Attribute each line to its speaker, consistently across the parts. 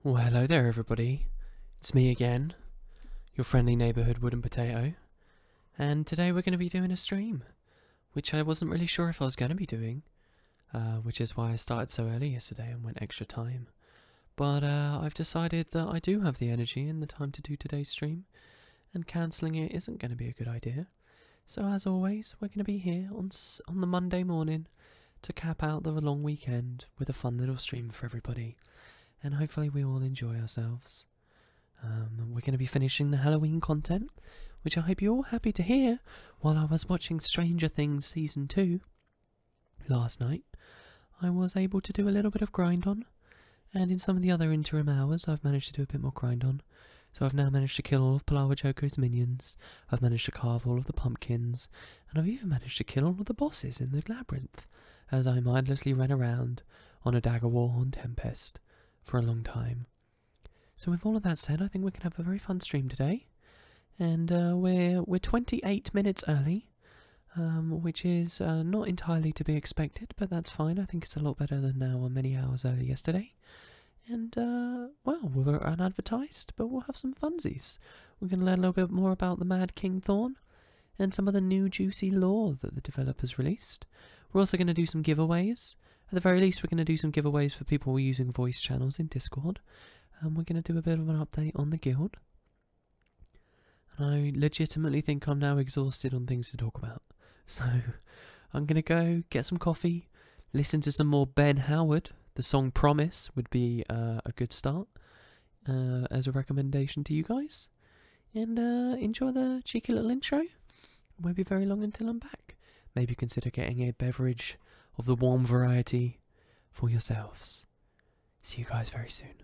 Speaker 1: Well, hello there, everybody. It's me again, your friendly neighbourhood wooden potato. And today we're going to be doing a stream, which I wasn't really sure if I was going to be doing, which is why I started so early yesterday and went extra time. But I've decided that I do have the energy and the time to do today's stream, and cancelling it isn't going to be a good idea. So as always, we're going to be here on the Monday morning to cap out the long weekend with a fun little stream for everybody. And hopefully we all enjoy ourselves. We're going to be finishing the Halloween content, which I hope you're all happy to hear. While I was watching Stranger Things Season 2 last night, I was able to do a little bit of grind on, and in some of the other interim hours I've managed to do a bit more grind on. So I've now managed to kill all of Palawa Joker's minions, I've managed to carve all of the pumpkins, and I've even managed to kill all of the bosses in the labyrinth, as I mindlessly ran around on a dagger war on Tempest for a long time. So with all of that said, I think we can have a very fun stream today, and we're 28 minutes early, which is not entirely to be expected, but that's fine. I think it's a lot better than now many hours early yesterday. And well, we're unadvertised, but we'll have some funsies. We're going to learn a little bit more about the Mad King Thorn and some of the new juicy lore that the developers released. We're also going to do some giveaways. At the very least, we're going to do some giveaways for people using voice channels in Discord. And we're going to do a bit of an update on the guild. And I legitimately think I'm now exhausted on things to talk about. So, I'm going to go get some coffee, listen to some more Ben Howard. The song Promise would be a good start as a recommendation to you guys. And enjoy the cheeky little intro. It won't be very long until I'm back. Maybe consider getting a beverage of the warm variety for yourselves. See you guys very soon.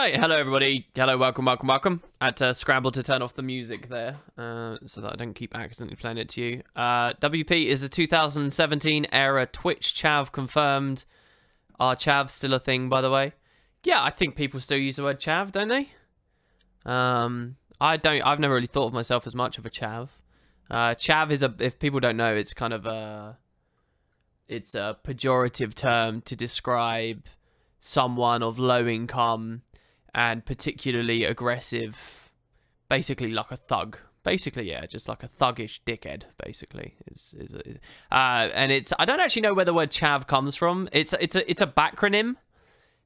Speaker 1: Alright, hello everybody. Hello, welcome. I had to scramble to turn off the music there, so that I don't keep accidentally playing it to you. WP is a 2017 era Twitch chav confirmed. Are chavs still a thing, by the way? Yeah, I think people still use the word chav, don't they? I've never really thought of myself as much of a chav. Chav is if people don't know, it's kind of it's a pejorative term to describe someone of low income and particularly aggressive, basically like a thug. Basically, yeah, just like a thuggish dickhead, basically. And it's, I don't actually know where the word chav comes from. It's a backronym.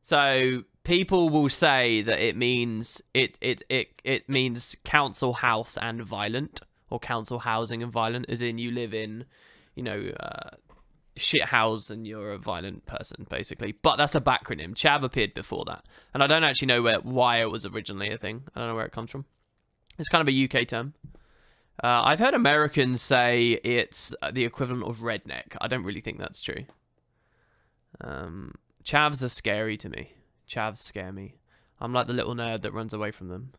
Speaker 1: So people will say that it means it means council house and violent, or council housing and violent, as in you live in, you know, shit house and you're a violent person, basically. But that's a backronym. Chav appeared before that, and I don't actually know why it was originally a thing. I don't know where it comes from. It's kind of a UK term. I've heard Americans say it's the equivalent of redneck. I don't really think that's true. Chavs are scary to me. Chavs scare me. I'm like the little nerd that runs away from them.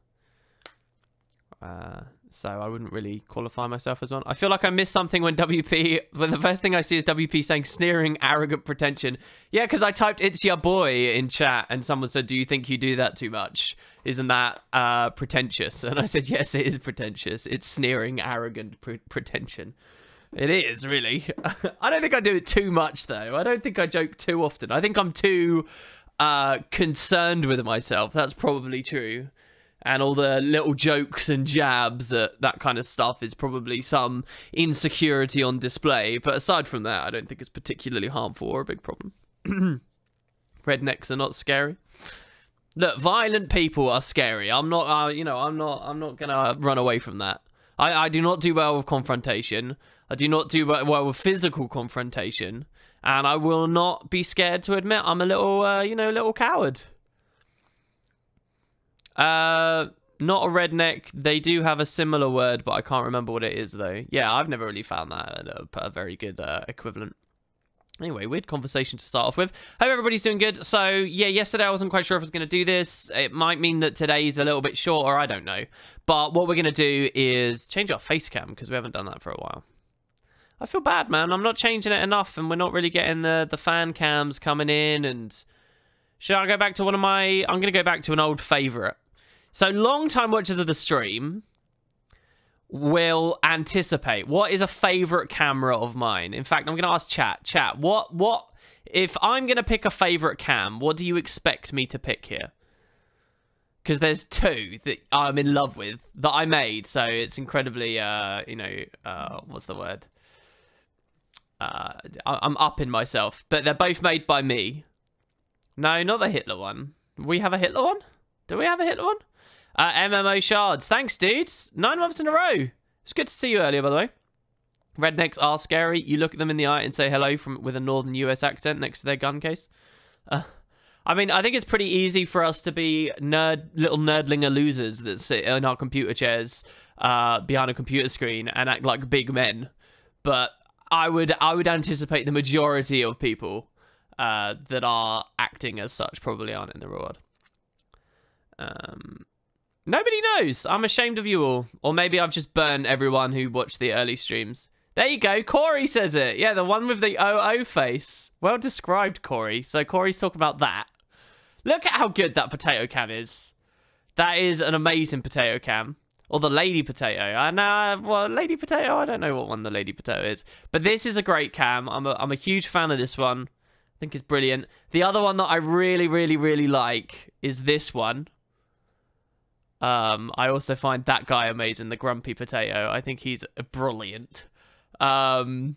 Speaker 1: So I wouldn't really qualify myself as one. I feel like I missed something when the first thing I see is WP saying sneering, arrogant pretension. Yeah, because I typed "it's your boy" in chat and someone said, "Do you think you do that too much? Isn't that pretentious?" And I said, yes, it is pretentious. It's sneering, arrogant pretension. It is, really. I don't think I do it too much, though. I don't think I joke too often. I think I'm too concerned with myself. That's probably true. And all the little jokes and jabs at that kind of stuff is probably some insecurity on display. But aside from that, I don't think it's particularly harmful or a big problem. Rednecks are not scary. Look, violent people are scary. I'm not, I'm not gonna run away from that. I do not do well with confrontation. I do not do well with physical confrontation. And I will not be scared to admit I'm a little, little coward. Not a redneck. They do have a similar word, but I can't remember what it is, though. Yeah, I've never really found that a very good equivalent. Anyway, weird conversation to start off with. Hope everybody's doing good. So, yeah, yesterday I wasn't quite sure if I was going to do this. It might mean that today's a little bit shorter, I don't know. But what we're going to do is change our face cam, because we haven't done that for a while. I feel bad, man. I'm not changing it enough, and we're not really getting the fan cams coming in. And should I go back to one of my... I'm going to go back to an old favourite. So, long-time watchers of the stream will anticipate what is a favorite camera of mine. In fact, I'm going to ask chat, what if I'm going to pick a favorite cam, what do you expect me to pick here? Because there's two that I'm in love with that I made, so it's incredibly what's the word, I'm upping myself, but they're both made by me. No, not the Hitler one. We have a Hitler one? Do we have a Hitler one? MMO Shards. Thanks, dudes. 9 months in a row. It's good to see you earlier, by the way. Rednecks are scary. You look at them in the eye and say hello with a northern US accent next to their gun case. I mean, I think it's pretty easy for us to be little nerdlinger losers that sit in our computer chairs behind a computer screen and act like big men. But I would anticipate the majority of people that are acting as such probably aren't in the real world. Nobody knows. I'm ashamed of you all. Or maybe I've just burned everyone who watched the early streams. There you go. Corey says it. Yeah, the one with the OO face. Well described, Corey. So Corey's talking about that. Look at how good that potato cam is. That is an amazing potato cam. Or the lady potato. Well, lady potato, I don't know what one the lady potato is. But this is a great cam. I'm a huge fan of this one. I think it's brilliant. The other one that I really, really, really like is this one. I also find that guy amazing, the grumpy potato. I think he's brilliant. And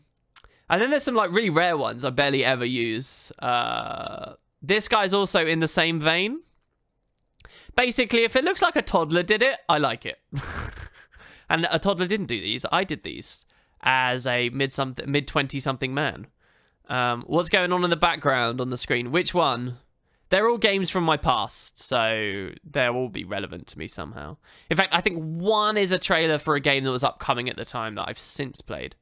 Speaker 1: then there's some like really rare ones I barely ever use. This guy's also in the same vein. Basically, if it looks like a toddler did it, I like it. And a toddler didn't do these. I did these as a mid-20-something man. What's going on in the background on the screen? Which one? They're all games from my past, so they'll all be relevant to me somehow. In fact, I think one is a trailer for a game that was upcoming at the time that I've since played.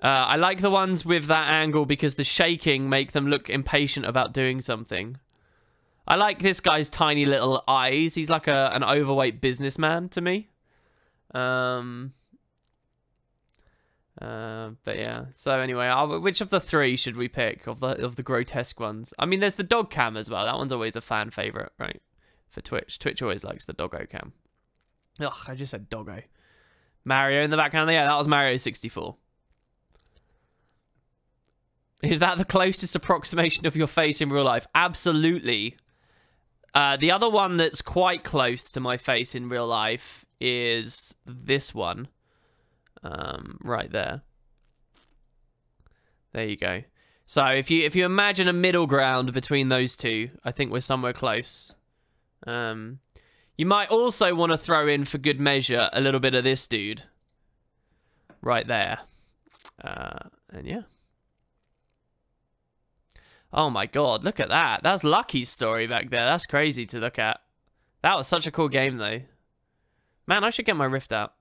Speaker 1: I like the ones with that angle because the shaking make them look impatient about doing something. I like this guy's tiny little eyes. He's like an overweight businessman to me. But yeah. So anyway, which of the three should we pick of the grotesque ones? I mean, there's the dog cam as well. That one's always a fan favorite, right? For Twitch. Twitch always likes the doggo cam. Ugh, I just said doggo. Mario in the background. Yeah, that was Mario 64. Is that the closest approximation of your face in real life? Absolutely. The other one that's quite close to my face in real life is this one. Right there. There you go. So if you imagine a middle ground between those two, I think we're somewhere close. You might also want to throw in, for good measure, a little bit of this dude. Right there. And yeah. Oh my god, look at that. That's Lucky's story back there. That's crazy to look at. That was such a cool game, though. Man, I should get my Rift out.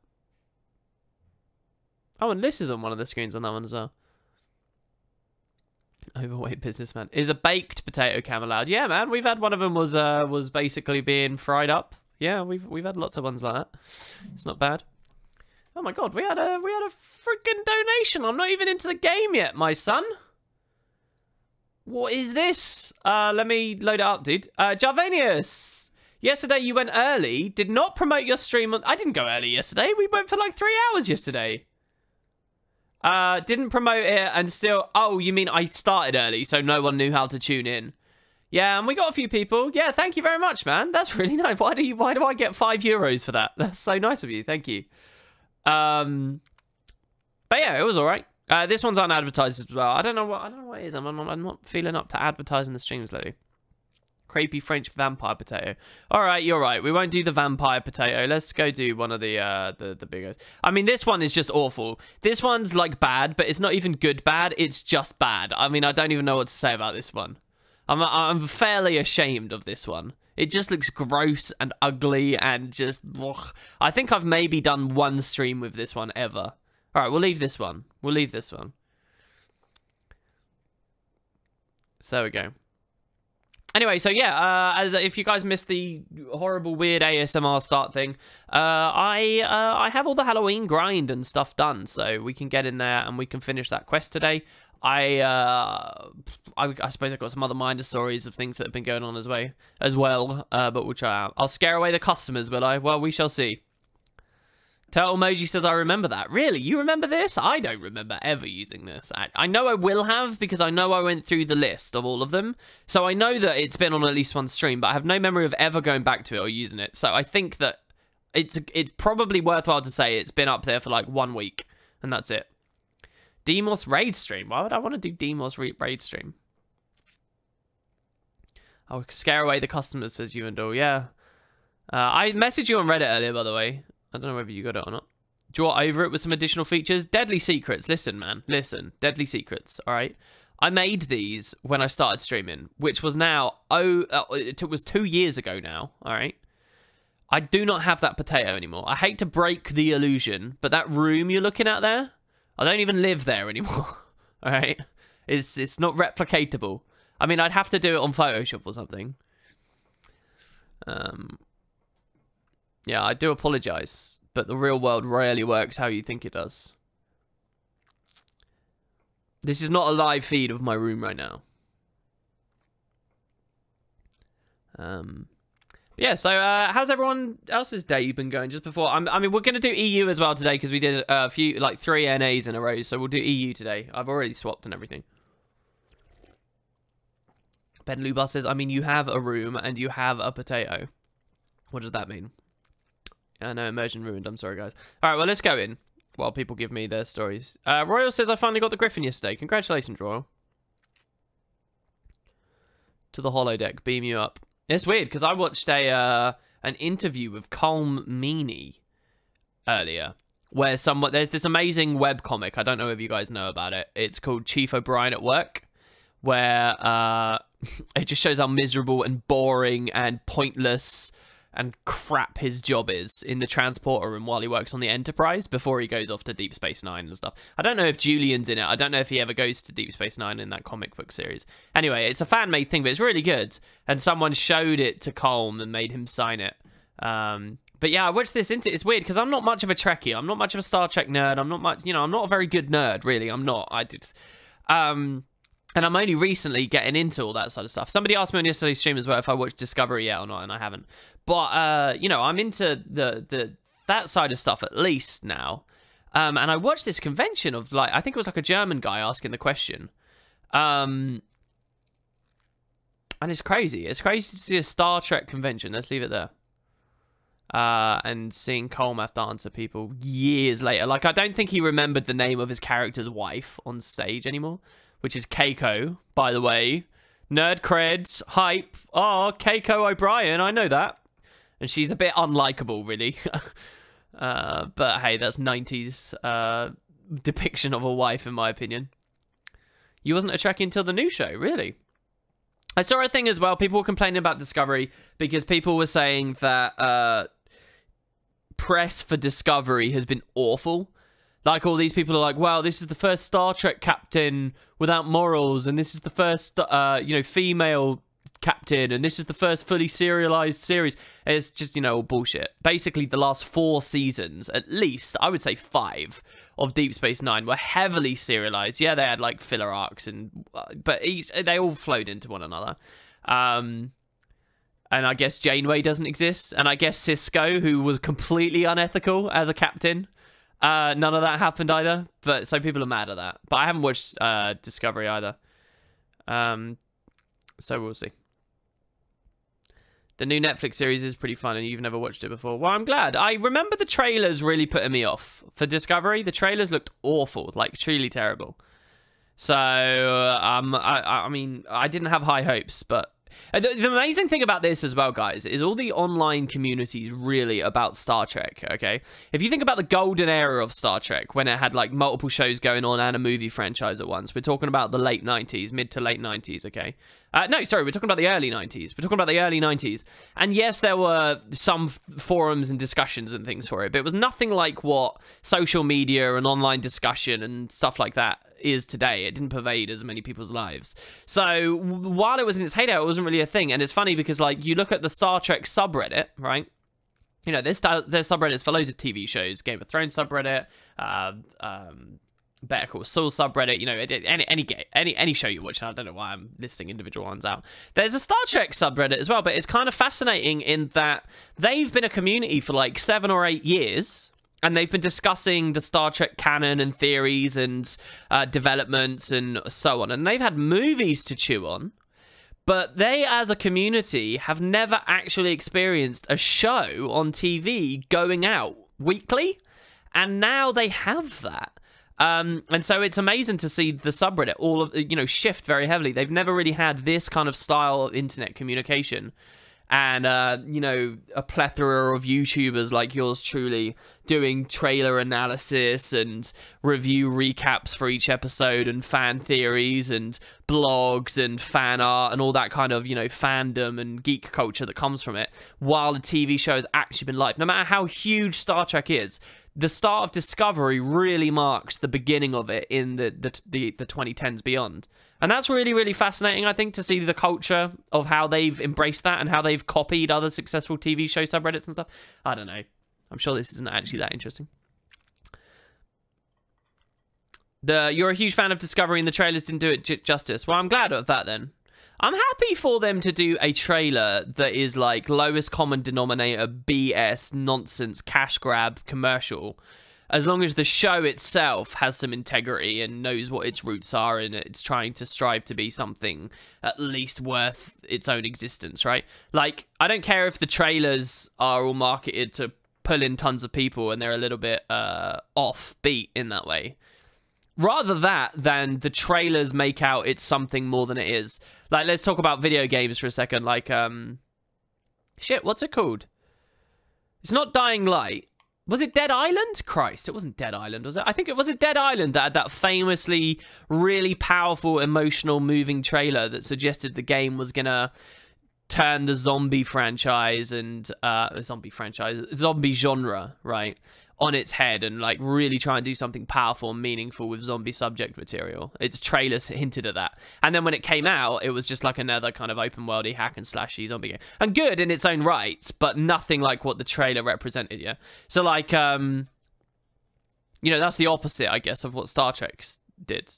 Speaker 1: Oh, and Liz is on one of the screens on that one as well. Overweight businessman. Is a baked potato cam allowed? Yeah, man. We've had one of them was basically being fried up. Yeah, we've had lots of ones like that. It's not bad. Oh my god, we had a freaking donation. I'm not even into the game yet, my son. What is this? Let me load it up, dude. Jarvanius. Yesterday you went early. Did not promote your stream. I didn't go early yesterday. We went for like 3 hours yesterday. Didn't promote it and still... Oh, you mean I started early, so no one knew how to tune in. Yeah, and we got a few people. Yeah, thank you very much, man. That's really nice. Why do I get €5 for that? That's so nice of you. Thank you. But yeah, it was all right. This one's unadvertised as well. I don't know what it is. I'm not feeling up to advertising the streams lately. Crepey French vampire potato. All right, you're right. We won't do the vampire potato. Let's go do one of the bigger. I mean, this one is just awful. This one's like bad, but it's not even good bad. It's just bad. I mean, I don't even know what to say about this one. I'm fairly ashamed of this one. It just looks gross and ugly and just... Ugh. I think I've maybe done one stream with this one ever. All right, we'll leave this one. We'll leave this one. So there we go. Anyway, so yeah, as if you guys missed the horrible, weird ASMR start thing, I have all the Halloween grind and stuff done, so we can get in there and we can finish that quest today. I suppose I've got some other minor stories of things that have been going on as well, but we'll try out. I'll scare away the customers, will I? Well, we shall see. Turtle Emoji says, I remember that. Really? You remember this? I don't remember ever using this. I know I will have, because I know I went through the list of all of them. So I know that it's been on at least one stream, but I have no memory of ever going back to it or using it. So I think that it's probably worthwhile to say it's been up there for like 1 week, and that's it. Demos raid stream. Why would I want to do Demos raid stream? I'll scare away the customers, says you and all. Yeah. I messaged you on Reddit earlier, by the way. I don't know whether you got it or not. Draw over it with some additional features. Deadly Secrets. Listen, man. Listen. Deadly Secrets. All right. I made these when I started streaming, which was now... it was 2 years ago now. All right. I do not have that potato anymore. I hate to break the illusion, but that room you're looking at there, I don't even live there anymore. All right. It's not replicatable. I mean, I'd have to do it on Photoshop or something. Yeah, I do apologize, but the real world rarely works how you think it does. This is not a live feed of my room right now. Yeah, so how's everyone else's day been going just before? I mean, we're going to do EU as well today because we did a few, like 3 NAs in a row, so we'll do EU today. I've already swapped and everything. Ben Lubar says, I mean, you have a room and you have a potato. What does that mean? I know, immersion ruined. I'm sorry, guys. All right, well, let's go in while people give me their stories. Royal says, I finally got the Griffin yesterday. Congratulations, Royal. To the holodeck. Beam you up. It's weird, because I watched an interview with Colm Meaney earlier, where there's this amazing webcomic. I don't know if you guys know about it. It's called Chief O'Brien at Work, where it just shows how miserable and boring and pointless and crap his job is in the transporter room while he works on the Enterprise before he goes off to Deep Space Nine and stuff. I don't know if Julian's in it. I don't know if he ever goes to Deep Space Nine in that comic book series. Anyway, it's a fan-made thing, but it's really good. And someone showed it to Colm and made him sign it. But yeah, I watched this into it's weird because I'm not much of a Trekkie. I'm not much of a Star Trek nerd. I'm not much, I'm not a very good nerd, really. I'm not. And I'm only recently getting into all that sort of stuff. Somebody asked me on yesterday's stream as well if I watched Discovery yet or not, and I haven't. But I'm into that side of stuff at least now. And I watched this convention of I think it was like a German guy asking the question. And it's crazy. It's crazy to see a Star Trek convention. Let's leave it there. And seeing Colm have to answer people years later. I don't think he remembered the name of his character's wife on stage anymore, which is Keiko, by the way. Nerd creds, hype. Oh, Keiko O'Brien, I know that. And she's a bit unlikable, really. But hey, that's 90s depiction of a wife, in my opinion. You wasn't a Trekkie until the new show, really? I saw a thing as well. People were complaining about Discovery because people were saying that press for Discovery has been awful. All these people are like, wow, this is the first Star Trek captain without morals, and this is the first, female captain, and this is the first fully serialized series. It's just, all bullshit. Basically, the last 4 seasons, at least, I would say 5, of Deep Space Nine were heavily serialized. Yeah, they had, filler arcs, but they all flowed into one another. And I guess Janeway doesn't exist, and I guess Cisco, who was completely unethical as a captain, none of that happened either, but so people are mad at that. But I haven't watched Discovery either, so we'll see. The new Netflix series is pretty fun, and you've never watched it before. Well, I'm glad. I remember the trailers really putting me off for Discovery. The trailers looked awful, truly terrible. So I mean, I didn't have high hopes, but the amazing thing about this as well, guys, is all the online communities really about Star Trek, okay? If you think about the golden era of Star Trek, when it had, multiple shows going on and a movie franchise at once, we're talking about the late 90s, mid to late 90s, okay? No, sorry, we're talking about the early 90s. We're talking about the early 90s. And yes, there were some forums and discussions and things for it, but it was nothing like what social media and online discussion and stuff like that is today. It didn't pervade as many people's lives. So while it was in its heyday, it wasn't really a thing. And it's funny because you look at the Star Trek subreddit, right? There's subreddits for loads of TV shows, Game of Thrones subreddit, Better Call Saul subreddit, any show you watch. I don't know why I'm listing individual ones out. There's a Star Trek subreddit as well, but it's kind of fascinating in that they've been a community for 7 or 8 years. And they've been discussing the Star Trek canon and theories and developments and so on. And they've had movies to chew on. But they, as a community, have never actually experienced a show on TV going out weekly. And now they have that. And so it's amazing to see the subreddit all of shift very heavily. They've never really had this kind of style of internet communication. And, a plethora of YouTubers like yours truly doing trailer analysis and review recaps for each episode and fan theories and blogs and fan art and all that kind of, fandom and geek culture that comes from it, while the TV show has actually been live. No matter how huge Star Trek is, the start of Discovery really marks the beginning of it in the 2010s beyond. And that's really, really fascinating, I think, to see the culture of how they've embraced that and how they've copied other successful TV show subreddits and stuff. I don't know. I'm sure this isn't actually that interesting. You're a huge fan of Discovery and the trailers didn't do it justice. Well, I'm glad of that then. I'm happy for them to do a trailer that is lowest common denominator, BS, nonsense, cash grab, commercial. As long as the show itself has some integrity and knows what its roots are and it's trying to strive to be something at least worth its own existence, right? I don't care if the trailers are all marketed to pull in tons of people and they're a little bit offbeat in that way. Rather that than the trailers make out it's something more than it is. Let's talk about video games for a second. Shit, what's it called? It's not Dying Light. Was it Dead Island? Christ, it wasn't Dead Island, was it? I think it was Dead Island that had that famously really powerful, emotional, moving trailer that suggested the game was gonna turn the zombie zombie genre, right, on its head and like really try and do something powerful and meaningful with zombie subject material. Its trailers hinted at that, and then when it came out, it was just like another kind of open worldy hack and slashy zombie game, and good in its own right, but nothing like what the trailer represented. Yeah, so like you know, that's the opposite, I guess, of what Star Trek did.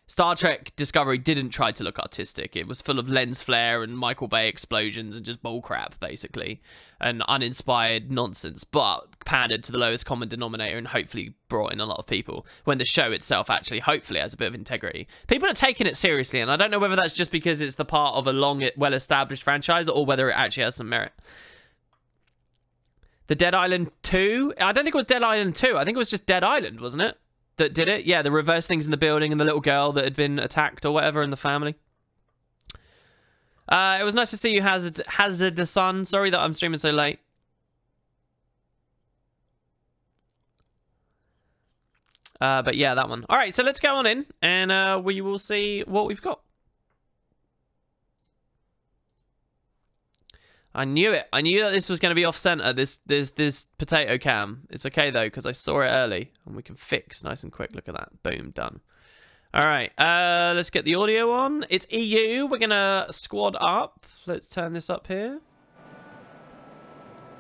Speaker 1: Star Trek Discovery didn't try to look artistic. It was full of lens flare and Michael Bay explosions and just bullcrap, basically, and uninspired nonsense, but pandered to the lowest common denominator and hopefully brought in a lot of people, when the show itself actually hopefully has a bit of integrity. People are taking it seriously, and I don't know whether that's just because it's the part of a long, well-established franchise or whether it actually has some merit. The Dead Island 2? I don't think it was Dead Island 2. I think it was just Dead Island, wasn't it? That did it? Yeah, the reverse things in the building and the little girl that had been attacked or whatever in the family. It was nice to see you, Hazard Son. Sorry that I'm streaming so late. But yeah, that one. All right, so let's go on in and we will see what we've got. I knew it. I knew that this was going to be off-center, this potato cam. It's okay, though, because I saw it early. And we can fix nice and quick. Look at that. Boom, done. All right, let's get the audio on. It's EU. We're going to squad up. Let's turn this up here.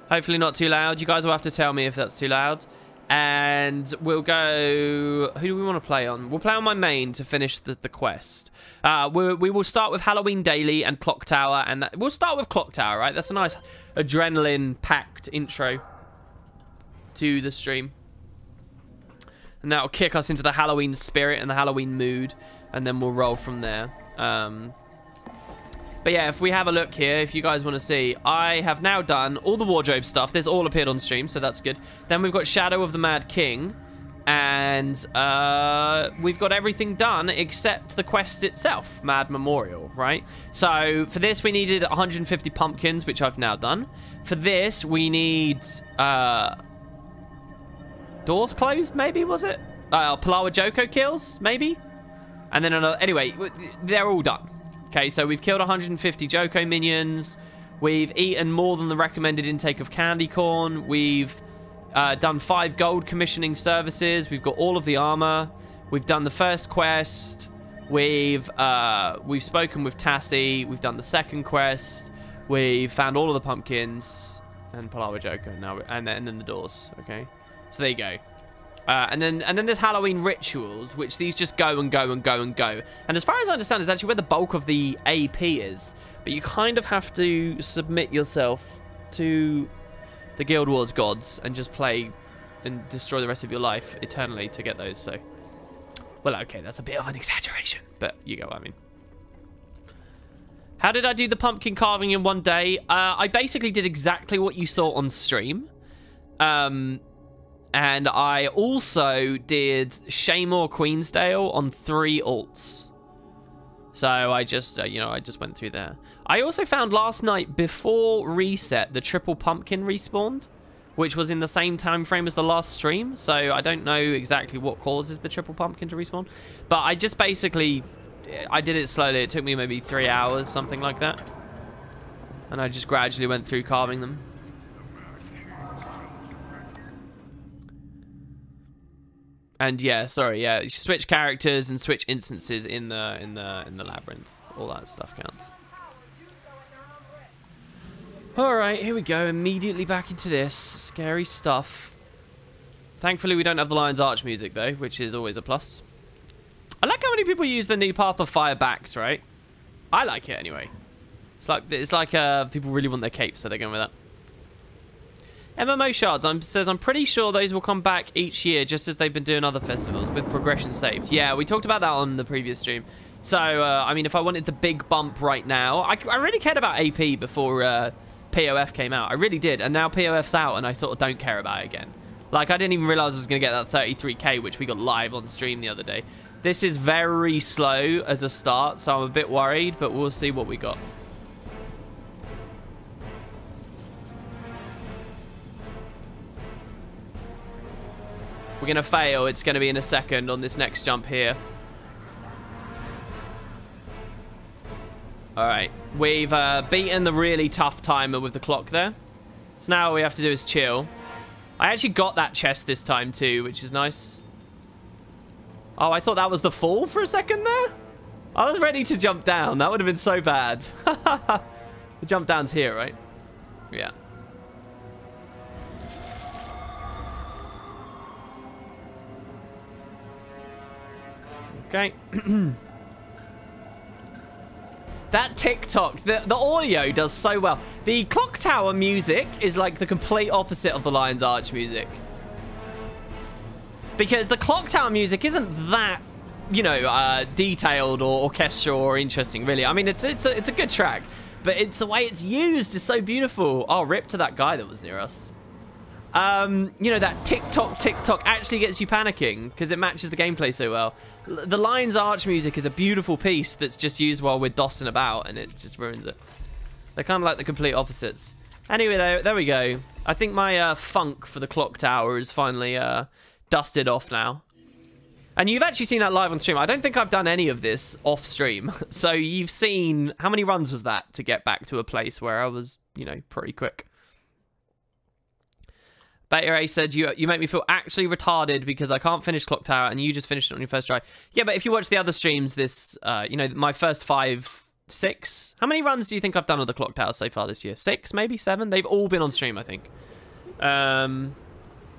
Speaker 1: Hopefully not too loud. You guys will have to tell me if that's too loud. And we'll go... Who do we want to play on? We'll play on my main to finish the quest. We will start with Halloween Daily and Clock Tower. And we'll start with Clock Tower, right? That's a nice adrenaline-packed intro to the stream. And that'll kick us into the Halloween spirit and the Halloween mood. And then we'll roll from there. But yeah, if we have a look here, if you guys want to see, I have now done all the wardrobe stuff. This all appeared on stream, so that's good. Then we've got Shadow of the Mad King. And we've got everything done except the quest itself, Mad Memorial, right? So for this, we needed 150 pumpkins, which I've now done. For this, we need... doors closed, maybe, was it? Palawa Joko kills, maybe? And then another... Anyway, they're all done. Okay, so we've killed 150 Joko minions. We've eaten more than the recommended intake of candy corn. We've done 5 gold commissioning services. We've got all of the armor. We've done the first quest. We've spoken with Tassie. We've done the second quest. We've found all of the pumpkins and Palawa Joko now, and then the doors. Okay, so there you go. And then there's Halloween rituals, which these just go and go and go and go. And as far as I understand, it's actually where the bulk of the AP is. But you kind of have to submit yourself to the Guild Wars gods and just play and destroy the rest of your life eternally to get those. So, well, okay, that's a bit of an exaggeration, but you get what I mean. How did I do the pumpkin carving in one day? I basically did exactly what you saw on stream. And I also did Shaymore Queensdale on 3 alts. So I just, I just went through there. I also found last night, before reset, the triple pumpkin respawned, which was in the same time frame as the last stream. So I don't know exactly what causes the triple pumpkin to respawn. But I just basically, I did it slowly. It took me maybe 3 hours, something like that. And I just gradually went through carving them. And yeah, sorry, yeah, you switch characters and switch instances in the labyrinth. All that stuff counts. All right, here we go. Immediately back into this scary stuff. Thankfully, we don't have the Lion's Arch music though, which is always a plus. I like how many people use the new Path of Fire backs, right? I like it anyway. It's like people really want their capes, so they're going with that. MMO shards says, I'm pretty sure those will come back each year just as they've been doing other festivals with progression saved. Yeah, we talked about that on the previous stream. So, I mean, if I wanted the big bump right now, I really cared about AP before POF came out. I really did. And now POF's out and I sort of don't care about it again. Like, I didn't even realize I was going to get that 33k, which we got live on stream the other day. This is very slow as a start, so I'm a bit worried, but we'll see what we got. We're going to fail. It's going to be in a second on this next jump here. Alright, we've beaten the really tough timer with the clock there. So now all we have to do is chill. I actually got that chest this time too, which is nice. Oh, I thought that was the fall for a second there. I was ready to jump down. That would have been so bad. The jump down's here, right? Yeah. Okay. That TikTok, the audio does so well. The clock tower music is like the complete opposite of the Lion's Arch music. Because the clock tower music isn't that, you know, detailed or orchestral or interesting, really. I mean, it's a good track, but it's the way it's used is so beautiful. Oh, rip to that guy that was near us. You know, that TikTok actually gets you panicking because it matches the gameplay so well. The Lion's Arch music is a beautiful piece that's just used while we're dossing about, and it just ruins it. They're kind of like the complete opposites. Anyway, there we go. I think my funk for the clock tower is finally dusted off now. And you've actually seen that live on stream. I don't think I've done any of this off stream. So you've seen, how many runs was that to get back to a place where I was, you know, pretty quick? Beta A said, you make me feel actually retarded because I can't finish Clock Tower and you just finished it on your first try. Yeah, but if you watch the other streams, this, you know, my first 5, 6. How many runs do you think I've done of the Clock Tower so far this year? 6, maybe 7? They've all been on stream, I think.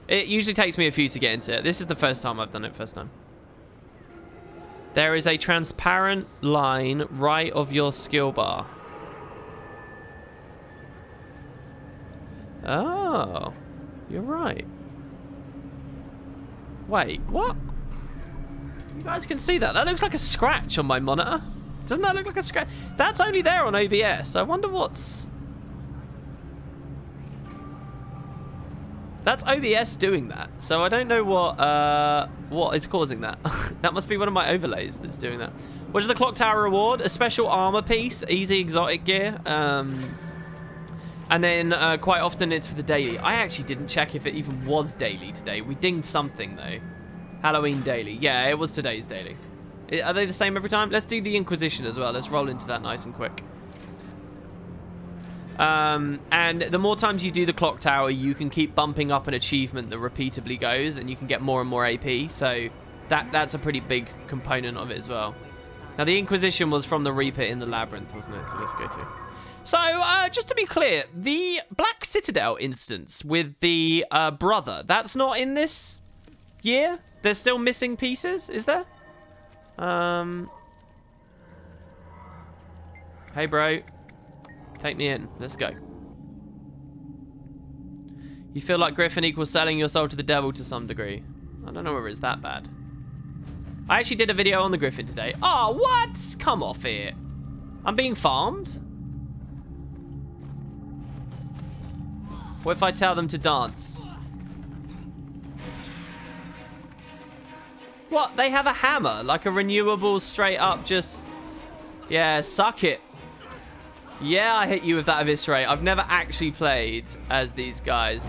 Speaker 1: It usually takes me a few to get into it. This is the first time I've done it, first time. There is a transparent line right of your skill bar. Oh. You're right. Wait, what? You guys can see that. That looks like a scratch on my monitor. Doesn't that look like a scratch? That's only there on OBS. I wonder what's... That's OBS doing that. So I don't know what is causing that. That must be one of my overlays that's doing that. What is the Clock Tower reward? A special armor piece, easy exotic gear. And then quite often it's for the daily. I actually didn't check if it even was daily today. We dinged something though. Halloween daily. Yeah, it was today's daily. Are they the same every time? Let's do the Inquisition as well. Let's roll into that nice and quick. And the more times you do the Clock Tower, you can keep bumping up an achievement that repeatedly goes, and you can get more and more AP. So that's a pretty big component of it as well. Now the Inquisition was from the Reaper in the Labyrinth, wasn't it? So let's go to. So, just to be clear, the Black Citadel instance with the brother, that's not in this year? There's still missing pieces, is there? Hey, bro. Take me in. Let's go. You feel like Griffin equals selling your soul to the devil to some degree. I don't know whether it's that bad. I actually did a video on the Griffin today. Oh, what? Come off it. I'm being farmed? What if I tell them to dance? What? They have a hammer? Like a renewable straight up just... Yeah, suck it. Yeah, I hit you with that eviscerate. I've never actually played as these guys.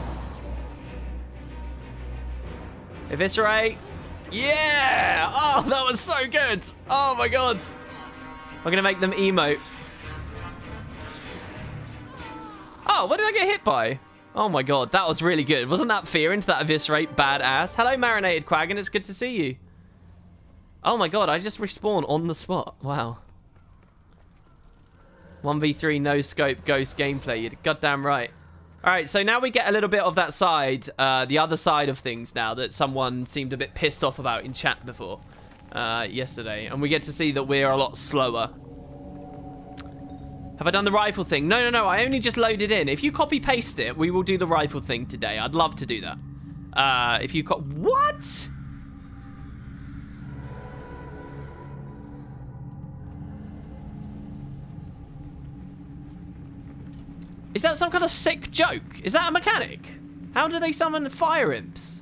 Speaker 1: Eviscerate. Yeah! Oh, that was so good. Oh my god. I'm going to make them emote. Oh, what did I get hit by? Oh my god, that was really good. Wasn't that fear into that eviscerate badass? Hello, Marinated Quaggan. It's good to see you. Oh my god, I just respawned on the spot. Wow. 1v3 no scope ghost gameplay. You're goddamn right. Alright, so now we get a little bit of that side, the other side of things now that someone seemed a bit pissed off about in chat before yesterday. And we get to see that we're a lot slower. Have I done the rifle thing? No, I only just loaded in. If you copy paste it, we will do the rifle thing today. I'd love to do that. If you what? Is that some kind of sick joke? Is that a mechanic? How do they summon fire imps?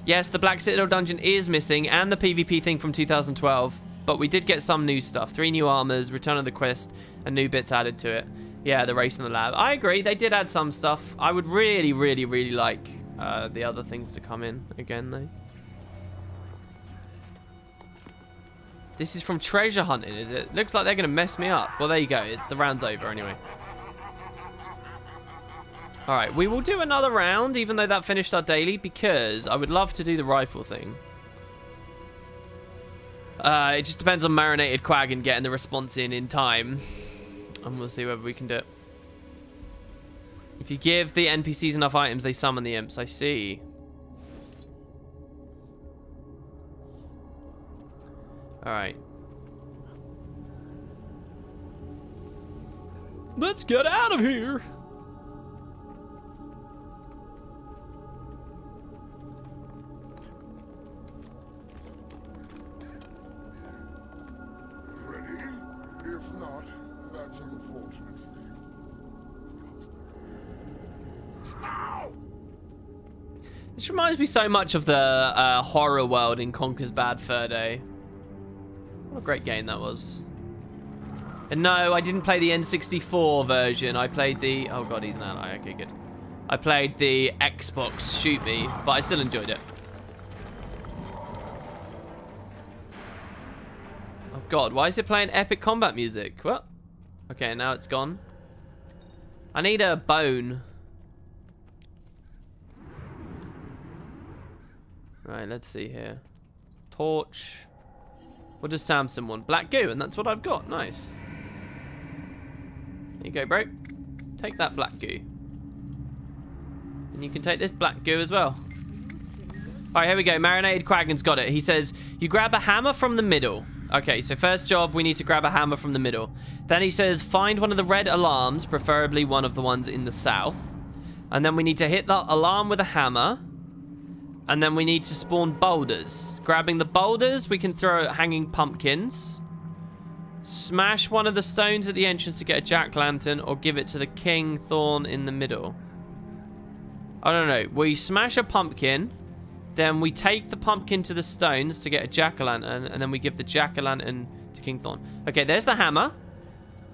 Speaker 1: Yes, the Black Citadel dungeon is missing, and the PvP thing from 2012. But we did get some new stuff. 3 new armors, Return of the Quest, and new bits added to it. Yeah, the race in the lab. I agree, they did add some stuff. I would really, really, really like the other things to come in again, though. This is from treasure hunting, is it? Looks like they're going to mess me up. Well, there you go. It's the round's over anyway. All right, we will do another round, even though that finished our daily, because I would love to do the rifle thing. It just depends on marinated quag and getting the response in time. And we'll see whether we can do it. If you give the NPCs enough items, they summon the imps. I see. Alright. Let's get out of here!
Speaker 2: Ready? If not, that's unfortunate for you. Ow!
Speaker 1: This reminds me so much of the horror world in Conker's Bad Fur Day. What a great game that was. And no, I didn't play the N64 version. I played the... Oh god, he's an ally. Okay, good. I played the Xbox Shoot Me, but I still enjoyed it. Oh god, why is it playing epic combat music? What? Okay, now it's gone. I need a bone. Right, let's see here. Torch. What does Samson want? Black goo, and that's what I've got. Nice. There you go, bro. Take that black goo. And you can take this black goo as well. Alright, here we go. Marinated Quaggan's got it. He says, you grab a hammer from the middle. Okay, so first job, we need to grab a hammer from the middle. Then he says, find one of the red alarms, preferably one of the ones in the south. And then we need to hit that alarm with a hammer. And then we need to spawn boulders. Grabbing the boulders, we can throw hanging pumpkins. Smash one of the stones at the entrance to get a jack-lantern, or give it to the king thorn in the middle. I don't know. We smash a pumpkin, then we take the pumpkin to the stones to get a jack-o'-lantern, and then we give the jack-o'-lantern to King Thorn. Okay, there's the hammer.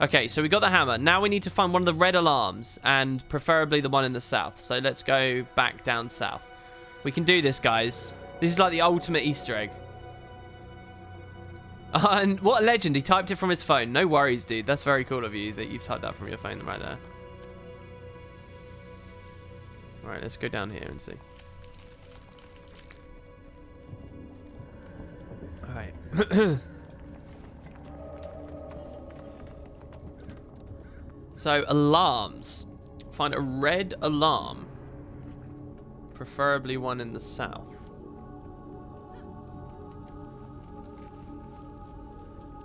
Speaker 1: Okay, so we got the hammer. Now we need to find one of the red alarms, and preferably the one in the south. So let's go back down south. We can do this, guys. This is like the ultimate Easter egg. And what a legend. He typed it from his phone. No worries, dude. That's very cool of you that you've typed that from your phone right there. Alright, let's go down here and see. Alright. So, alarms. Find a red alarm. Preferably one in the south.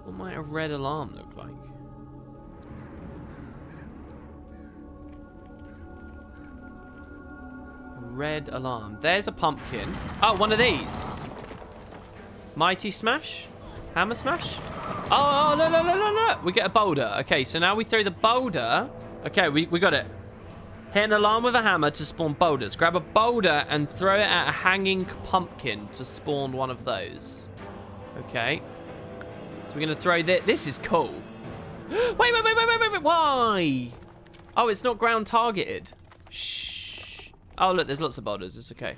Speaker 1: What might a red alarm look like? Red alarm. There's a pumpkin. Oh, one of these. Mighty smash? Hammer smash? Oh, no, no, no, no, no. We get a boulder. Okay, so now we throw the boulder. Okay, we got it. Hit an alarm with a hammer to spawn boulders. Grab a boulder and throw it at a hanging pumpkin to spawn one of those. Okay. So we're going to throw this. This is cool. Wait. Why? Oh, it's not ground targeted. Shh. Oh, look, there's lots of boulders. It's okay.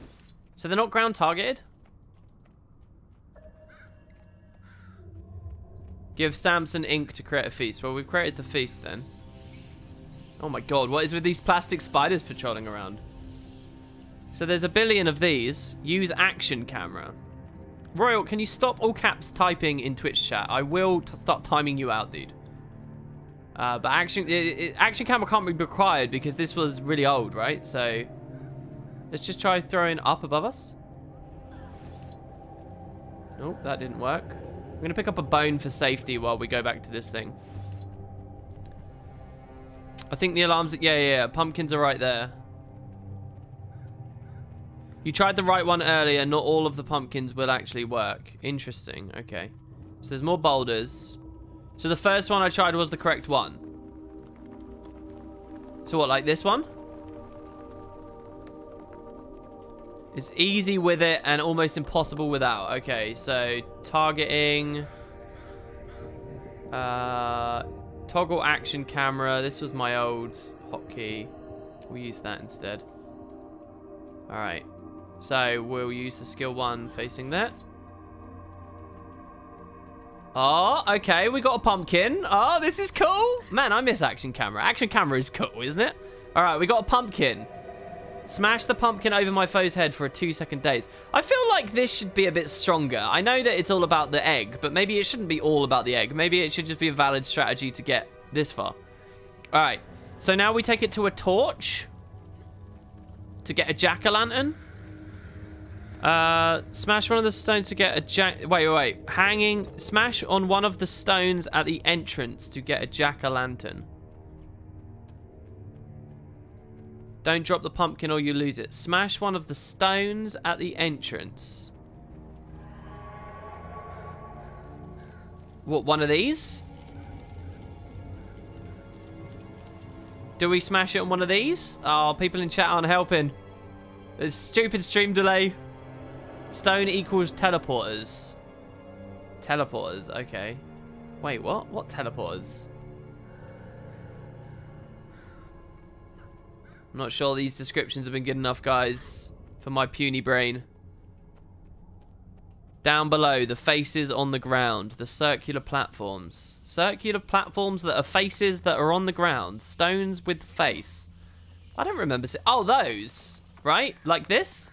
Speaker 1: So they're not ground targeted? Give Samson ink to create a feast. Well, we've created the feast then. Oh my god, what is with these plastic spiders patrolling around? So there's a billion of these. Use action camera. Royal, can you stop all caps typing in Twitch chat? I will start timing you out, dude. But action camera can't be required because this was really old, right? So let's just try throwing up above us. Nope, that didn't work. I'm going to pick up a bone for safety while we go back to this thing. I think the alarms... Yeah. Pumpkins are right there. You tried the right one earlier. Not all of the pumpkins will actually work. Interesting. Okay. So there's more boulders. So the first one I tried was the correct one. So what, like this one? It's easy with it and almost impossible without. Okay, so targeting. Toggle action camera. This was my old hotkey. We'll use that instead. Alright. So we'll use the skill 1 facing that. Oh, okay. We got a pumpkin. Oh, this is cool. Man, I miss action camera. Action camera is cool, isn't it? All right, we got a pumpkin. Smash the pumpkin over my foe's head for a 2-second daze. I feel like this should be a bit stronger. I know that it's all about the egg, but maybe it shouldn't be all about the egg. Maybe it should just be a valid strategy to get this far. All right. So now we take it to a torch to get a jack-o'-lantern. Smash one of the stones to get a wait. Hanging. Smash on one of the stones at the entrance to get a jack-o'-lantern. Don't drop the pumpkin or you lose it. Smash one of the stones at the entrance. What, one of these? Do we smash it on one of these? Oh, people in chat aren't helping. There's stupid stream delay. Stone equals teleporters. Teleporters, okay. Wait, what? What teleporters? I'm not sure these descriptions have been good enough, guys, for my puny brain. Down below, the faces on the ground. The circular platforms. Circular platforms that are faces that are on the ground. Stones with face. I don't remember. Oh, those. Right? Like this?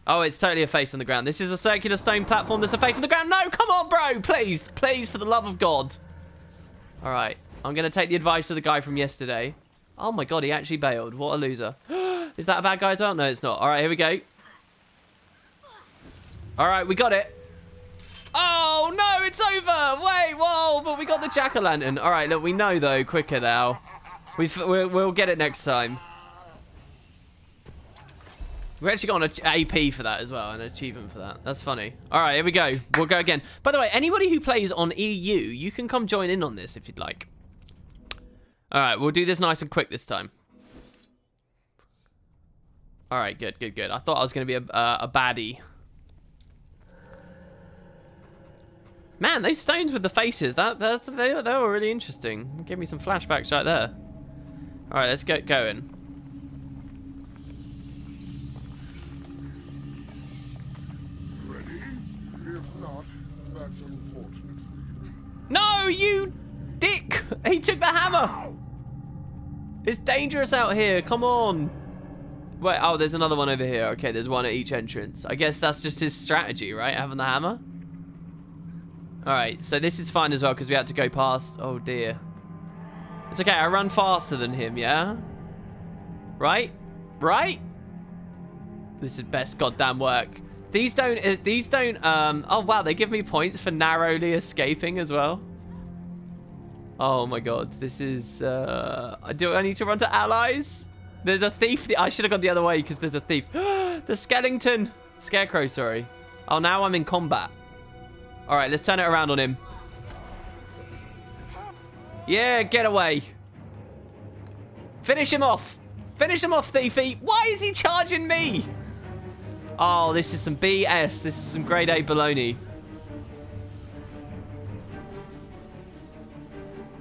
Speaker 1: Oh, it's totally a face on the ground. This is a circular stone platform that's a face on the ground. No, come on, bro. Please. Please, for the love of God. All right. I'm going to take the advice of the guy from yesterday. Oh, my God. He actually bailed. What a loser. Is that a bad guy as well? No, it's not. All right, here we go. All right, we got it. Oh, no, it's over. Wait, whoa, but we got the jack-o'-lantern. All right, look, we know, though, quicker now. We'll get it next time. We actually got an AP for that as well, an achievement for that. That's funny. All right, here we go. We'll go again. By the way, anybody who plays on EU, you can come join in on this if you'd like. All right, we'll do this nice and quick this time. All right, good, good, good. I thought I was going to be a baddie. Man, those stones with the faces, they were really interesting. Give me some flashbacks right there. All right, let's get going.
Speaker 2: If not, that's unfortunate.
Speaker 1: No, you dick! He took the hammer! It's dangerous out here, come on! Wait, oh, there's another one over here. Okay, there's one at each entrance. I guess that's just his strategy, right? Having the hammer? Alright, so this is fine as well, because we had to go past... Oh, dear. It's okay, I run faster than him, yeah? Right? Right? This is best goddamn work. These don't, oh wow, they give me points for narrowly escaping as well. Oh my god, this is, do I need to run to allies? There's a thief, I should have gone the other way because there's a thief. The skeleton, scarecrow, sorry. Oh, now I'm in combat. All right, let's turn it around on him. Yeah, get away. Finish him off. Finish him off, thiefy. Why is he charging me? Oh, this is some BS. This is some grade A baloney.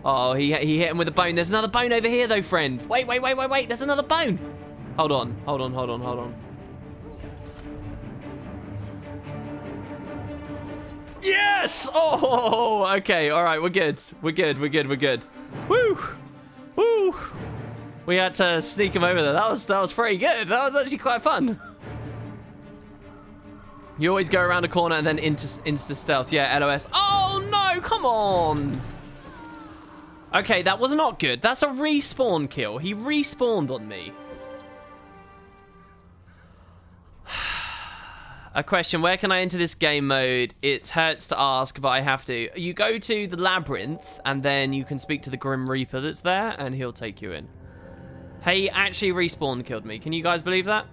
Speaker 1: Oh, he hit him with a bone. There's another bone over here, though, friend. Wait. There's another bone. Hold on. Yes! Oh, okay. All right, we're good. We're good. Woo! Woo! We had to sneak him over there. That was pretty good. That was actually quite fun. You always go around a corner and then insta stealth. Yeah, LOS. Oh, no! Come on! Okay, that was not good. That's a respawn kill. He respawned on me. A question, where can I enter this game mode? It hurts to ask, but I have to. You go to the labyrinth, and then you can speak to the Grim Reaper that's there, and he'll take you in. He actually respawned killed me. Can you guys believe that?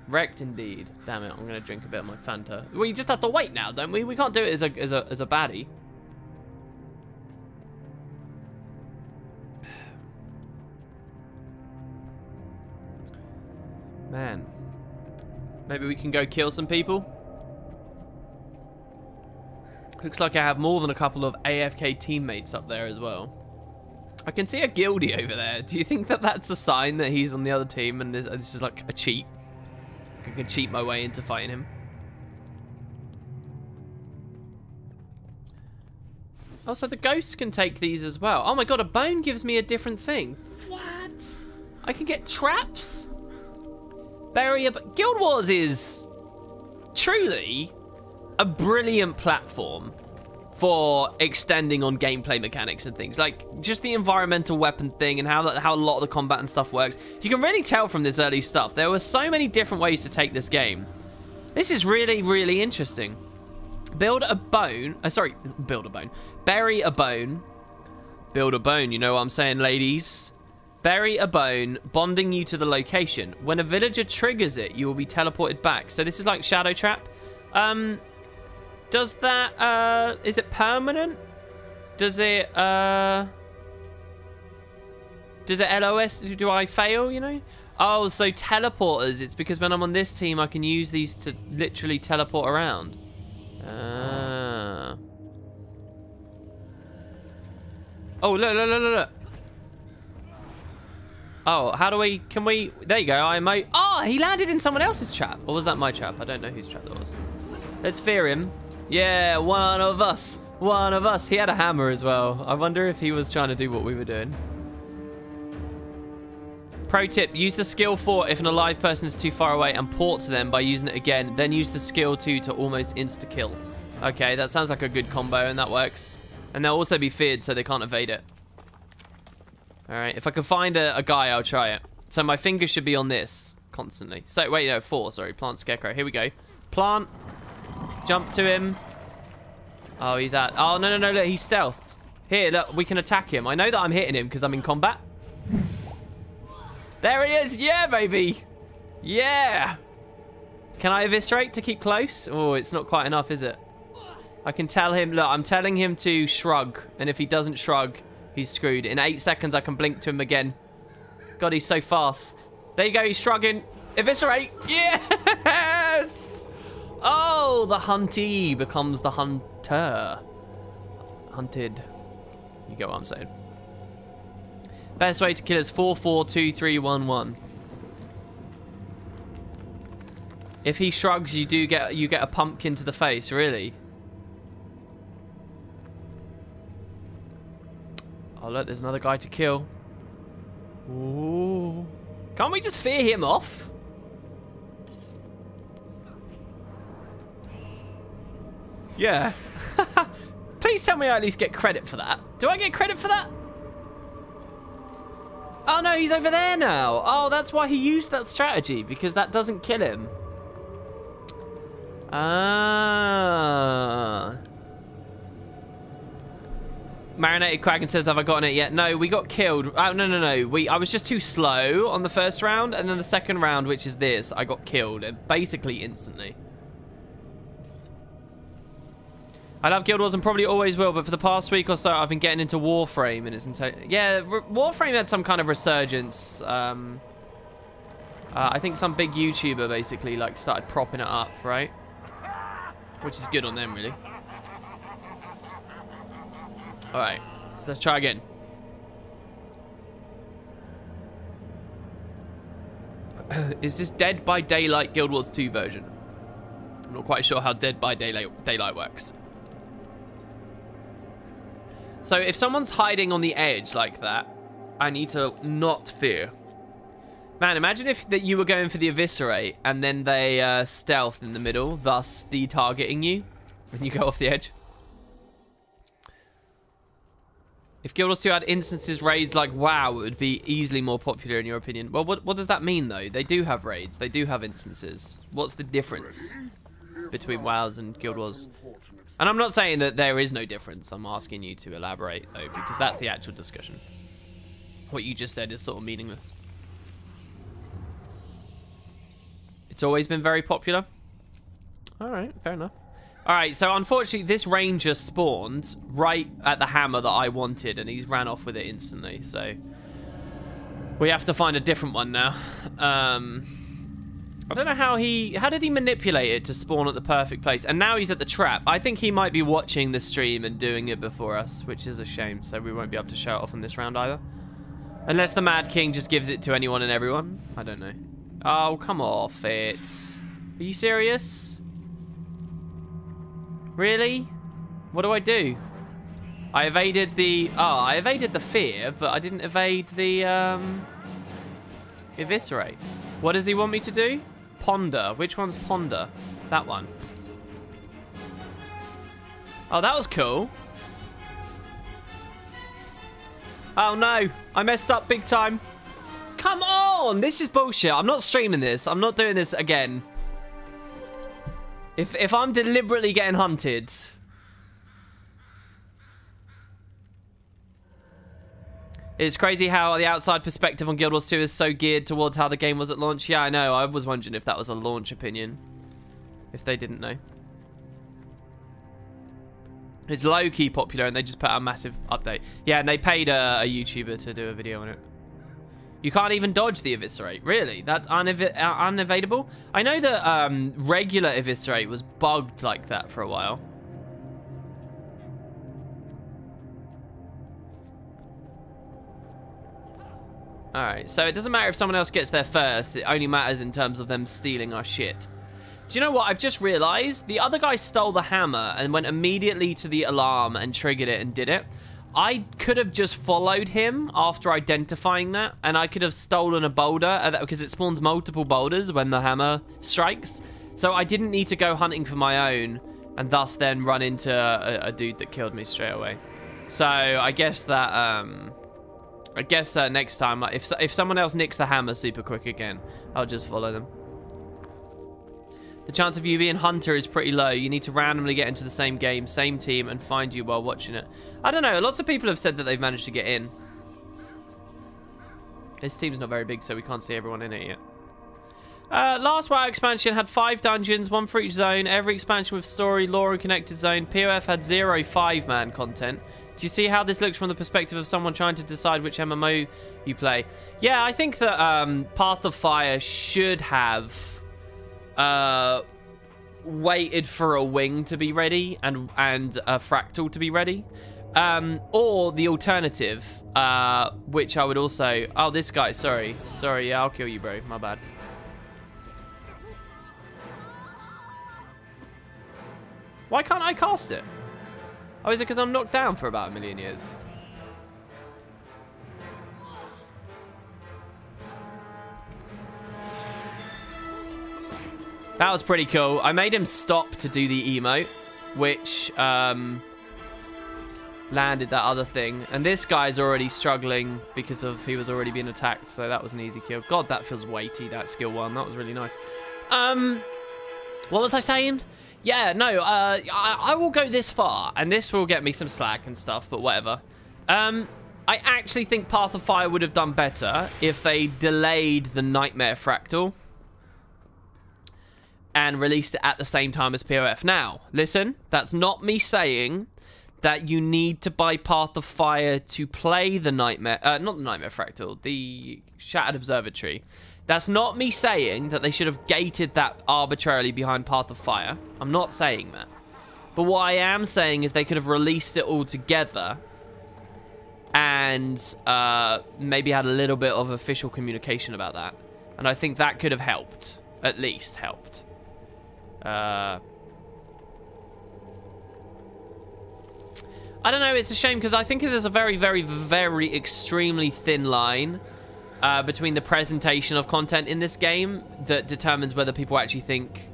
Speaker 1: Wrecked indeed. Damn it, I'm going to drink a bit of my Fanta. We just have to wait now, don't we? We can't do it as a baddie. Man. Maybe we can go kill some people. Looks like I have more than a couple of AFK teammates up there as well. I can see a guildie over there. Do you think that that's a sign that he's on the other team and this is like a cheat? I can cheat my way into fighting him. Oh, so the ghosts can take these as well. Oh my god, a bone gives me a different thing. What? I can get traps? Bury a... Guild Wars is truly a brilliant platform for extending on gameplay mechanics and things. Like, just the environmental weapon thing and how a lot of the combat and stuff works. You can really tell from this early stuff. There were so many different ways to take this game. This is really, really interesting. Build a bone. Build a bone. Bury a bone. Build a bone. You know what I'm saying, ladies? Bury a bone, bonding you to the location. When a villager triggers it, you will be teleported back. So this is like Shadow Trap. Does that, is it permanent? Does it LOS? Do I fail, you know? Oh, so teleporters. It's because when I'm on this team, I can use these to literally teleport around. Oh, look. Oh, how do we... Can we... There you go. Oh, he landed in someone else's trap. Or was that my trap? I don't know whose trap that was. Let's fear him. Yeah, one of us. One of us. He had a hammer as well. I wonder if he was trying to do what we were doing. Pro tip. Use the skill 4 if an alive person is too far away and port to them by using it again. Then use the skill 2 to almost insta-kill. Okay, that sounds like a good combo and that works. And they'll also be feared so they can't evade it. Alright, if I can find a guy, I'll try it. So my finger should be on this constantly. So, wait, no, 4, sorry. Plant Scarecrow. Here we go. Plant. Jump to him. Oh, he's at... Oh, no, look, he's stealth. Here, look, we can attack him. I know that I'm hitting him because I'm in combat. There he is. Yeah, baby. Yeah. Can I eviscerate to keep close? Oh, it's not quite enough, is it? I can tell him... Look, I'm telling him to shrug. And if he doesn't shrug... He's screwed. In 8 seconds, I can blink to him again. God, he's so fast. There you go. He's shrugging. Eviscerate. Yes! Oh, the huntee becomes the hunter. Hunted. You get what I'm saying. Best way to kill is 4-4-2-3-1-1. If he shrugs, you get a pumpkin to the face. Really? Oh, look, there's another guy to kill. Ooh. Can't we just fear him off? Yeah. Please tell me I at least get credit for that. Do I get credit for that? Oh, no, he's over there now. Oh, that's why he used that strategy, because that doesn't kill him. Ah. Marinated Kraken says, have I gotten it yet? No, we got killed. Oh, no. I was just too slow on the first round, and then the second round, which is this, I got killed basically instantly. I love Guild Wars and probably always will, but for the past week or so, I've been getting into Warframe, and it's yeah, Warframe had some kind of resurgence. I think some big YouTuber basically like started propping it up, right? Which is good on them, really. Alright, so let's try again. Is this Dead by Daylight Guild Wars 2 version? I'm not quite sure how Dead by Daylight works. So if someone's hiding on the edge like that, I need to not fear. Man, imagine if that you were going for the Eviscerate and then they stealth in the middle, thus de-targeting you when you go off the edge. If Guild Wars 2 had instances raids like WoW, it would be easily more popular in your opinion. Well, what does that mean though? They do have raids. They do have instances. What's the difference between WoWs and Guild Wars? And I'm not saying that there is no difference. I'm asking you to elaborate though, because that's the actual discussion. What you just said is sort of meaningless. It's always been very popular. All right, fair enough. All right, so unfortunately, this ranger spawned right at the hammer that I wanted, and he's ran off with it instantly. So we have to find a different one now. I don't know how did he manipulate it to spawn at the perfect place? And now he's at the trap. I think he might be watching the stream and doing it before us, which is a shame. So we won't be able to show it off in this round either. Unless the Mad King just gives it to anyone and everyone. I don't know. Oh, come off it. Are you serious? Really? What do I do? I evaded the... Oh, I evaded the fear, but I didn't evade the, eviscerate. What does he want me to do? Ponder. Which one's ponder? That one. Oh, that was cool. Oh, no. I messed up big time. Come on! This is bullshit. I'm not streaming this. I'm not doing this again. If I'm deliberately getting hunted... It's crazy how the outside perspective on Guild Wars 2 is so geared towards how the game was at launch. Yeah, I know. I was wondering if that was a launch opinion. If they didn't know. It's low-key popular and they just put out a massive update. Yeah, and they paid a YouTuber to do a video on it. You can't even dodge the eviscerate. Really? That's unevadable? I know that regular eviscerate was bugged like that for a while. Alright, so it doesn't matter if someone else gets there first. It only matters in terms of them stealing our shit. Do you know what? I've just realized the other guy stole the hammer and went immediately to the alarm and triggered it and did it. I could have just followed him after identifying that, and I could have stolen a boulder because it spawns multiple boulders when the hammer strikes. So I didn't need to go hunting for my own and thus then run into a dude that killed me straight away. So I guess that... next time, if someone else nicks the hammer super quick again, I'll just follow them. The chance of you being Hunter is pretty low. You need to randomly get into the same game, same team, and find you while watching it. I don't know. Lots of people have said that they've managed to get in. This team's not very big, so we can't see everyone in it yet. Last WoW expansion had 5 dungeons, 1 for each zone. Every expansion with story, lore, and connected zone. POF had 0 5-man content. Do you see how this looks from the perspective of someone trying to decide which MMO you play? Yeah, I think that Path of Fire should have waited for a wing to be ready and a fractal to be ready. Or the alternative, which I would also... Oh, this guy, sorry. Sorry, yeah, I'll kill you, bro. My bad. Why can't I cast it? Oh, is it because I'm knocked down for about 1,000,000 years? That was pretty cool. I made him stop to do the emote, which landed that other thing. And this guy's already struggling because of he was already being attacked, so that was an easy kill. God, that feels weighty, that skill 1. That was really nice. What was I saying? Yeah, no, I will go this far, and this will get me some slack and stuff, but whatever. I actually think Path of Fire would have done better if they delayed the Nightmare Fractal and released it at the same time as POF. Now, listen, that's not me saying that you need to buy Path of Fire to play the Nightmare... not the Nightmare Fractal, the Shattered Observatory. That's not me saying that they should have gated that arbitrarily behind Path of Fire. I'm not saying that. But what I am saying is they could have released it all together and maybe had a little bit of official communication about that. And I think that could have helped. At least helped. I don't know, it's a shame because I think there's a very, very, very extremely thin line between the presentation of content in this game that determines whether people actually think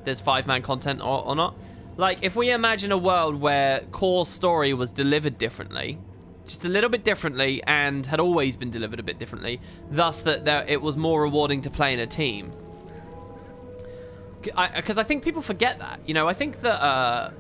Speaker 1: there's 5-man content or not. Like, if we imagine a world where core story was delivered differently, just a little bit differently, and had always been delivered a bit differently, thus that it was more rewarding to play in a team. Because I think people forget that. You know, I think that...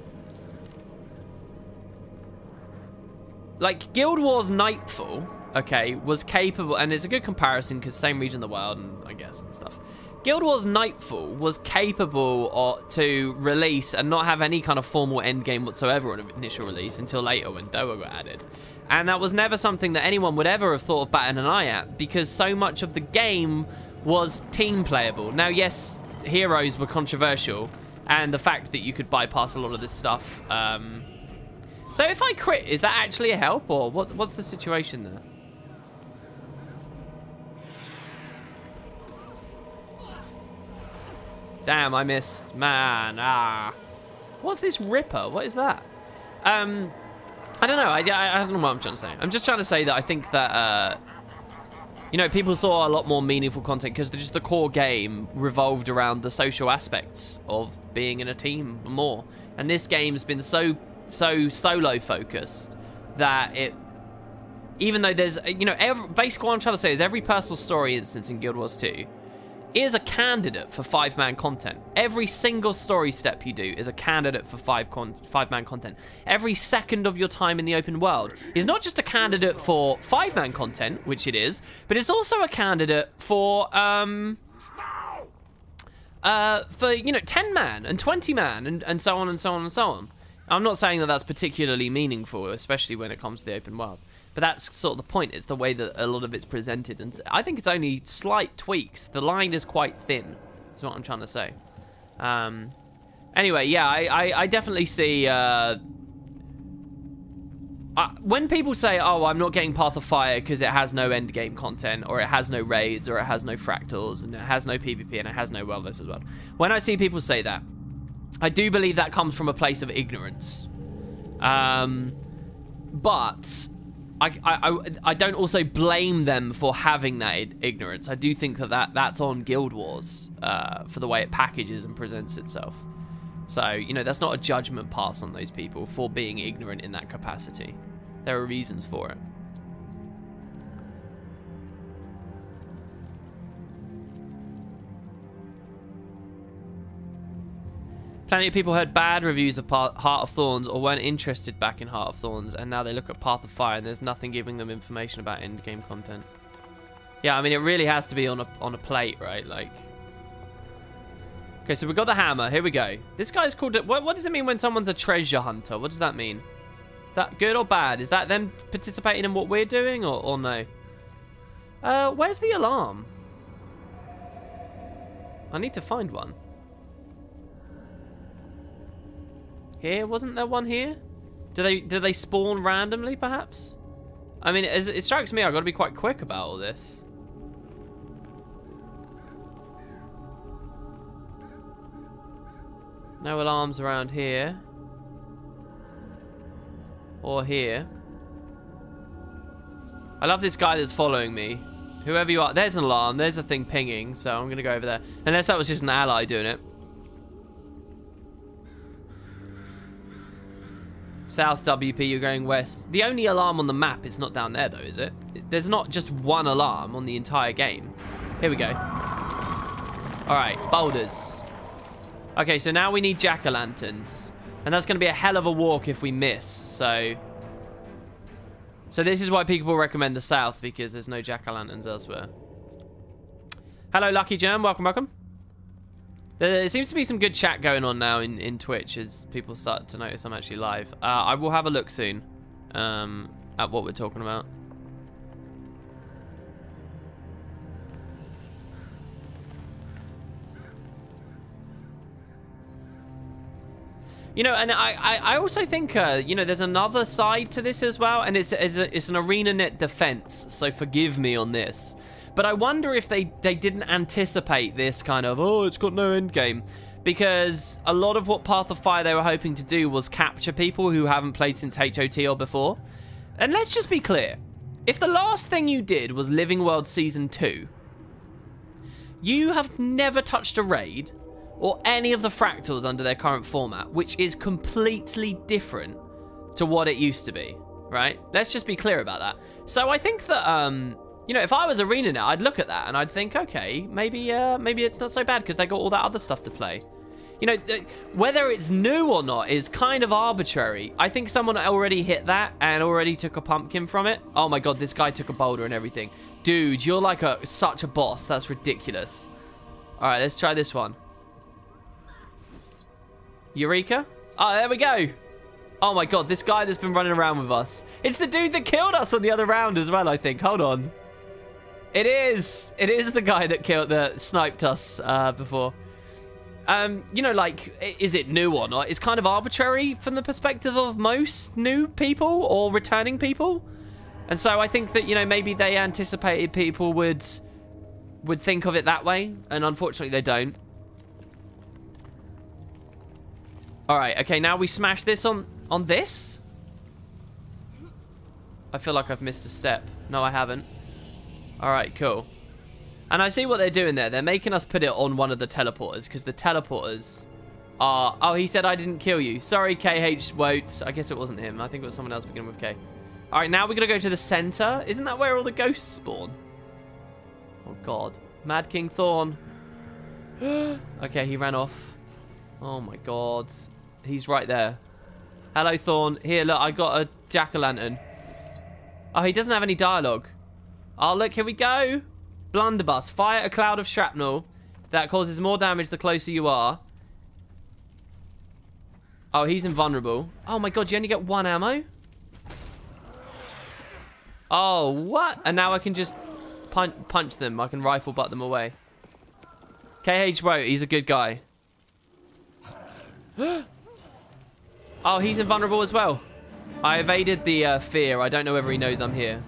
Speaker 1: like, Guild Wars Nightfall... okay, was capable, and it's a good comparison because same region of the world, and I guess, and stuff. Guild Wars Nightfall was capable to release and not have any kind of formal endgame whatsoever on initial release until later when Doa got added. And that was never something that anyone would ever have thought of batting an eye at because so much of the game was team playable. Now, yes, heroes were controversial, and the fact that you could bypass a lot of this stuff. So if I crit, is that actually a help, or what's the situation there? Damn, I missed. Man, What's this Ripper? What is that? I I don't know. I don't know what I'm trying to say. I'm just trying to say that I think that, you know, people saw a lot more meaningful content because just the core game revolved around the social aspects of being in a team more. And this game's been so solo focused that it, even though there's, you know, basically what I'm trying to say is every personal story instance in Guild Wars 2 is a candidate for 5-man content. Every single story step you do is a candidate for 5-man content. Every second of your time in the open world is not just a candidate for 5-man content, which it is, but it's also a candidate for you know, 10-man and 20-man and so on and so on and so on. I'm not saying that that's particularly meaningful, especially when it comes to the open world. But that's sort of the point. It's the way that a lot of it's presented. And I think it's only slight tweaks. The line is quite thin, is what I'm trying to say. Anyway, yeah, I definitely see... when people say, oh, I'm not getting Path of Fire because it has no endgame content, or it has no raids, or it has no fractals, and it has no PvP, and it has no wellness as well. When I see people say that, I do believe that comes from a place of ignorance. But... I don't also blame them for having that ignorance. I do think that's on Guild Wars for the way it packages and presents itself. So, you know, that's not a judgment pass on those people for being ignorant in that capacity. There are reasons for it. Plenty of people heard bad reviews of Heart of Thorns or weren't interested back in Heart of Thorns, and now they look at Path of Fire and there's nothing giving them information about endgame content. Yeah, I mean, it really has to be on a plate, right? Like, okay, so we've got the hammer. Here we go. This guy's called... What does it mean when someone's a treasure hunter? What does that mean? Is that good or bad? Is that them participating in what we're doing or no? Where's the alarm? I need to find one. Here? Wasn't there one here? Do they spawn randomly, perhaps? I mean, it strikes me I've got to be quite quick about all this. No alarms around here. Or here. I love this guy that's following me. Whoever you are. There's an alarm. There's a thing pinging, so I'm going to go over there. Unless that was just an ally doing it. South WP, you're going west. The only alarm on the map is not down there, though, is it? There's not just one alarm on the entire game. Here we go. Alright, boulders. Okay, so now we need jack-o'-lanterns. And that's going to be a hell of a walk if we miss, so this is why people recommend the south, because there's no jack-o'-lanterns elsewhere. Hello, Lucky Germ. Welcome, welcome. There seems to be some good chat going on now in Twitch as people start to notice I'm actually live. I will have a look soon at what we're talking about. You know, and I also think, you know, there's another side to this as well, and it's an ArenaNet defense, so forgive me on this. But I wonder if they didn't anticipate this kind of, oh, it's got no end game. Because a lot of what Path of Fire they were hoping to do was capture people who haven't played since HOT or before. And let's just be clear. If the last thing you did was Living World Season 2, you have never touched a raid or any of the fractals under their current format, which is completely different to what it used to be, right? Let's just be clear about that. So I think that, you know, if I was ArenaNet, I'd look at that and I'd think, okay, maybe it's not so bad because they got all that other stuff to play. You know, whether it's new or not is kind of arbitrary. I think someone already hit that and already took a pumpkin from it. Oh my god, this guy took a boulder and everything. Dude, you're like such a boss. That's ridiculous. All right, let's try this one. Eureka. Oh, there we go. Oh my god, this guy that's been running around with us. It's the dude that killed us on the other round as well, I think. Hold on. It is the guy that sniped us before. You know, like, is it new or not? It's kind of arbitrary from the perspective of most new people or returning people. And so I think that, you know, maybe they anticipated people would think of it that way, and unfortunately they don't. All right, okay, now we smash this on this. I feel like I've missed a step. No, I haven't. Alright, cool. And I see what they're doing there. They're making us put it on one of the teleporters, because the teleporters are... Oh, he said I didn't kill you. Sorry, KH Woat. I guess it wasn't him. I think it was someone else beginning with K. Alright, now we're going to go to the center. Isn't that where all the ghosts spawn? Oh, God. Mad King Thorn. Okay, he ran off. Oh, my God. He's right there. Hello, Thorn. Here, look, I got a jack-o'-lantern. Oh, he doesn't have any dialogue. Oh, look, here we go. Blunderbuss. Fire a cloud of shrapnel that causes more damage the closer you are. Oh, he's invulnerable. Oh, my God, you only get 1 ammo? Oh, what? And now I can just punch them. I can rifle butt them away. KH Woat, he's a good guy. Oh, he's invulnerable as well. I evaded the fear. I don't know whether he knows I'm here.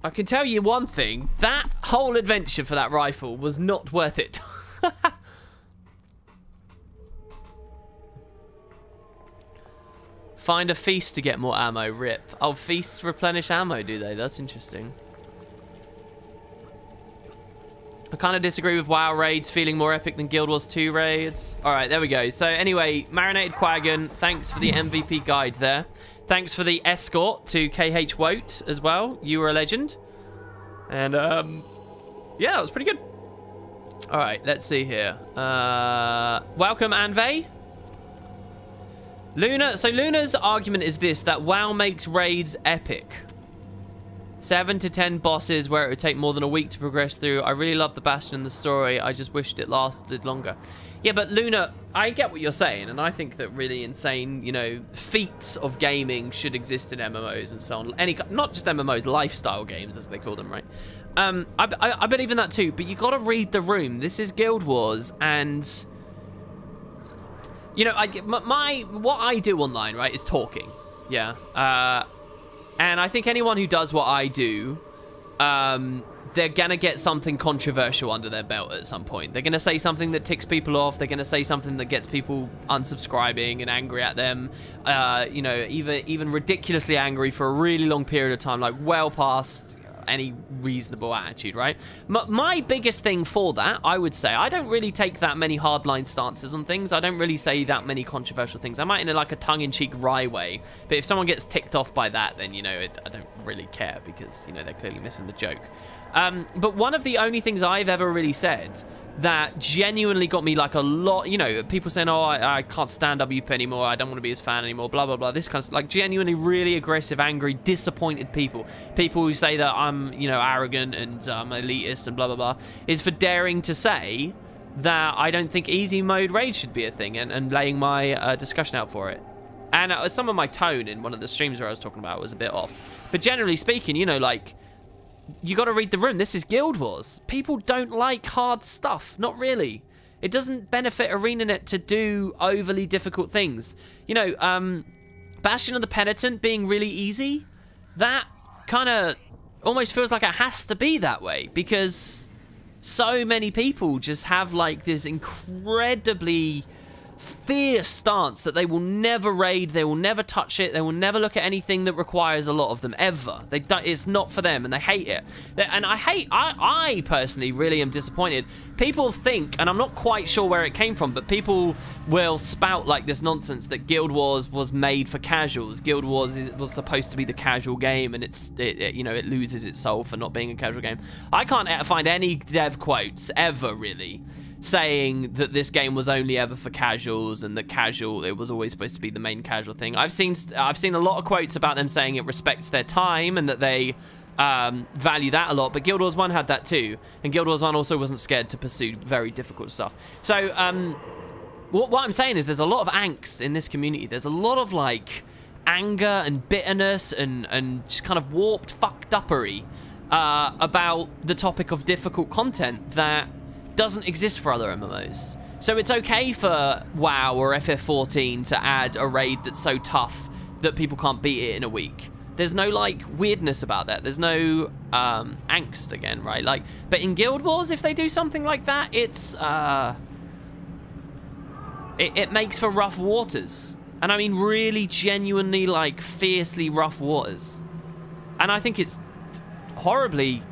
Speaker 1: I can tell you one thing. That whole adventure for that rifle was not worth it. Find a feast to get more ammo. Rip. Oh, feasts replenish ammo, do they? That's interesting. I kind of disagree with WoW raids feeling more epic than Guild Wars 2 raids. Alright, there we go. So anyway, Marinated Quaggan, thanks for the MVP guide there. Thanks for the escort to KH Woat as well. You were a legend. And, yeah, that was pretty good. Alright, let's see here. Welcome, Anvey. Luna, so Luna's argument is this, that WoW makes raids epic. 7 to 10 bosses where it would take more than a week to progress through. I really love the Bastion and the story. I just wished it lasted longer. Yeah, but Luna, I get what you're saying, and I think that really insane, you know, feats of gaming should exist in MMOs and so on. Not just MMOs, lifestyle games, as they call them, right? I believe in that too, but you got to read the room. This is Guild Wars, and... You know, what I do online, right, is talking. Yeah. And I think anyone who does what I do, they're going to get something controversial under their belt at some point. They're going to say something that ticks people off. They're going to say something that gets people unsubscribing and angry at them. You know, even ridiculously angry for a really long period of time, like well past any reasonable attitude, right? My biggest thing for that, I would say, I don't really take that many hardline stances on things. I don't really say that many controversial things. I might in like a tongue-in-cheek wry way, but if someone gets ticked off by that, then, you know, I don't really care because, you know, they're clearly missing the joke. But one of the only things I've ever really said that genuinely got me like a lot, you know, people saying, oh, I can't stand WP anymore, I don't want to be his fan anymore, blah, blah, blah, this kind of, like, genuinely really aggressive, angry, disappointed people who say that I'm, you know, arrogant and elitist and blah, blah, blah, is for daring to say that I don't think easy mode raid should be a thing and laying my discussion out for it. And some of my tone in one of the streams where I was talking about was a bit off. But generally speaking, you know, like, you got to read the room. This is Guild Wars. People don't like hard stuff. Not really. It doesn't benefit ArenaNet to do overly difficult things. You know, Bastion of the Penitent being really easy, that kind of almost feels like it has to be that way because so many people just have like this incredibly fierce stance that they will never raid, they will never touch it, they will never look at anything that requires a lot of them, ever. It's not for them, and they hate it. And I personally really am disappointed. People think, and I'm not quite sure where it came from, but people will spout like this nonsense that Guild Wars was made for casuals. Guild Wars was supposed to be the casual game, and you know, it loses its soul for not being a casual game. I can't find any dev quotes ever really saying that this game was only ever for casuals and that it was always supposed to be the main casual thing. I've seen a lot of quotes about them saying it respects their time and that they value that a lot, but Guild Wars 1 had that too, and Guild Wars 1 also wasn't scared to pursue very difficult stuff. So what I'm saying is there's a lot of angst in this community. There's a lot of like anger and bitterness and just kind of warped fucked uppery about the topic of difficult content that doesn't exist for other MMOs. So it's okay for WoW or FF14 to add a raid that's so tough that people can't beat it in a week. There's no like weirdness about that. There's no angst again, right? Like, but in Guild Wars, if they do something like that, it's it makes for rough waters. And I mean really genuinely, like, fiercely rough waters. And I think it's horribly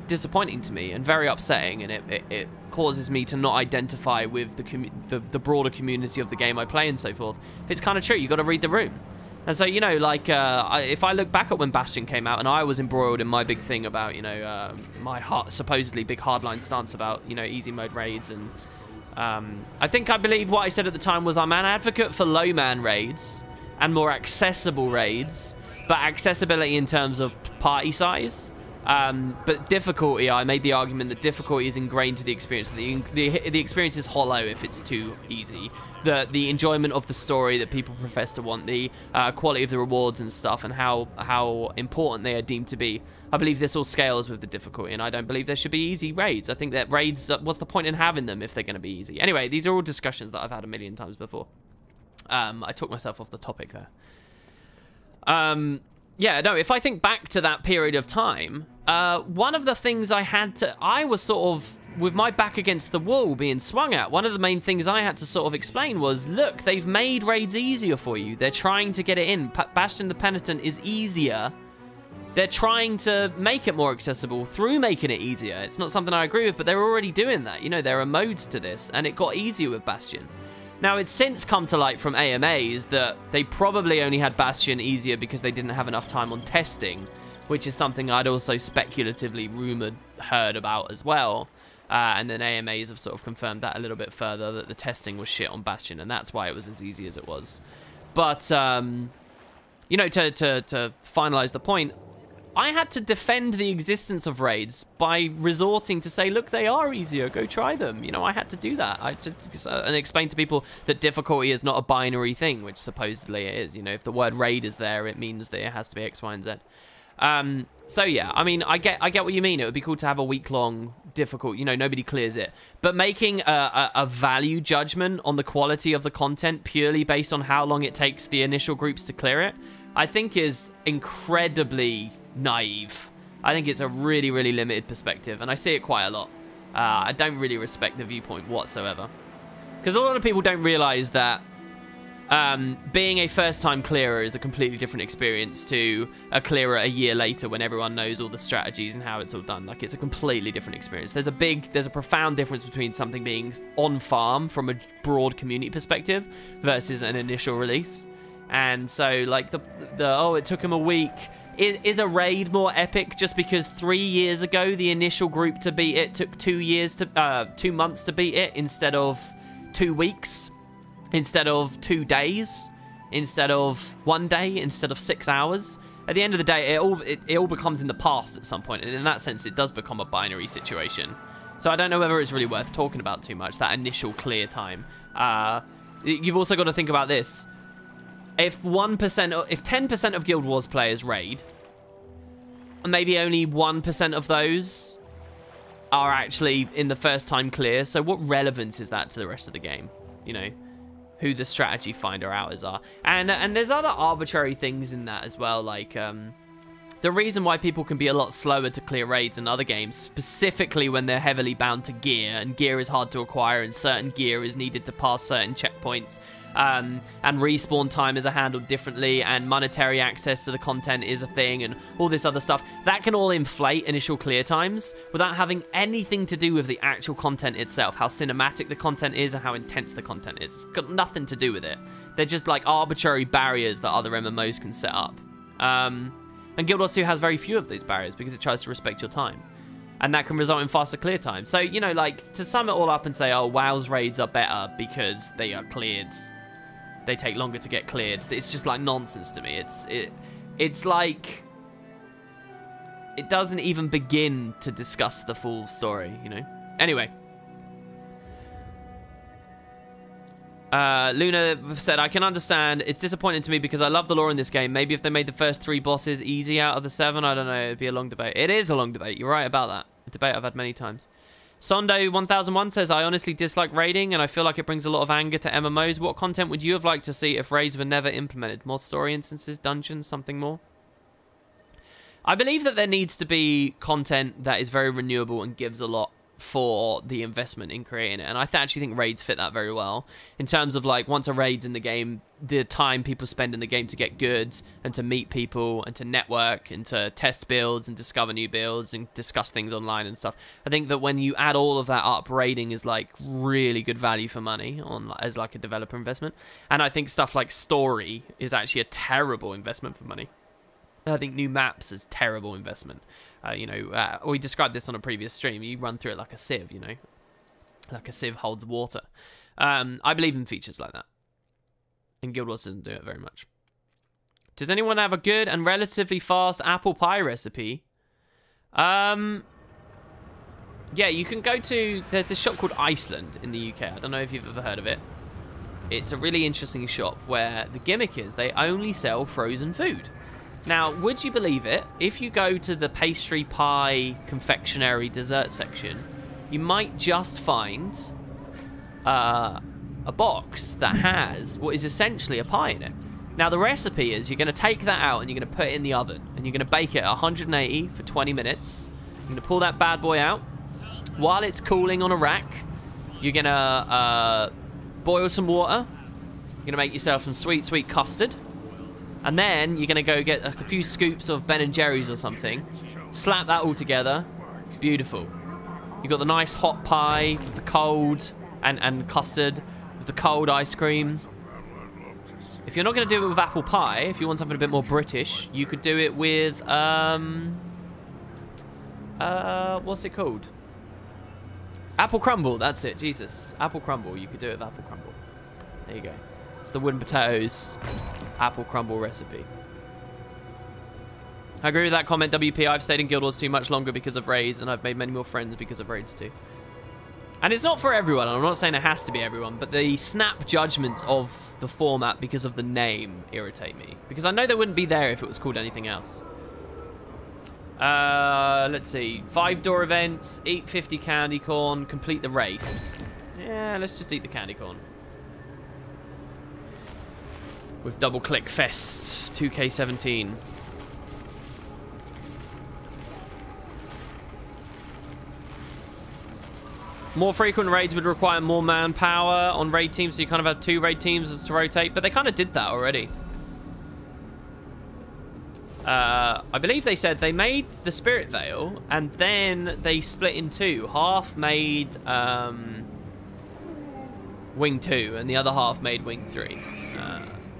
Speaker 1: disappointing to me and very upsetting, and it causes me to not identify with the broader community of the game I play and so forth. It's kind of true. You got to read the room. And so, you know, like, if I look back at when Bastion came out and I was embroiled in my big thing about, you know, my supposedly big hardline stance about, you know, easy mode raids, and I believe what I said at the time was I'm an advocate for low man raids and more accessible raids, but accessibility in terms of party size. But difficulty, I made the argument that difficulty is ingrained to the experience. The experience is hollow if it's too easy. The enjoyment of the story that people profess to want, the quality of the rewards and stuff, and how important they are deemed to be. I believe this all scales with the difficulty, and I don't believe there should be easy raids. I think that raids, what's the point in having them if they're going to be easy? Anyway, these are all discussions that I've had a million times before. I took myself off the topic there. Yeah, no, if I think back to that period of time, one of the things I was sort of, with my back against the wall being swung at, one of the main things I had to sort of explain was, look, they've made raids easier for you. They're trying to get it in. Bastion the Penitent is easier. They're trying to make it more accessible through making it easier. It's not something I agree with, but they're already doing that. You know, there are modes to this, and it got easier with Bastion. Now, it's since come to light from AMAs that they probably only had Bastion easier because they didn't have enough time on testing, which is something I'd also speculatively heard about as well. And then AMAs have sort of confirmed that a little bit further, that the testing was shit on Bastion, and that's why it was as easy as it was. But, you know, to finalize the point, I had to defend the existence of raids by resorting to say, look, they are easier, go try them. You know, I had to do that. And explain to people that difficulty is not a binary thing, which supposedly it is. You know, if the word raid is there, it means that it has to be X, Y, and Z. So yeah, I mean, I get what you mean. It would be cool to have a week-long difficult, you know, nobody clears it. But making a value judgment on the quality of the content purely based on how long it takes the initial groups to clear it, I think is incredibly naive. I think it's a really, really limited perspective, and I see it quite a lot. I don't really respect the viewpoint whatsoever. Because a lot of people don't realize that being a first-time clearer is a completely different experience to a clearer a year later when everyone knows all the strategies and how it's all done. Like, it's a completely different experience. There's a profound difference between something being on-farm from a broad community perspective versus an initial release. And so, like, oh, it took him a week. Is a raid more epic just because 3 years ago the initial group to beat it took 2 months to beat it instead of 2 weeks, instead of 2 days, instead of 1 day, instead of 6 hours? At the end of the day, it all becomes in the past at some point, and in that sense, it does become a binary situation. So I don't know whether it's really worth talking about too much, that initial clear time. You've also got to think about this. If 10% of Guild Wars players raid, maybe only 1% of those are actually in the first time clear. So what relevance is that to the rest of the game? You know, who the strategy finder outers are. And there's other arbitrary things in that as well, like the reason why people can be a lot slower to clear raids in other games, specifically when they're heavily bound to gear, and gear is hard to acquire, and certain gear is needed to pass certain checkpoints, and respawn time is handled differently, and monetary access to the content is a thing, and all this other stuff. That can all inflate initial clear times without having anything to do with the actual content itself, how cinematic the content is and how intense the content is. It's got nothing to do with it. They're just like arbitrary barriers that other MMOs can set up. And Guild Wars 2 has very few of those barriers because it tries to respect your time. And that can result in faster clear time. So, you know, like, to sum it all up and say, oh, WoW's raids are better because they are cleared. They take longer to get cleared. It's just like nonsense to me. It's like it doesn't even begin to discuss the full story, you know? Anyway. Luna said, I can understand. It's disappointing to me because I love the lore in this game. Maybe if they made the first 3 bosses easy out of the 7, I don't know. It'd be a long debate. It is a long debate. You're right about that. A debate I've had many times. Sondo 1001 says, I honestly dislike raiding and I feel like it brings a lot of anger to MMOs. What content would you have liked to see if raids were never implemented? More story instances, dungeons, something more? I believe that there needs to be content that is very renewable and gives a lot for the investment in creating it. And I actually think raids fit that very well in terms of like once a raid's in the game, the time people spend in the game to get good and to meet people and to network and to test builds and discover new builds and discuss things online and stuff. I think that when you add all of that up, raiding is like really good value for money on as like a developer investment. And I think stuff like story is actually a terrible investment for money. I think new maps is terrible investment. We described this on a previous stream. You run through it like a sieve, like a sieve holds water. I believe in features like that. And Guild Wars doesn't do it very much. Does anyone have a good and relatively fast apple pie recipe? Yeah, you can go to... There's this shop called Iceland in the UK. I don't know if you've ever heard of it. It's a really interesting shop where the gimmick is they only sell frozen food. Now, would you believe it? If you go to the pastry, pie, confectionery, dessert section, you might just find a box that has what is essentially a pie in it. Now, the recipe is you're going to take that out and you're going to put it in the oven. And you're going to bake it at 180 for 20 minutes. You're going to pull that bad boy out. While it's cooling on a rack, you're going to boil some water. You're going to make yourself some sweet, sweet custard. And then you're going to go get a few scoops of Ben & Jerry's or something. Slap that all together. Beautiful. You've got the nice hot pie with the cold and custard with the cold ice cream. If you're not going to do it with apple pie, if you want something a bit more British, you could do it with, what's it called? Apple crumble, that's it, Jesus. Apple crumble, you could do it with apple crumble. There you go. It's the wooden potatoes apple crumble recipe. I agree with that comment, WP. I've stayed in Guild Wars too much longer because of raids, and I've made many more friends because of raids too. And it's not for everyone. I'm not saying it has to be everyone, but the snap judgments of the format because of the name irritate me. Because I know they wouldn't be there if it was called anything else. Let's see. 5-door events, eat 50 candy corn, complete the race. Yeah, let's just eat the candy corn. With double click fest 2K17. More frequent raids would require more manpower on raid teams, so you kind of have 2 raid teams as to rotate, but they kind of did that already. I believe they said they made the Spirit Veil and then they split in 2. Half made Wing 2 and the other half made Wing 3.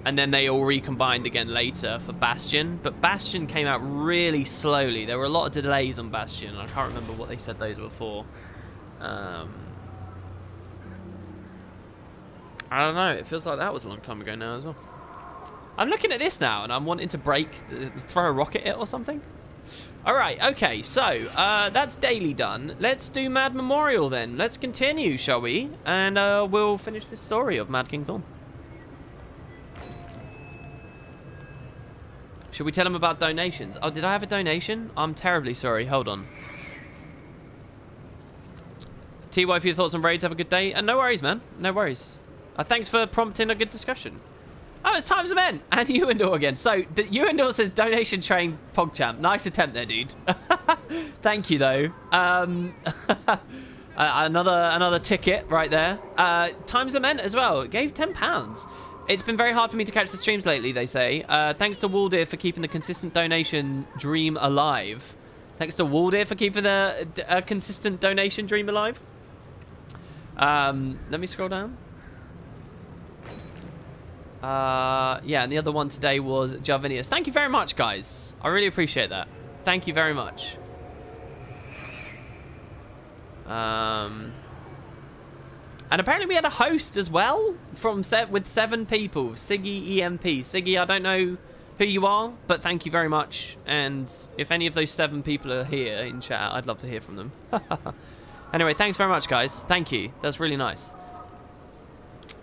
Speaker 1: And then they all recombined again later for Bastion. But Bastion came out really slowly. There were a lot of delays on Bastion. I can't remember what they said those were for. I don't know. It feels like that was a long time ago now as well. I'm looking at this now and I'm wanting to throw a rocket at it or something. Alright, okay. So, that's daily done. Let's do Mad Memorial then. Let's continue, shall we? And we'll finish this story of Mad King Thorn. Should we tell him about donations? Oh, did I have a donation? I'm terribly sorry. Hold on. TY for your thoughts on raids. Have a good day. And no worries, man. No worries. Thanks for prompting a good discussion. Oh, it's Times of Men. And Ewendor again. So, Ewendor says donation train PogChamp. Nice attempt there, dude. Thank you, though. Another ticket right there. Times of Men as well. It gave £10. It's been very hard for me to catch the streams lately, they say. Thanks to Waldir for keeping the consistent donation dream alive. Thanks to Waldir for keeping a consistent donation dream alive. Let me scroll down. Yeah, and the other one today was Jarvinius. Thank you very much, guys. I really appreciate that. Thank you very much. And apparently we had a host as well with 7 people. Siggy EMP. Siggy, I don't know who you are, but thank you very much. And if any of those 7 people are here in chat, I'd love to hear from them. Anyway, thanks very much, guys. Thank you. That's really nice.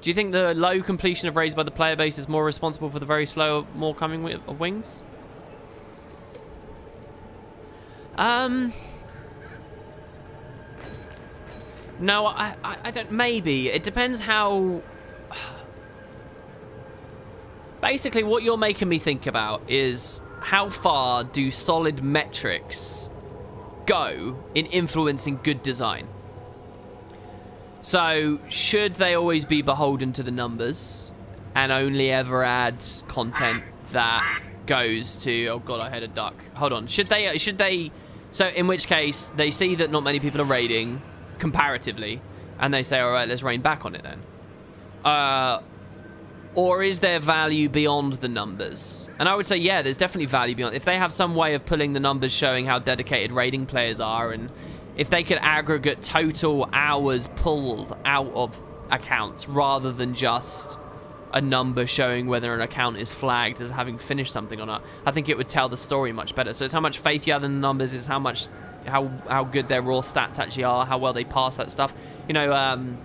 Speaker 1: Do you think the low completion of raids by the player base is more responsible for the very slow more coming of wings? No, I don't. Maybe. It depends how... Basically, what you're making me think about is how far do solid metrics go in influencing good design? So, should they always be beholden to the numbers and only ever add content that goes to... Oh, God, I had a duck. Hold on. Should they... So, in which case, they see that not many people are raiding, comparatively, and they say, all right, let's rain back on it then. Or is there value beyond the numbers? And I would say, yeah, there's definitely value beyond. If they have some way of pulling the numbers showing how dedicated raiding players are, and if they could aggregate total hours pulled out of accounts rather than just a number showing whether an account is flagged as having finished something or not, I think it would tell the story much better. So it's how much faith you have in the numbers, is how good their raw stats actually are, how well they pass that stuff. You know,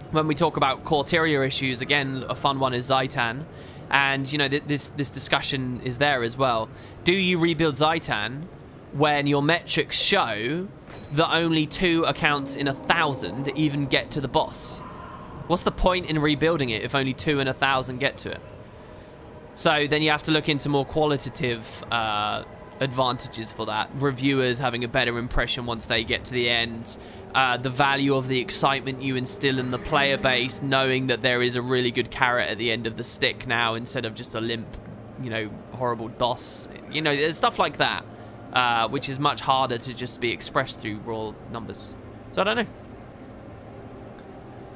Speaker 1: when we talk about Corteria issues, again, a fun one is Zaitan. And, you know, this discussion is there as well. Do you rebuild Zaitan when your metrics show that only 2 accounts in 1,000 even get to the boss? What's the point in rebuilding it if only 2 in 1,000 get to it? So then you have to look into more qualitative advantages for that. Reviewers having a better impression once they get to the end. The value of the excitement you instill in the player base, knowing that there is a really good carrot at the end of the stick now instead of just a limp, you know, horrible DOS. You know, there's stuff like that, which is much harder to just be expressed through raw numbers. So I don't know.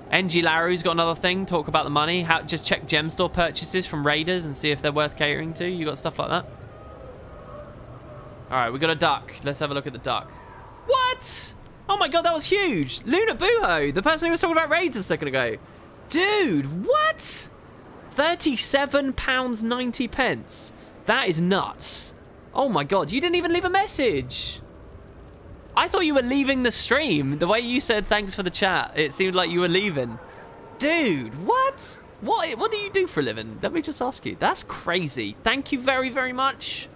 Speaker 1: NG Laru's got another thing. Talk about the money. Just check gem store purchases from raiders and see if they're worth catering to. You got stuff like that? All right, we got a duck. Let's have a look at the duck. What? Oh my God, that was huge. Luna Buho, the person who was talking about raids a second ago. Dude, what? £37.90. That is nuts. Oh my God, you didn't even leave a message. I thought you were leaving the stream. The way you said thanks for the chat, it seemed like you were leaving. Dude, what? What do you do for a living? Let me just ask you. That's crazy. Thank you very, very much.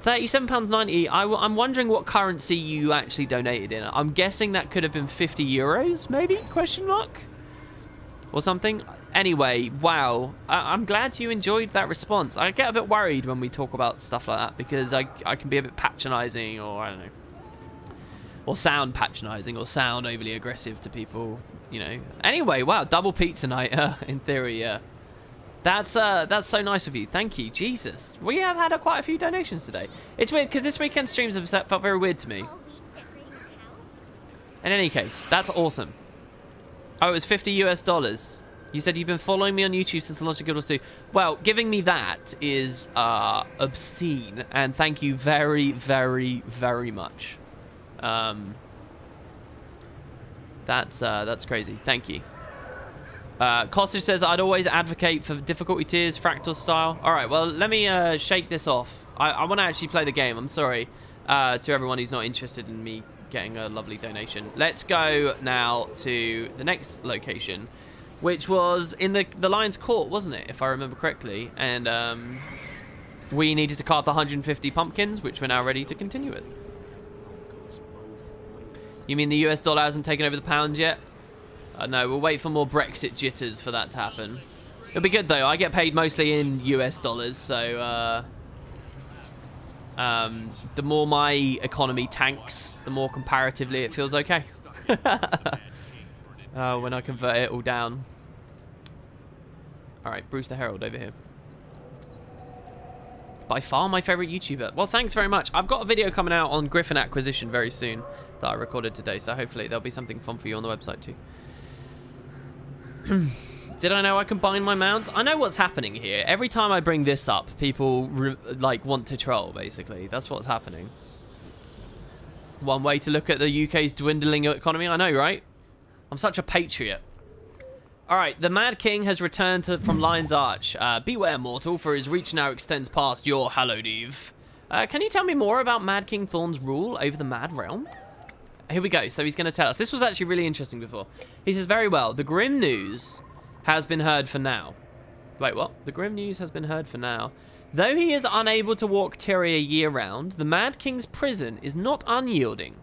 Speaker 1: £37.90. I'm wondering what currency you actually donated in. I'm guessing that could have been 50 euros, maybe? Question mark? Or something. Anyway, wow. I'm glad you enjoyed that response. I get a bit worried when we talk about stuff like that because I can be a bit patronizing, or I don't know. Or sound patronizing, or sound overly aggressive to people, you know. Anyway, wow, double pizza night, in theory, yeah. That's so nice of you. Thank you. Jesus. We have had quite a few donations today. It's weird, because this weekend's streams have felt very weird to me. In any case, that's awesome. Oh, it was $50 US. You said you've been following me on YouTube since the launch of Guild Wars 2. Well, giving me that is obscene, and thank you very, very, very much. That's crazy. Thank you. Costage says, I'd always advocate for difficulty tiers, fractal style. Alright, well, let me shake this off. I want to actually play the game. I'm sorry to everyone who's not interested in me getting a lovely donation. Let's go now to the next location, which was in the Lion's Court, wasn't it, if I remember correctly? And we needed to carve the 150 pumpkins, which we're now ready to continue with. You mean the US dollar hasn't taken over the pound yet? No, we'll wait for more Brexit jitters for that to happen. It'll be good, though. I get paid mostly in US dollars, so the more my economy tanks, the more comparatively it feels okay. When I convert it all down. All right, Bruce the Herald over here. By far my favorite YouTuber. Well, thanks very much. I've got a video coming out on Griffin acquisition very soon that I recorded today, so hopefully there'll be something fun for you on the website too. Did I know I combine my mounts? I know what's happening here. Every time I bring this up, people like want to troll, basically. That's what's happening. One way to look at the UK's dwindling economy. I know, right? I'm such a patriot. Alright, the Mad King has returned from Lion's Arch. Beware, mortal, for his reach now extends past your hallowed eve. Can you tell me more about Mad King Thorn's rule over the Mad Realm? Here we go. So he's going to tell us. This was actually really interesting before. He says, very well, the grim news has been heard for now. Wait, what? The grim news has been heard for now. Though he is unable to walk Tyria year-round, the Mad King's prison is not unyielding,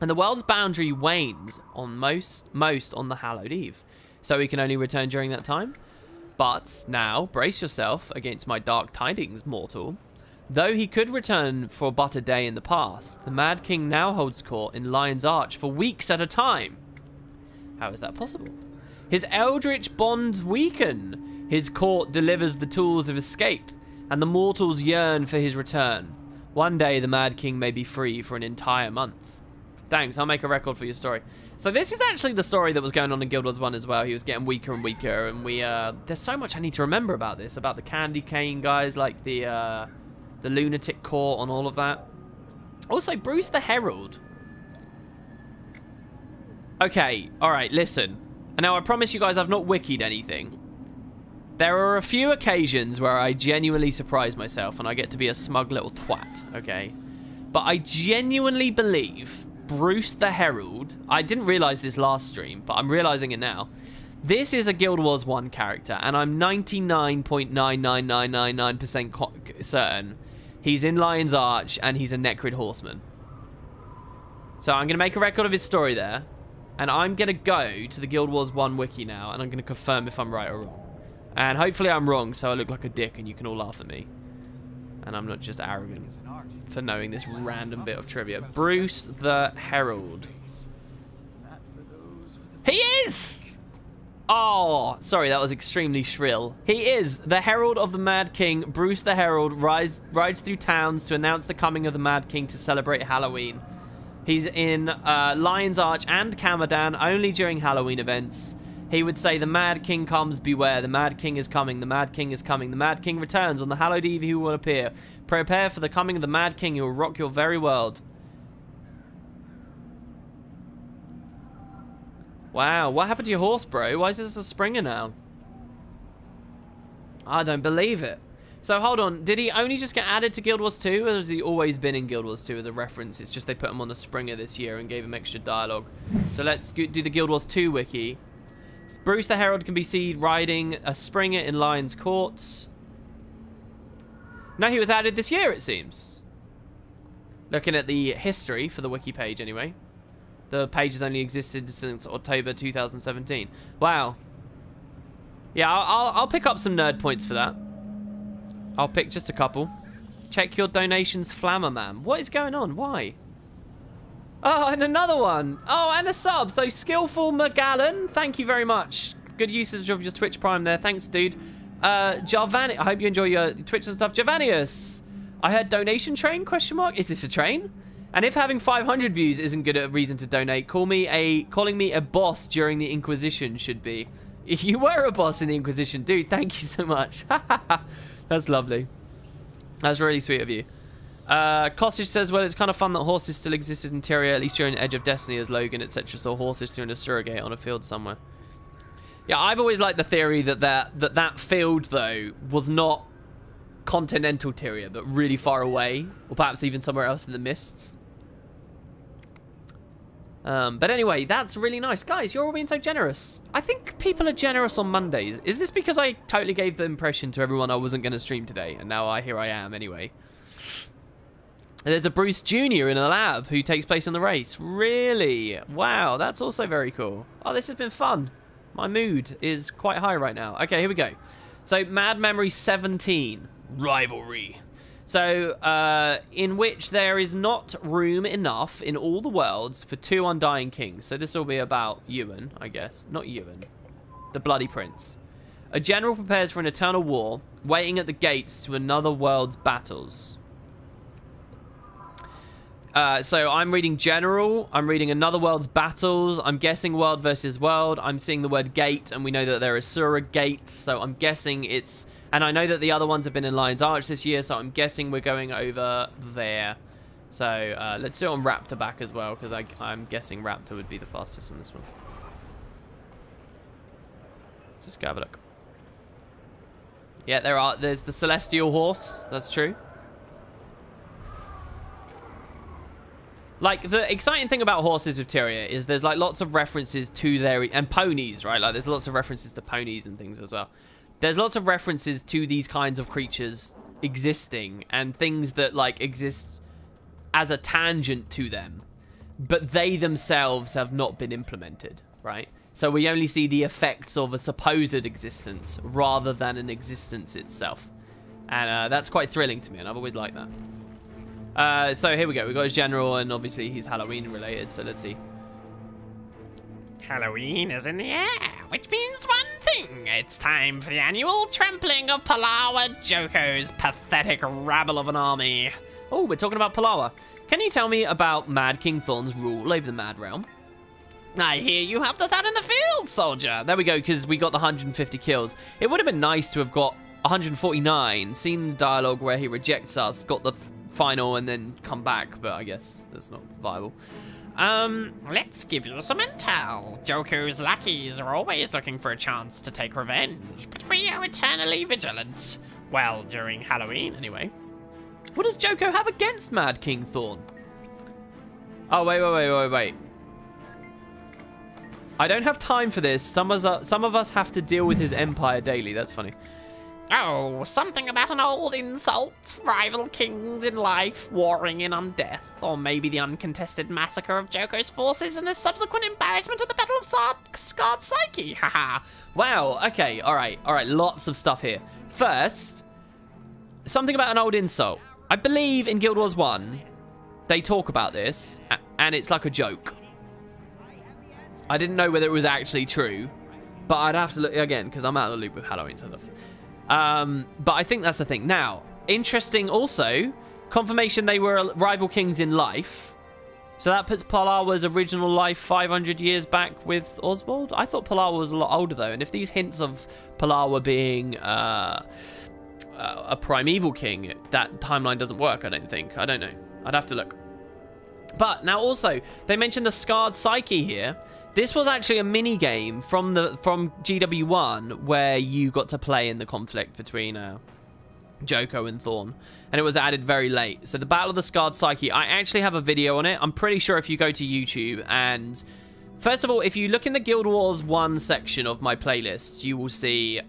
Speaker 1: and the world's boundary wanes on most on the hallowed eve. So he can only return during that time. But now, brace yourself against my dark tidings, mortal. Though he could return for but a day in the past, the Mad King now holds court in Lion's Arch for weeks at a time. How is that possible? His eldritch bonds weaken. His court delivers the tools of escape, and the mortals yearn for his return. One day, the Mad King may be free for an entire month. Thanks, I'll make a record for your story. So this is actually the story that was going on in Guild Wars 1 as well. He was getting weaker and weaker, and there's so much I need to remember about this, about the candy cane guys, like the lunatic court and all of that. Also, Bruce the Herald. Okay, alright, listen. Now, I promise you guys I've not wikied anything. There are a few occasions where I genuinely surprise myself and I get to be a smug little twat, okay? But I genuinely believe Bruce the Herald... I didn't realise this last stream, but I'm realising it now. This is a Guild Wars 1 character, and I'm 99.99999% certain he's in Lion's Arch and he's a Necrid Horseman. So I'm going to make a record of his story there, and I'm going to go to the Guild Wars 1 wiki now, and I'm going to confirm if I'm right or wrong. And hopefully I'm wrong, so I look like a dick and you can all laugh at me. And I'm not just arrogant for knowing this random bit of trivia. Bruce the Herald. He is! Oh, sorry, that was extremely shrill. He is the Herald of the Mad King. Bruce the Herald rides through towns to announce the coming of the Mad King to celebrate Halloween. He's in Lion's Arch and Camadan only during Halloween events. He would say, the Mad King comes, beware. The Mad King is coming. The Mad King is coming. The Mad King returns. On the hallowed eve he will appear. Prepare for the coming of the Mad King. He will rock your very world. Wow, what happened to your horse, bro? Why is this a Springer now? I don't believe it. So, hold on. Did he only just get added to Guild Wars 2? Or has he always been in Guild Wars 2 as a reference? It's just they put him on the Springer this year and gave him extra dialogue. So, let's do the Guild Wars 2 wiki. Bruce the Herald can be seen riding a Springer in Lion's Court. No, he was added this year, it seems. Looking at the history for the wiki page, anyway. The page has only existed since October 2017. Wow. Yeah, I'll pick up some nerd points for that. I'll pick just a couple. Check your donations, Flammerman. What is going on? Why? Oh, and another one. Oh, and a sub. So, Skillful Magallan, thank you very much. Good usage of your Twitch Prime there. Thanks, dude. Jarvani, I hope you enjoy your Twitch and stuff. Javanius, I heard donation train, question mark. Is this a train? And if having 500 views isn't good a reason to donate, calling me a boss during the Inquisition should be. If you were a boss in the Inquisition, dude, thank you so much. That's lovely. That's really sweet of you. Costage says, well, it's kind of fun that horses still existed in Tyria, at least during Edge of Destiny, as Logan, etc. saw horses through a surrogate on a field somewhere. Yeah, I've always liked the theory that field, though, was not continental Tyria, but really far away, or perhaps even somewhere else in the mists. But anyway, that's really nice. Guys, you're all being so generous. I think people are generous on Mondays. Is this because I totally gave the impression to everyone I wasn't going to stream today, and now here I am anyway? There's a Bruce Jr. in a lab who takes place in the race. Really? Wow, that's also very cool. Oh, this has been fun. My mood is quite high right now. Okay, here we go. So, Mad Memory 17. Rivalry. So, in which there is not room enough in all the worlds for 2 undying kings. So, this will be about Ewan, I guess. Not Ewan. The Bloody Prince. A general prepares for an eternal war, waiting at the gates to another world's battles. So I'm reading general, I'm reading another world's battles, I'm guessing world versus world, I'm seeing the word gate, and we know that there are surrogates, so I'm guessing it's... And I know that the other ones have been in Lion's Arch this year, so I'm guessing we're going over there. So let's do it on Raptor back as well, because I'm guessing Raptor would be the fastest on this one. Let's just go have a look. Yeah, there's the Celestial Horse, that's true. Like, the exciting thing about horses with Tyria is there's, like, lots of references to their... And ponies, right? Like, there's lots of references to ponies and things as well. There's lots of references to these kinds of creatures existing and things that, like, exist as a tangent to them. But they themselves have not been implemented, right? So we only see the effects of a supposed existence rather than an existence itself. And that's quite thrilling to me, and I've always liked that. So here we go. We've got his general, and obviously he's Halloween related, so let's see.
Speaker 3: Halloween is in the air, which means one thing. It's time for the annual trampling of Palawa Joko's pathetic rabble of an army.
Speaker 1: Oh, we're talking about Palawa. Can you tell me about Mad King Thorn's rule over the Mad Realm?
Speaker 3: I hear you helped us out in the field, soldier.
Speaker 1: There we go, because we got the 150 kills. It would have been nice to have got 149, seen the dialogue where he rejects us, got the final, and then come back, but I guess that's not viable.
Speaker 3: Let's give you some intel. Joko's lackeys are always looking for a chance to take revenge, but we are eternally vigilant. Well, during Halloween, anyway.
Speaker 1: What does Joko have against Mad King Thorn? Oh, wait. I don't have time for this. Some of us have to deal with his empire daily. That's funny.
Speaker 3: Oh, something about an old insult, rival kings in life warring in on death, or maybe the uncontested massacre of Joko's forces and his subsequent embarrassment at the Battle of Scarred Psyche, haha.
Speaker 1: Wow, okay, alright, lots of stuff here. First, something about an old insult. I believe in Guild Wars 1, they talk about this, and it's like a joke. I didn't know whether it was actually true, but I'd have to look again, because I'm out of the loop with Halloween stuff. But I think that's the thing. Now, interesting also, confirmation they were rival kings in life. So that puts Palawa's original life 500 years back with Oswald. I thought Palawa was a lot older, though. And if these hints of Palawa being a primeval king, that timeline doesn't work, I don't think. I don't know. I'd have to look. But now also, they mentioned the Scarred Psyche here. This was actually a mini game from GW1 where you got to play in the conflict between Joko and Thorn, and it was added very late. So the Battle of the Scarred Psyche, I actually have a video on it. I'm pretty sure if you go to YouTube, and first of all, if you look in the Guild Wars 1 section of my playlist, you will see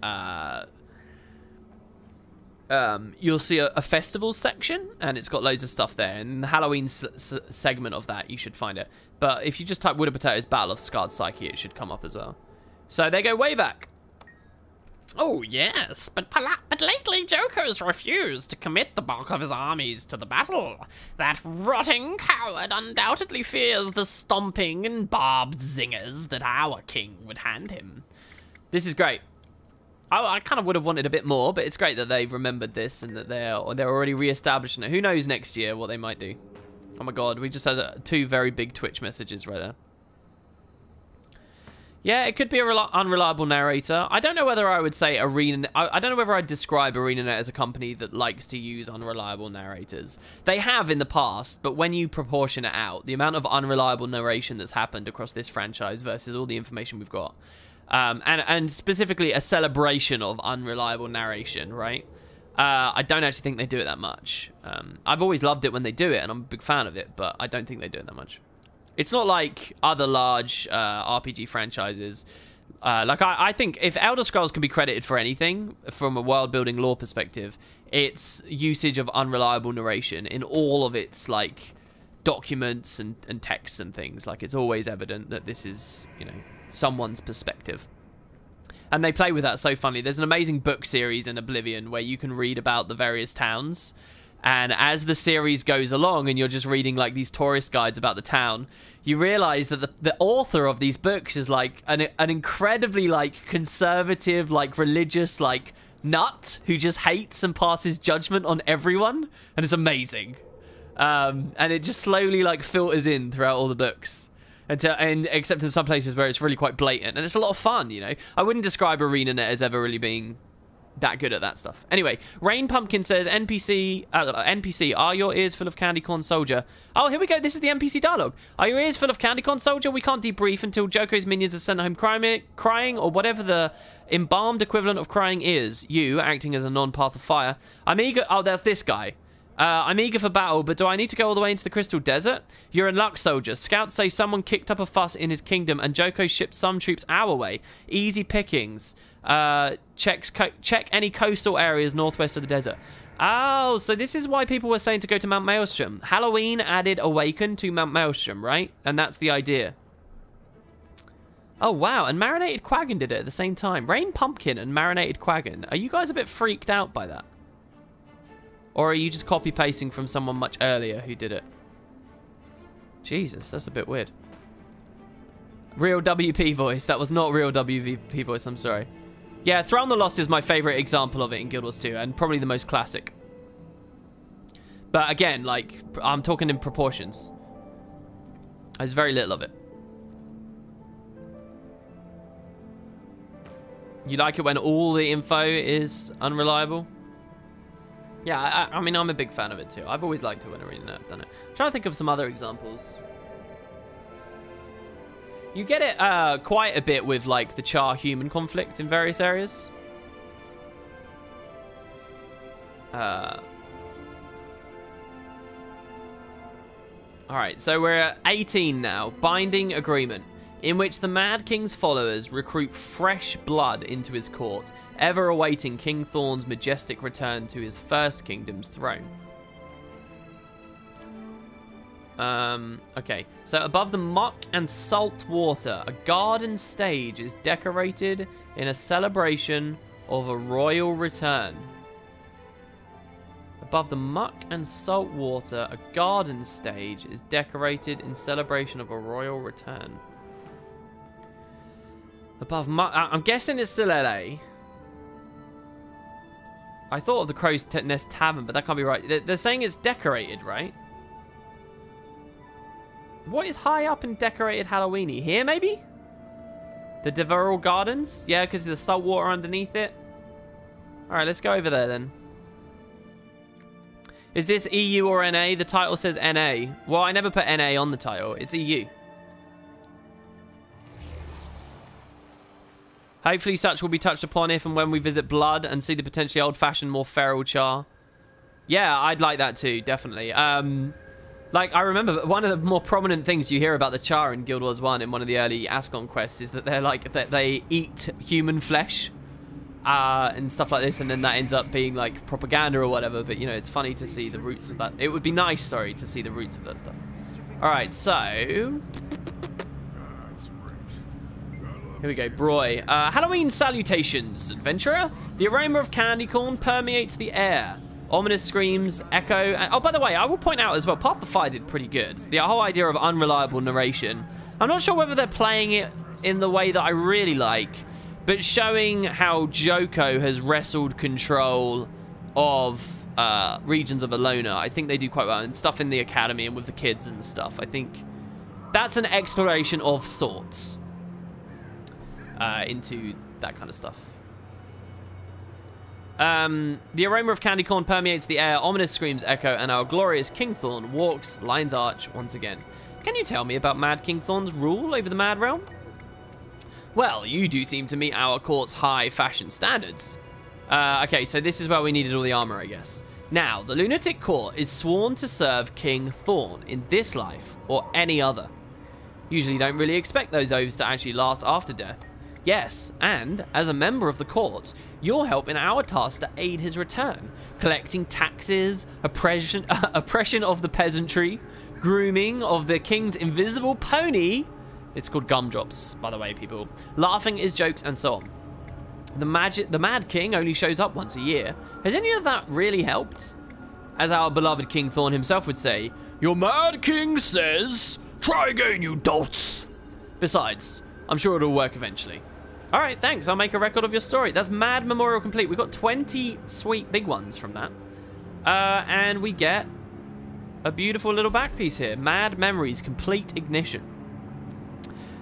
Speaker 1: you'll see a festival section, and it's got loads of stuff there. And the Halloween segment of that, you should find it. But if you just type Wood and Potatoes Battle of Scarred Psyche, it should come up as well. So they go way back.
Speaker 3: Oh, yes, but lately Joko's refused to commit the bulk of his armies to the battle. That rotting coward undoubtedly fears the stomping and barbed zingers that our king would hand him.
Speaker 1: This is great. I kind of would have wanted a bit more, but it's great that they've remembered this and that they're already re-establishing it. Who knows next year what they might do. Oh my god, we just had two very big Twitch messages right there. Yeah, it could be an unreliable narrator. I don't know whether I would say Arena... I don't know whether I'd describe ArenaNet as a company that likes to use unreliable narrators. They have in the past, but when you proportion it out, the amount of unreliable narration that's happened across this franchise versus all the information we've got, and specifically a celebration of unreliable narration, right? I don't actually think they do it that much. I've always loved it when they do it, and I'm a big fan of it, but I don't think they do it that much. It's not like other large RPG franchises. I think if Elder Scrolls can be credited for anything from a world-building lore perspective, it's usage of unreliable narration in all of its like documents and texts and things. Like, it's always evident that this is, you know, someone's perspective. And they play with that so funnily. There's an amazing book series in Oblivion where you can read about the various towns. And as the series goes along and you're just reading like these tourist guides about the town, you realize that the author of these books is like an incredibly like conservative, like religious, like nut who just hates and passes judgment on everyone. And it's amazing. And it just slowly like filters in throughout all the books. And except in some places where it's really quite blatant. And it's a lot of fun, you know. I wouldn't describe ArenaNet as ever really being that good at that stuff. Anyway, Rain Pumpkin says, NPC, are your ears full of candy corn, soldier? Oh, here we go. This is the NPC dialogue. Are your ears full of candy corn, soldier? We can't debrief until Joko's minions are sent home crying, or whatever the embalmed equivalent of crying is. You, acting as a non-path of fire. I'm eager... Oh, there's this guy. I'm eager for battle, but do I need to go all the way into the Crystal Desert? You're in luck, soldier. Scouts say someone kicked up a fuss in his kingdom, and Joko shipped some troops our way. Easy pickings. Check any coastal areas northwest of the desert. Oh, so this is why people were saying to go to Mount Maelstrom. Halloween added Awaken to Mount Maelstrom, right? And that's the idea. Oh, wow. And Marinated Quaggan did it at the same time. Rain Pumpkin and Marinated Quaggan. Are you guys a bit freaked out by that? Or are you just copy-pasting from someone much earlier who did it? Jesus, that's a bit weird. Real WP voice. That was not real WP voice. I'm sorry. Yeah, Throne the Lost is my favorite example of it in Guild Wars 2, and probably the most classic. But again, like, I'm talking in proportions. There's very little of it. You like it when all the info is unreliable? Yeah, I mean, I'm a big fan of it too. I've always liked it when I've done it. I'm trying to think of some other examples. You get it quite a bit with, like, the Char-human conflict in various areas. Alright, so we're at 18 now. Binding agreement, in which the Mad King's followers recruit fresh blood into his court, ever awaiting King Thorn's majestic return to his first kingdom's throne. Okay, so above the muck and salt water, a garden stage is decorated in a celebration of a royal return. Above the muck and salt water, a garden stage is decorated in celebration of a royal return. Above muck... I'm guessing it's still LA. I thought of the Crow's Nest Tavern, but that can't be right. They're saying it's decorated, right? What is high up and decorated Halloweeny? Here, maybe? The Deverell Gardens? Yeah, because of the salt water underneath it. Alright, let's go over there then. Is this EU or NA? The title says NA. Well, I never put NA on the title. It's EU. Hopefully such will be touched upon if and when we visit Blood and see the potentially old-fashioned, more feral Char. Yeah, I'd like that too, definitely. Like, I remember one of the more prominent things you hear about the Char in Guild Wars 1 in one of the early Ascon quests is that they're like, that they eat human flesh and stuff like this, and then that ends up being like propaganda or whatever, but you know, it's funny to see the roots of that. It would be nice, sorry, to see the roots of that stuff. Alright, so... here we go, Broy. Halloween salutations, adventurer. The aroma of candy corn permeates the air. Ominous screams echo. And, oh, by the way, I will point out as well, Path of Fire did pretty good. The whole idea of unreliable narration. I'm not sure whether they're playing it in the way that I really like, but showing how Joko has wrestled control of regions of Alona, I think they do quite well. And stuff in the academy and with the kids and stuff. I think that's an exploration of sorts into that kind of stuff. The aroma of candy corn permeates the air, ominous screams echo, and our glorious King Thorn walks Lion's Arch once again. Can you tell me about Mad King Thorn's rule over the Mad Realm? Well, you do seem to meet our court's high fashion standards. Okay, so this is where we needed all the armor, I guess. Now, the Lunatic Court is sworn to serve King Thorn in this life or any other. Usually don't really expect those oaths to actually last after death. Yes, and as a member of the court, you'll help in our task to aid his return, collecting taxes, oppression of the peasantry, grooming of the king's invisible pony. It's called Gumdrops, by the way, people. Laughing his jokes and so on. The Mad King only shows up once a year. Has any of that really helped? As our beloved King Thorn himself would say, "Your Mad King says, try again, you dolts." Besides, I'm sure it'll work eventually. All right, thanks. I'll make a record of your story. That's Mad Memorial complete. We got 20 sweet big ones from that. And we get a beautiful little back piece here. Mad Memories, Complete Ignition.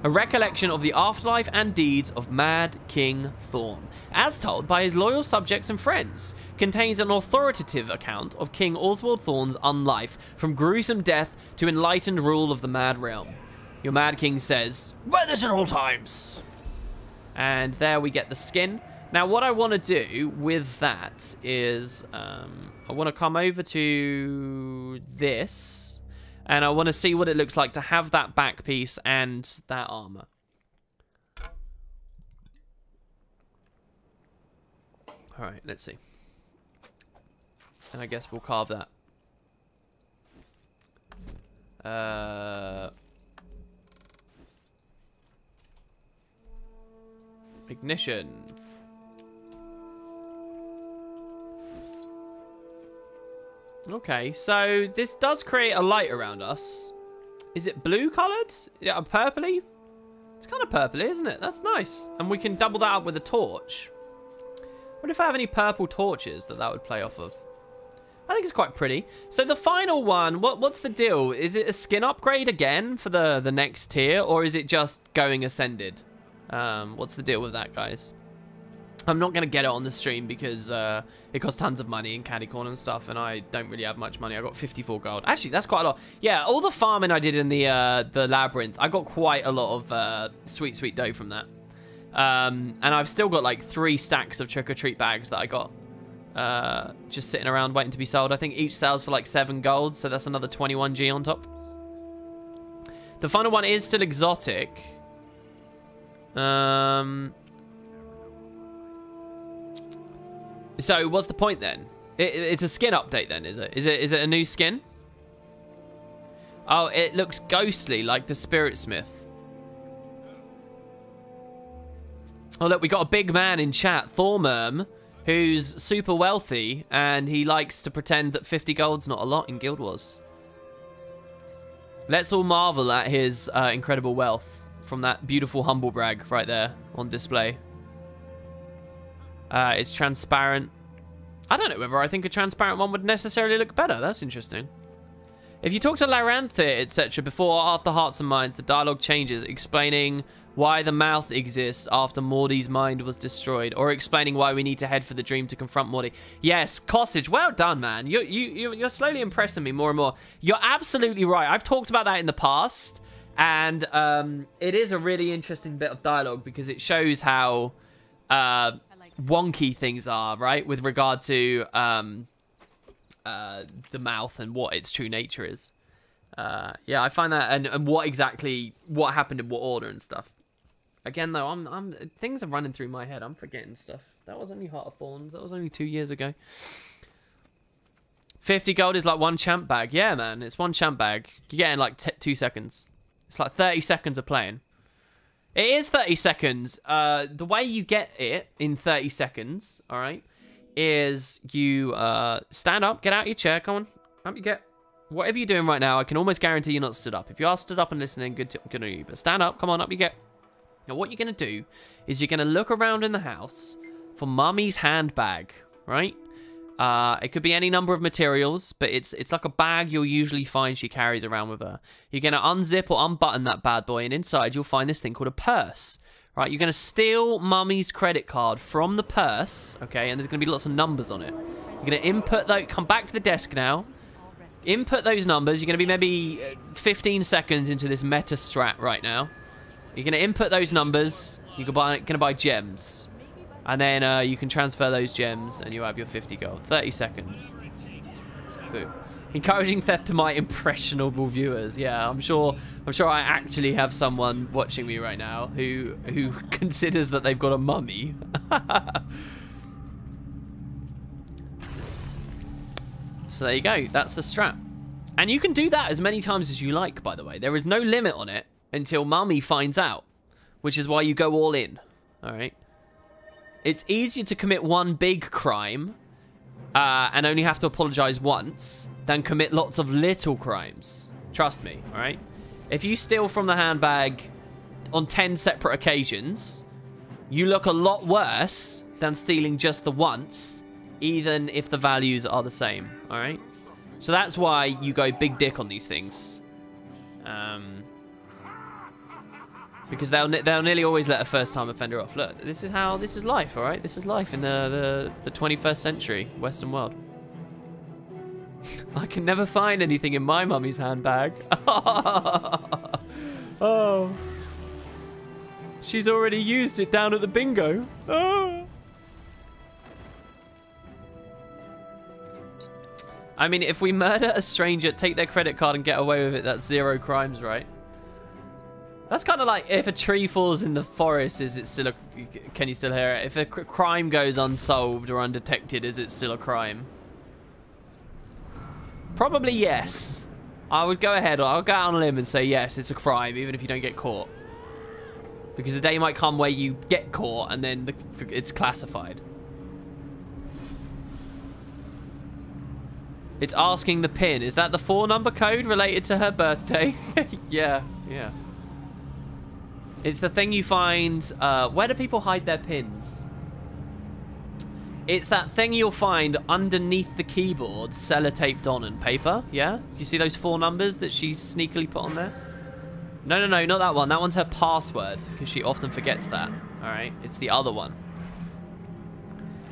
Speaker 1: A recollection of the afterlife and deeds of Mad King Thorn, as told by his loyal subjects and friends. Contains an authoritative account of King Oswald Thorn's unlife, from gruesome death to enlightened rule of the Mad Realm. Your Mad King says, "Wear this at all times." And there we get the skin. Now, what I want to do with that is I want to come over to this, and I want to see what it looks like to have that back piece and that armor. All right, let's see. And I guess we'll carve that. Ignition. Okay, so this does create a light around us. Is it blue colored? Yeah, purpley?
Speaker 3: It's kind of purpley, isn't it? That's nice. And we can double that up with a torch. What if I have any purple torches that would play off of? I think it's quite pretty. So the final one, what's the deal? Is it a skin upgrade again for the next tier, or is it just going ascended? What's the deal with that, guys? I'm not going to get it on the stream because it costs tons of money in candy corn and stuff, and I don't really have much money. I got 54 gold. Actually, that's quite a lot. Yeah, all the farming I did in the labyrinth, I got quite a lot of sweet dough from that. And I've still got like 3 stacks of trick-or-treat bags that I got just sitting around waiting to be sold. I think each sells for like 7 gold, so that's another 21G on top. The final one is still exotic. So what's the point then? It's a skin update then, is it? Is it a new skin? Oh, it looks ghostly like the Spirit Smith. Oh, look, we got a big man in chat, Thormerm, who's super wealthy, and he likes to pretend that 50 gold's not a lot in Guild Wars. Let's all marvel at his incredible wealth from that beautiful humble brag right there on display. It's transparent. I don't know whether I think a transparent one would necessarily look better. That's interesting. If you talk to Larantha, etc., before or after Hearts and Minds, the dialogue changes, explaining why the mouth exists after Morty's mind was destroyed, or explaining why we need to head for the dream to confront Morty. Yes, Cossage, well done, man. You're slowly impressing me more and more. You're absolutely right. I've talked about that in the past, and it is a really interesting bit of dialogue because it shows how wonky things are, right, with regard to the mouth and what its true nature is. Yeah, I find that, and what happened in what order and stuff. Again, though, things are running through my head. I'm forgetting stuff. That was only Heart of Thorns. That was only 2 years ago. 50 gold is like 1 champ bag. Yeah, man, it's 1 champ bag. You get in like 2 seconds. It's like 30 seconds of playing. It is 30 seconds. The way you get it in 30 seconds, all right, is you stand up, get out of your chair, come on, up you get. Whatever you're doing right now, I can almost guarantee you're not stood up. If you are stood up and listening, good on you. But stand up, come on, up you get. Now, what you're going to do is you're going to look around in the house for Mummy's handbag, right? It could be any number of materials, but it's like a bag you'll usually find she carries around with her. You're going to unzip or unbutton that bad boy, and inside you'll find this thing called a purse. Right, you're going to steal Mummy's credit card from the purse, okay, and there's going to be lots of numbers on it. You're going to input those, come back to the desk now, input those numbers. You're going to be maybe 15 seconds into this meta strat right now. You're going to input those numbers, you're going to buy gems, and then you can transfer those gems, and you have your 50 gold. 30 seconds. Boom. Encouraging theft to my impressionable viewers. Yeah, I'm sure I actually have someone watching me right now who considers that they've got a mummy. So there you go. That's the strat. And you can do that as many times as you like, by the way. There is no limit on it until Mummy finds out, which is why you go all in. All right. It's easier to commit one big crime and only have to apologize once than commit lots of little crimes. Trust me, all right? If you steal from the handbag on 10 separate occasions, you look a lot worse than stealing just the once, even if the values are the same, all right? So that's why you go big dick on these things. Because they'll nearly always let a first-time offender off. Look, this is life, all right? This is life in the 21st century Western world. I can never find anything in my mummy's handbag. Oh. She's already used it down at the bingo. Oh. I mean, if we murder a stranger, take their credit card and get away with it, that's 0 crimes, right? That's kind of like if a tree falls in the forest, can you still hear it? If a crime goes unsolved or undetected, is it still a crime? Probably yes. I would go ahead, I'll go out on a limb and say yes, it's a crime, even if you don't get caught. Because the day might come where you get caught and then it's classified. It's asking the pin. Is that the 4-number code related to her birthday? Yeah.
Speaker 1: It's the thing you find... where do people hide their pins? It's that thing you'll find underneath the keyboard, sellotaped on and paper, yeah? You see those 4 numbers that she's sneakily put on there? No, no, no, not that one. That one's her password, because she often forgets that. Alright, it's the other one.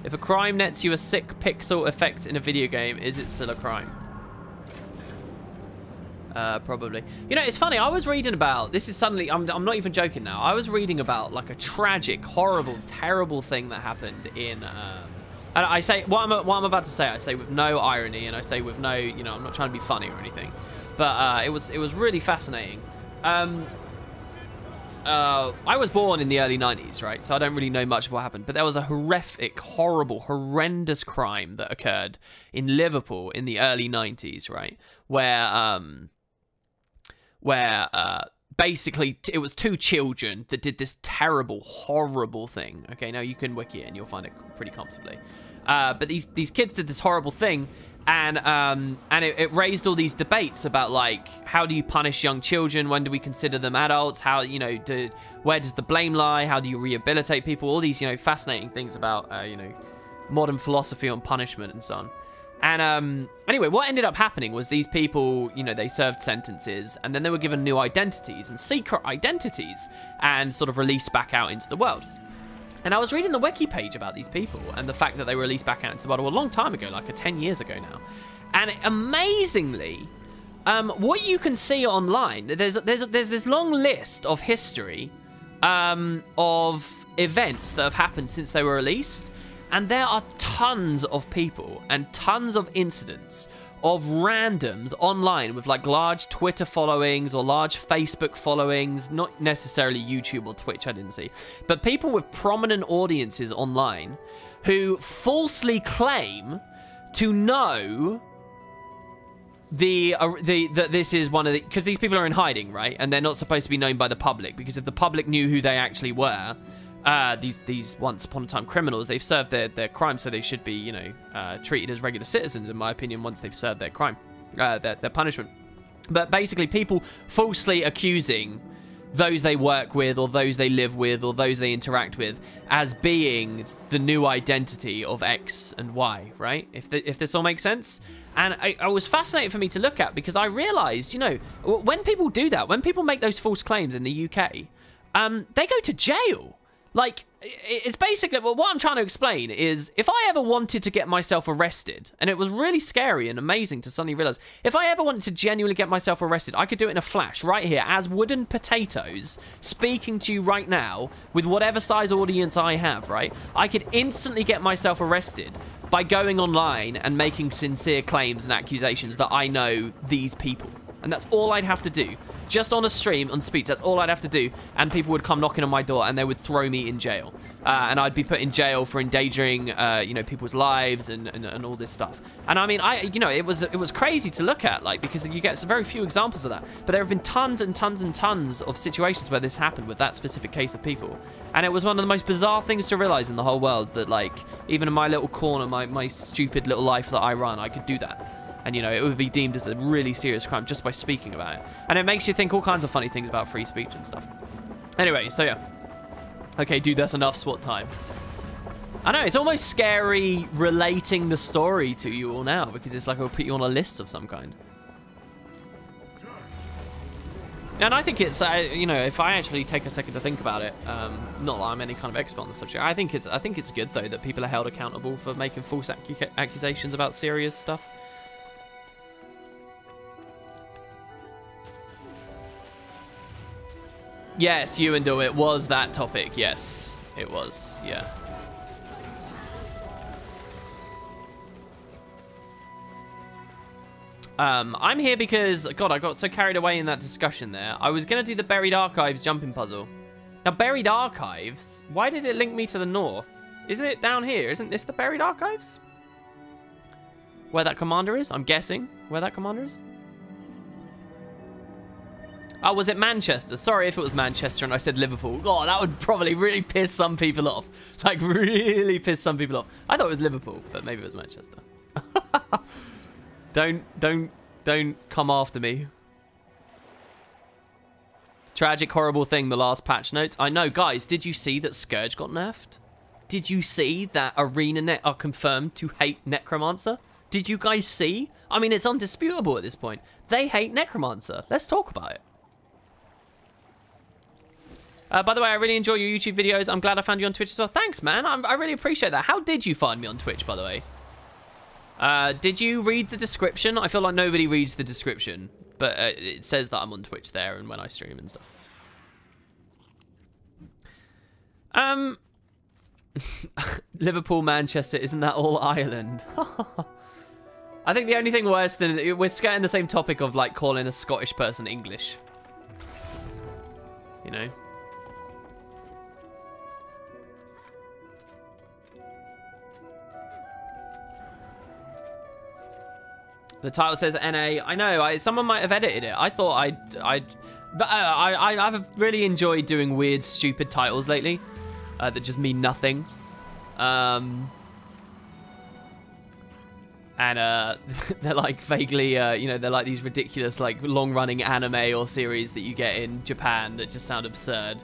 Speaker 1: If a crime nets you a sick pixel effect in a video game, is it still a crime? Probably. You know, it's funny, I was reading about, this is suddenly, I'm not even joking now, I was reading about, like, a tragic, horrible, terrible thing that happened in, and I say, what I'm about to say, I say with no irony, and I say with no, you know, I'm not trying to be funny or anything, but, it was really fascinating. I was born in the early 90s, right? So I don't really know much of what happened. But there was a horrific, horrible, horrendous crime that occurred in Liverpool in the early 90s, right? Where basically it was 2 children that did this terrible, horrible thing. Okay, now you can wiki it and you'll find it pretty comfortably. But these kids did this horrible thing. And it raised all these debates about, like, how do you punish young children? When do we consider them adults? How, you know, where does the blame lie? How do you rehabilitate people? All these, you know, fascinating things about, you know, modern philosophy on punishment and so on. And anyway, what ended up happening was these people, you know, they served sentences and then they were given new identities and secret identities and sort of released back out into the world. And I was reading the wiki page about these people and the fact that they were released back out into the world a long time ago, like 10 years ago now. And amazingly, what you can see online, there's this long list of history of events that have happened since they were released. And there are tons of people and tons of incidents of randoms online with, like, large Twitter followings or large Facebook followings, not necessarily YouTube or Twitch, I didn't see, but people with prominent audiences online who falsely claim to know that this is one of the, because these people are in hiding, right? And they're not supposed to be known by the public, because if the public knew who they actually were, these once upon a time criminals, they've served their crime, so they should be, you know, treated as regular citizens, in my opinion, once they've served their crime, their punishment. But basically, people falsely accusing those they work with, or those they live with, or those they interact with, as being the new identity of X and Y, right? If this all makes sense. And it was fascinating for me to look at, because I realized, you know, when people do that, when people make those false claims in the UK, they go to jail. Like, it's basically, well, what I'm trying to explain is, if I ever wanted to get myself arrested, and it was really scary and amazing to suddenly realize, if I ever wanted to genuinely get myself arrested, I could do it in a flash, right here, as Wooden Potatoes, speaking to you right now, with whatever size audience I have, right? I could instantly get myself arrested by going online and making sincere claims and accusations that I know these people. And that's all I'd have to do. Just on a stream, on speech, that's all I'd have to do. And people would come knocking on my door and they would throw me in jail. And I'd be put in jail for endangering, you know, people's lives and all this stuff. And I mean, you know, it was crazy to look at, like, because you get very few examples of that. But there have been tons and tons and tons of situations where this happened with that specific case of people. And it was one of the most bizarre things to realize in the whole world, that, like, even in my little corner, my stupid little life that I run, I could do that. And, you know, it would be deemed as a really serious crime just by speaking about it. And it makes you think all kinds of funny things about free speech and stuff. Anyway, so yeah. Okay, dude, that's enough SWAT time. I know, it's almost scary relating the story to you all now, because it's like it'll put you on a list of some kind. And I think it's, you know, if I actually take a second to think about it, not that I'm any kind of expert on the subject, I think it's good, though, that people are held accountable for making false accusations about serious stuff. Yes, you and it was that topic. Yes, it was. Yeah. I'm here because, God, I got so carried away in that discussion there. I was going to do the Buried Archives jumping puzzle. Now, Buried Archives, why did it link me to the north? Isn't it down here? Isn't this the Buried Archives? Where that commander is? I'm guessing where that commander is. Oh, was it Manchester? Sorry if it was Manchester and I said Liverpool. Oh, that would probably really piss some people off. Like, really piss some people off. I thought it was Liverpool, but maybe it was Manchester. Don't come after me. tragic, horrible thing, the last patch notes. I know, guys, did you see that Scourge got nerfed? Did you see that ArenaNet are confirmed to hate Necromancer? Did you guys see? I mean, it's undisputable at this point. They hate Necromancer. Let's talk about it. By the way, I really enjoy your YouTube videos. I'm glad I found you on Twitch as well. Thanks, man. I really appreciate that. How did you find me on Twitch, by the way? Did you read the description? I feel like nobody reads the description. But it says that I'm on Twitch there and when I stream and stuff. Liverpool, Manchester, isn't that all Ireland? I think the only thing worse than... We're skirting the same topic of, like, calling a Scottish person English. You know? The title says NA. I know. Someone might have edited it. I thought but I've really enjoyed doing weird, stupid titles lately that just mean nothing. And they're like vaguely, you know, they're like these ridiculous, like long-running anime or series that you get in Japan that just sound absurd.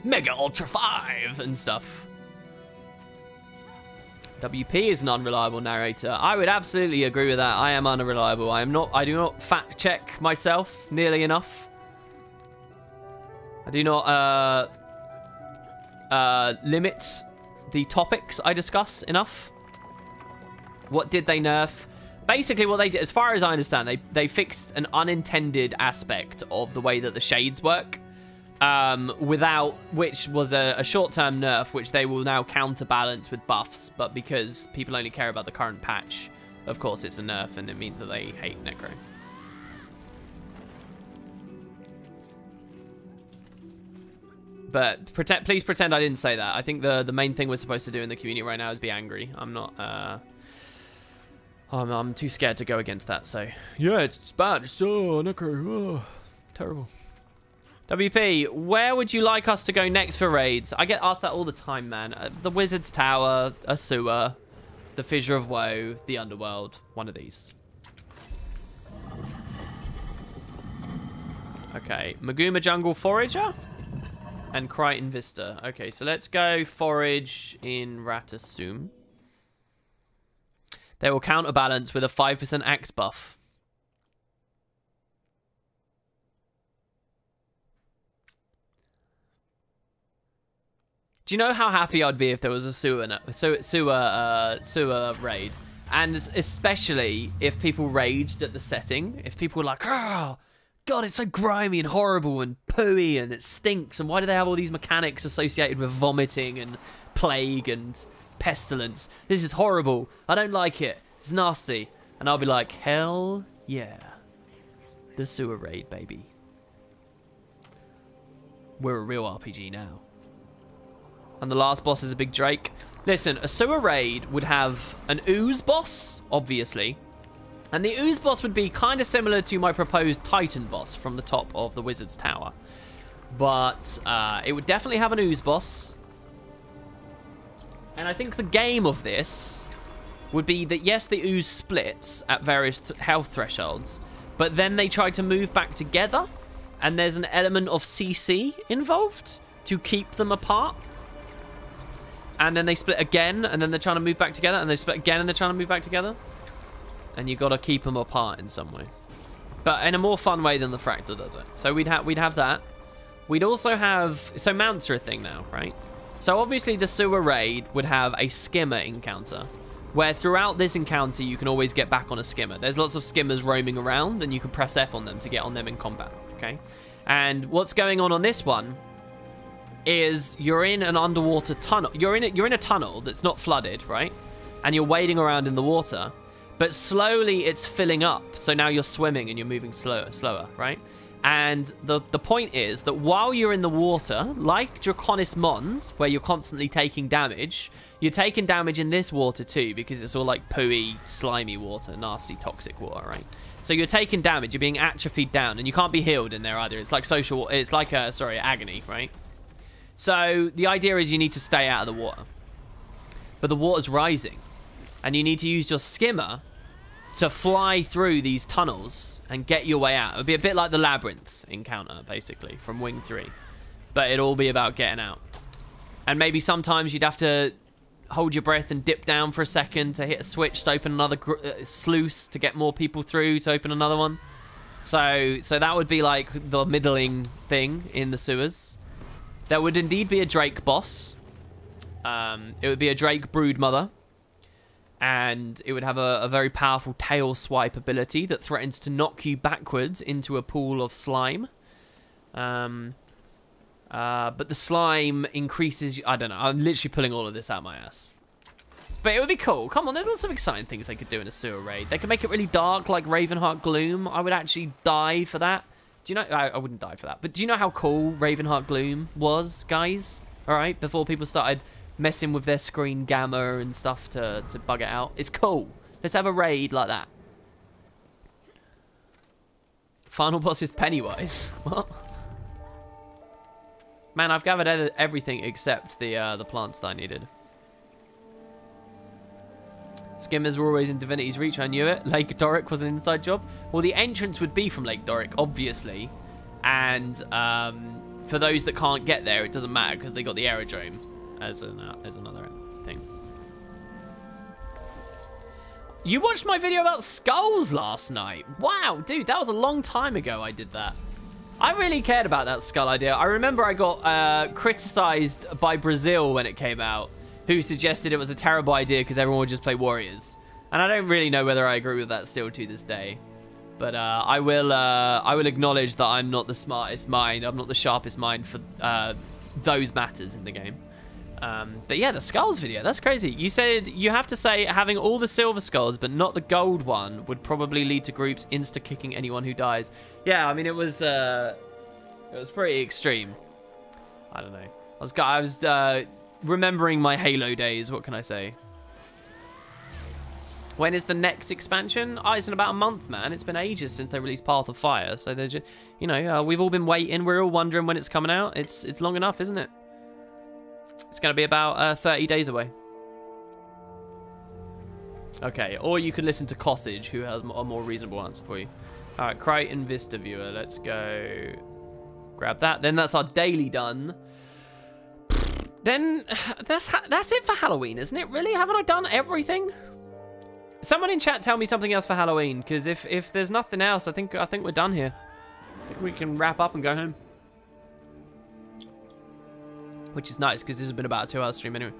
Speaker 1: Mega Ultra 5 and stuff. WP is an unreliable narrator. I would absolutely agree with that. I am unreliable. I do not fact check myself nearly enough. I do not limit the topics I discuss enough. What did they nerf? Basically what they did, as far as I understand, they fixed an unintended aspect of the way that the shades work. Without which was a short-term nerf, which they will now counterbalance with buffs, but because people only care about the current patch, of course it's a nerf, and it means that they hate Necro. But please pretend I didn't say that. I think the main thing we're supposed to do in the community right now is be angry. I'm not, I'm too scared to go against that, so... Yeah, it's bad. It's Necro. Oh, terrible. WP, where would you like us to go next for raids? I get asked that all the time, man. The Wizard's Tower, a sewer, the Fissure of Woe, the Underworld. One of these. Okay, Maguma Jungle Forager and Crichton Vista. Okay, so let's go Forage in Ratasum. They will counterbalance with a 5% axe buff. Do you know how happy I'd be if there was a sewer raid? And especially if people raged at the setting. If people were like, oh, God, it's so grimy and horrible and pooey and it stinks. And why do they have all these mechanics associated with vomiting and plague and pestilence? This is horrible. I don't like it. It's nasty. And I'll be like, hell yeah. The sewer raid, baby. We're a real RPG now. And the last boss is a big Drake. Listen, a sewer raid would have an ooze boss, obviously. And the ooze boss would be kind of similar to my proposed Titan boss from the top of the Wizard's Tower. But it would definitely have an ooze boss. And I think the game of this would be that, yes, the ooze splits at various health thresholds. But then they try to move back together. And there's an element of CC involved to keep them apart. And then they split again, and then they're trying to move back together, and they split again, and they're trying to move back together. And you got to keep them apart in some way, but in a more fun way than the Fractal does it. So we'd have that. We'd also have, so mounts are a thing now, right? So obviously the sewer raid would have a skimmer encounter, where throughout this encounter you can always get back on a skimmer. There's lots of skimmers roaming around, and you can press F on them to get on them in combat. Okay, and what's going on this one is you're in an underwater tunnel. You're in a tunnel that's not flooded, right? And you're wading around in the water, but slowly it's filling up. So now you're swimming and you're moving slower, right? And the point is that while you're in the water, like Draconis Mons, where you're constantly taking damage, you're taking damage in this water too, because it's all like pooey, slimy water, nasty, toxic water, right? So you're taking damage, you're being atrophied down, and you can't be healed in there either. It's like agony, right? So the idea is you need to stay out of the water. But the water's rising. And you need to use your skimmer
Speaker 3: to fly through these tunnels and get your way out. It would be a bit like the Labyrinth encounter, basically, from Wing 3. But it'd all be about getting out. And maybe sometimes you'd have to hold your breath and dip down for a second to hit a switch to open another sluice to get more people through to open another one. So that would be like the middling thing in the sewers. There would indeed be a Drake boss. It would be a Drake broodmother. And it would have a very powerful tail swipe ability that threatens to knock you backwards into a pool of slime. But the slime increases... I don't know. I'm literally pulling all of this out my ass. But it would be cool. Come on, there's lots of exciting things they could do in a sewer raid. They could make it really dark, like Ravenheart Gloom. I would actually die for that. Do you know... I wouldn't die for that. But do you know how cool Ravenheart Gloom was, guys? Alright, before people started messing with their screen gamma and stuff to bug it out. It's cool. Let's have a raid like that. Final boss is Pennywise. What? Man, I've gathered everything except the plants that I needed. Skimmers were always in Divinity's Reach, I knew it. Lake Doric was an inside job. Well, the entrance would be from Lake Doric, obviously. And for those that can't get there, it doesn't matter because they got the aerodrome as another thing. You watched my video about skulls last night. Wow, dude, that was a long time ago I did that. I really cared about that skull idea. I remember I got criticized by Brazil when it came out, who suggested it was a terrible idea because everyone would just play warriors. And I don't really know whether I agree with that still to this day. But I will acknowledge that I'm not the smartest mind. I'm not the sharpest mind for those matters in the game. But yeah, the skulls video, that's crazy. You said you have to say having all the silver skulls but not the gold one would probably lead to groups insta-kicking anyone who dies. Yeah, I mean, it was pretty extreme. I don't know. I was remembering my Halo days, what can I say? When is the next expansion? Oh, it's in about a month, man. It's been ages since they released Path of Fire. So they're just, you know, we've all been waiting. We're all wondering when it's coming out. It's long enough, isn't it? It's going to be about 30 days away. Okay, or you could listen to Cottage, who has a more reasonable answer for you. All right, Crichton Vista Viewer. Let's go grab that. Then that's our daily done. Then that's it for Halloween, isn't it? Really? Haven't I done everything? Someone in chat tell me something else for Halloween, because if there's nothing else, I think we're done here. I think we can wrap up and go home. Which is nice, because this has been about a 2-hour stream anyway.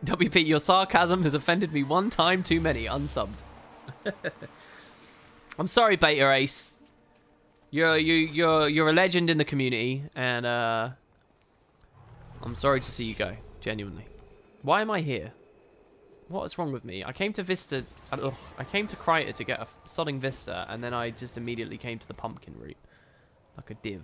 Speaker 3: WP, your sarcasm has offended me one time too many. Unsubbed. I'm sorry, Beta Ace. You're a legend in the community, and I'm sorry to see you go. Genuinely. Why am I here? What is wrong with me? I came to Vista. I came to Kryta to get a sodding Vista, and then I just immediately came to the pumpkin route. Like a div.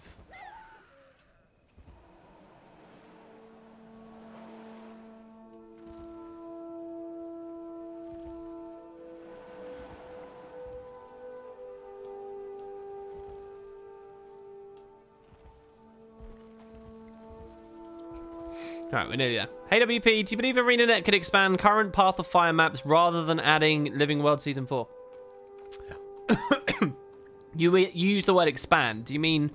Speaker 3: Alright, we're nearly there. Hey WP, do you believe ArenaNet could expand current Path of Fire maps rather than adding Living World Season 4? You use the word expand. Do you mean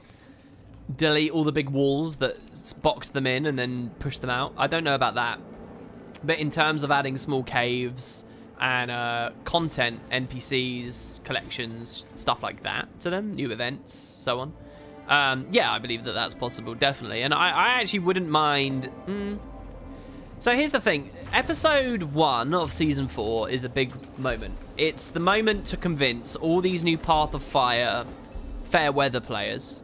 Speaker 3: delete all the big walls that box them in and then push them out? I don't know about that. But in terms of adding small caves and content, NPCs, collections, stuff like that to them, new events, so on. Yeah, I believe that that's possible, definitely. And I actually wouldn't mind... So here's the thing. Episode 1 of Season 4 is a big moment. It's the moment to convince all these new Path of Fire fair weather players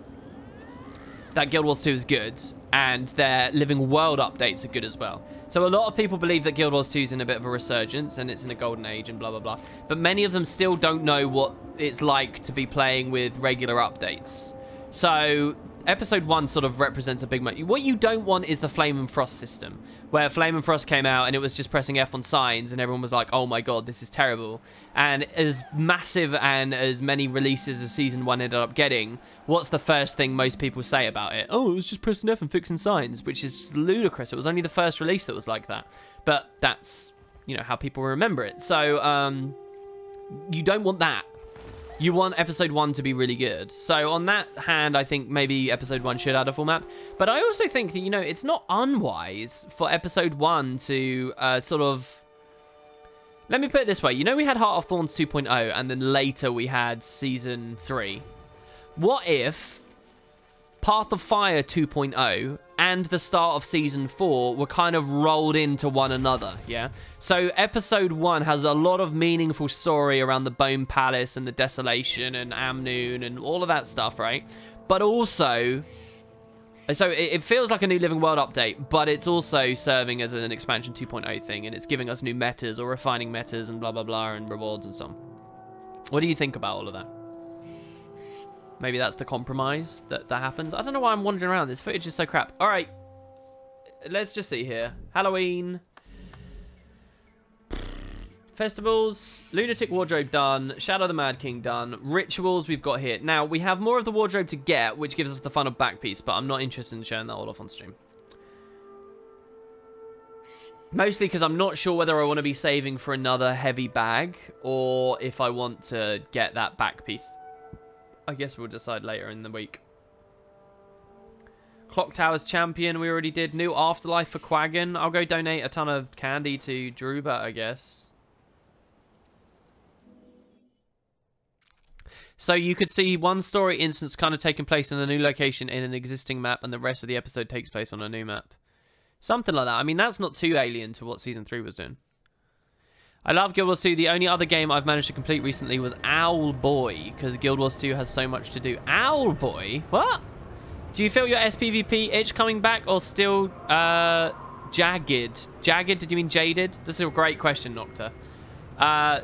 Speaker 3: that Guild Wars 2 is good, and their Living World updates are good as well. So a lot of people believe that Guild Wars 2 is in a bit of a resurgence, and it's in a golden age, and blah, blah, blah. But many of them still don't know what it's like to be playing with regular updates. So Episode 1 sort of represents a big moment. What you don't want is the Flame and Frost system, where Flame and Frost came out and it was just pressing F on signs and everyone was like, oh my god, this is terrible. And as massive and as many releases as Season 1 ended up getting, what's the first thing most people say about it? Oh, it was just pressing F and fixing signs, which is just ludicrous. It was only the first release that was like that. But that's
Speaker 1: you know, how people remember it. So, you don't want that. You want episode 1 to be really good. So on that hand, I think maybe episode 1 should add a full map. But I also think that, you know, it's not unwise for episode 1 to sort of... Let me put it this way. You know, we had Heart of Thorns 2.0, and then later we had Season 3. What if Path of Fire 2.0 and the start of Season 4 were kind of rolled into one another, yeah? So episode 1 has a lot of meaningful story around the Bone Palace and the Desolation and Amnoon and all of that stuff, right? But also... So it feels like a new Living World update, but it's also serving as an expansion 2.0 thing, and it's giving us new metas or refining metas and blah, blah, blah, and rewards and so on. What do you think about all of that? Maybe that's the compromise that happens. I don't know why I'm wandering around. This footage is so crap. All right. Let's just see here. Halloween. Festivals. Lunatic Wardrobe done. Shadow the Mad King done. Rituals we've got here. Now, we have more of the wardrobe to get, which gives us the final back piece, but I'm not interested in showing that all off on stream. Mostly because I'm not sure whether I want to be saving for another heavy bag or if I want to get that back piece. I guess we'll decide later in the week. Clock Tower's champion, we already did. New Afterlife for Quaggan. I'll go donate a ton of candy to Druba, I guess. So you could see one story instance kind of taking place in a new location in an existing map, and the rest of the episode takes place on a new map. Something like that. I mean, that's not too alien to what Season 3 was doing. I love Guild Wars 2. The only other game I've managed to complete recently was Owlboy, because Guild Wars 2 has so much to do. Owlboy? What? Do you feel your SPVP itch coming back, or still jagged? Jagged? Did you mean jaded? This is a great question, Nocta.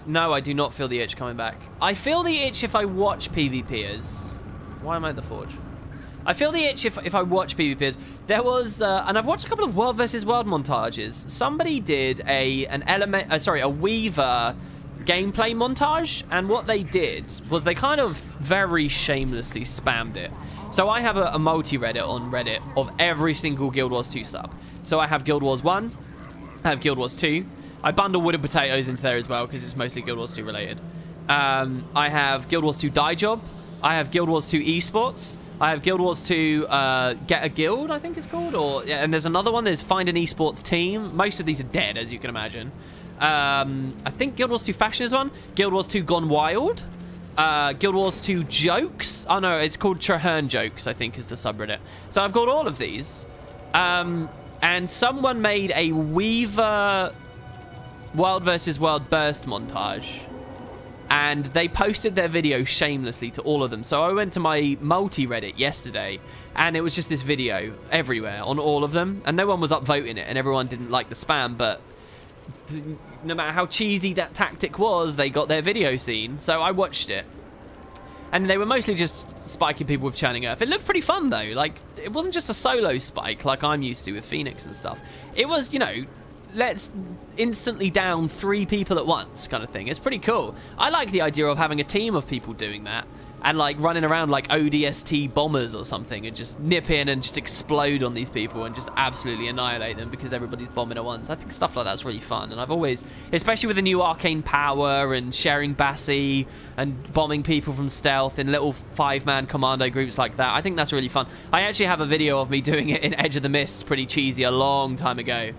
Speaker 1: No, I do not feel the itch coming back. I feel the itch if I watch PvPers. Why am I at the Forge? I feel the itch if I watch PvPers. There was, and I've watched a couple of World vs. World montages. Somebody did a Weaver gameplay montage, and what they did was they kind of very shamelessly spammed it. So I have a multi-Reddit on Reddit of every single Guild Wars 2 sub. So I have Guild Wars 1, I have Guild Wars 2. I bundle Wood and Potatoes into there as well because it's mostly Guild Wars 2 related. I have Guild Wars 2 Dye Job. I have Guild Wars 2 Esports. I have Guild Wars 2 Get a Guild, I think it's called. Yeah, and there's another one. There's Find an Esports Team. Most of these are dead, as you can imagine. I think Guild Wars 2 Fashion is one. Guild Wars 2 Gone Wild. Guild Wars 2 Jokes. Oh, no, it's called Traherne Jokes, I think, is the subreddit. So I've got all of these. And someone made a Weaver World vs. World Burst montage. And they posted their video shamelessly to all of them. So I went to my multi-Reddit yesterday, and it was just this video everywhere on all of them. And no one was upvoting it, and everyone didn't like the spam, but no matter how cheesy that tactic was, they got their video seen. So I watched it. And they were mostly just spiking people with Churning Earth. It looked pretty fun, though. Like, it wasn't just a solo spike like I'm used to with Phoenix and stuff. It was, you know, let's instantly down 3 people at once kind of thing. It's pretty cool. I like the idea of having a team of people doing that and like running around like ODST bombers or something and just nip in and just explode on these people and just absolutely annihilate them because everybody's bombing at once. I think stuff like that's really fun, and I've always, especially with the new arcane power and sharing Bassi and bombing people from stealth in little 5-man commando groups like that, I think that's really fun. I actually have a video of me doing it in Edge of the Mist, pretty cheesy, a long time ago.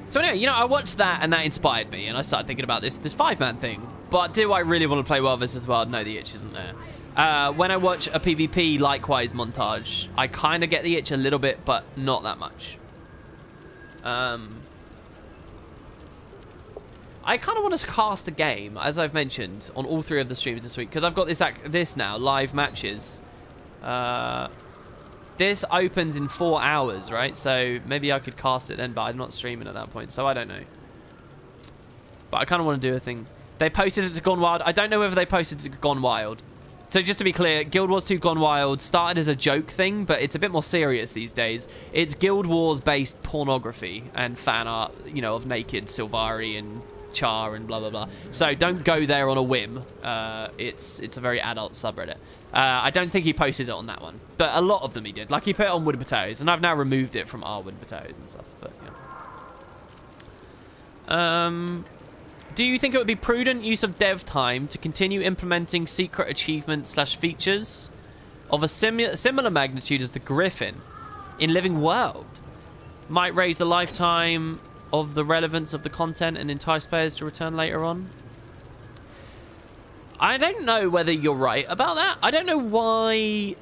Speaker 1: So anyway, you know, I watched that and that inspired me, and I started thinking about this 5-man thing. But do I really want to play World vs. World? No, the itch isn't there. When I watch a PvP likewise montage, I kind of get the itch a little bit, but not that much. I kind of want to cast a game, as I've mentioned, on all 3 of the streams this week, because I've got this now, live matches. This opens in 4 hours, right? So maybe I could cast it then, but I'm not streaming at that point, so I don't know. But I kind of want to do a thing. They posted it to Gone Wild. I don't know whether they posted it to Gone Wild. So just to be clear, Guild Wars 2 Gone Wild started as a joke thing, but it's a bit more serious these days. It's Guild Wars-based pornography and fan art, you know, of naked Sylvari and Char and blah, blah, blah. So don't go there on a whim. It's a very adult subreddit. I don't think he posted it on that one, but a lot of them he did. Like, he put it on Wood and Potatoes, and I've now removed it from our Wood and Potatoes and stuff, but, yeah. Do you think it would be prudent use of dev time to continue implementing secret achievements slash features of a similar magnitude as the Griffin in Living World? Might raise the lifetime of the relevance of the content and entice players to return later on. I don't know whether you're right about that. I don't know why...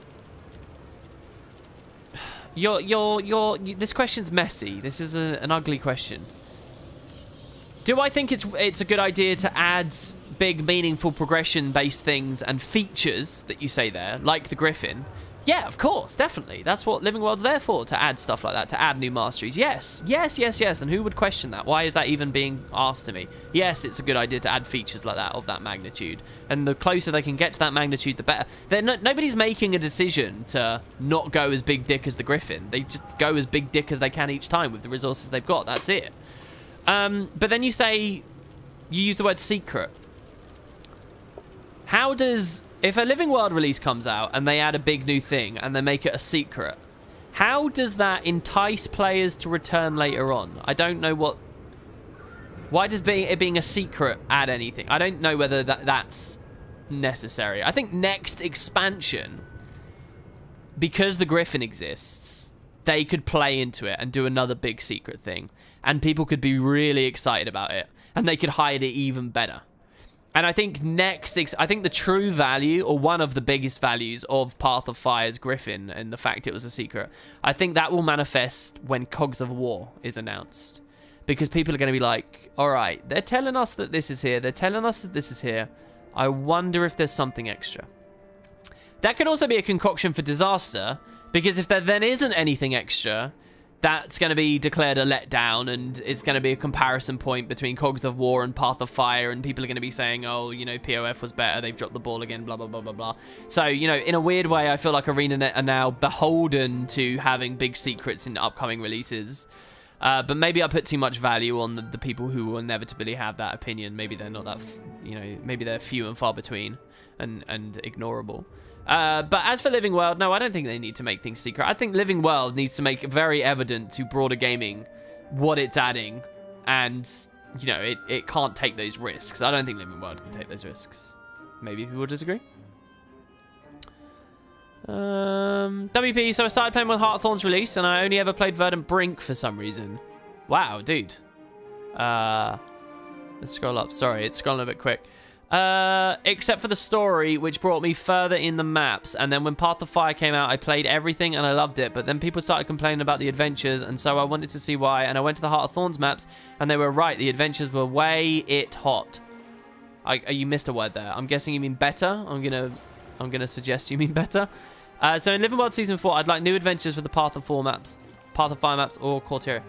Speaker 1: This question's messy. This is an ugly question. Do I think it's a good idea to add big, meaningful progression-based things and features that you say there, like the Griffin? Yeah, of course, definitely. That's what Living World's there for, to add stuff like that, to add new masteries. Yes, yes, yes, yes. And who would question that? Why is that even being asked to me? Yes, it's a good idea to add features like that, of that magnitude. And the closer they can get to that magnitude, the better. Nobody's making a decision to not go as big dick as the Griffin. They just go as big dick as they can each time with the resources they've got. That's it. But then you use the word secret. How does... If a Living World release comes out and they add a big new thing and they make it a secret, how does that entice players to return later on? I don't know what... Why does it being a secret add anything? I don't know whether that's necessary. I think next expansion, because the Griffin exists, they could play into it and do another big secret thing. And people could be really excited about it. And they could hide it even better. And I think I think the true value, or one of the biggest values of Path of Fire's Griffin and the fact it was a secret, I think that will manifest when Cogs of War is announced. Because people are going to be like, all right, they're telling us that this is here. They're telling us that this is here. I wonder if there's something extra. That could also be a concoction for Disaster, because if there then isn't anything extra, that's going to be declared a letdown, and it's going to be a comparison point between Cogs of War and Path of Fire, and people are going to be saying, oh, you know, POF was better, they've dropped the ball again, blah, blah, blah, blah, blah. So, you know, in a weird way, I feel like ArenaNet are now beholden to having big secrets in upcoming releases. But maybe I put too much value on the people who will inevitably have that opinion. Maybe they're not that, you know, maybe they're few and far between and ignorable. But as for Living World, no, I don't think they need to make things secret. I think Living World needs to make it very evident to broader gaming what it's adding. And, you know, it can't take those risks. I don't think Living World can take those risks. Maybe people disagree. WP, so I started playing when Heartthorn's release, and I only ever played Verdant Brink for some reason. Wow, dude. Let's scroll up. Sorry, it's scrolling a bit quick. Except for the story, which brought me further in the maps. And then when Path of Fire came out, I played everything and I loved it. But then people started complaining about the adventures, and so I wanted to see why. And I went to the Heart of Thorns maps, and they were right. The adventures were way it hot. You missed a word there. I'm guessing you mean better. I'm gonna suggest you mean better. So in Living World Season 4, I'd like new adventures for the Path of Fire maps, or Corteria.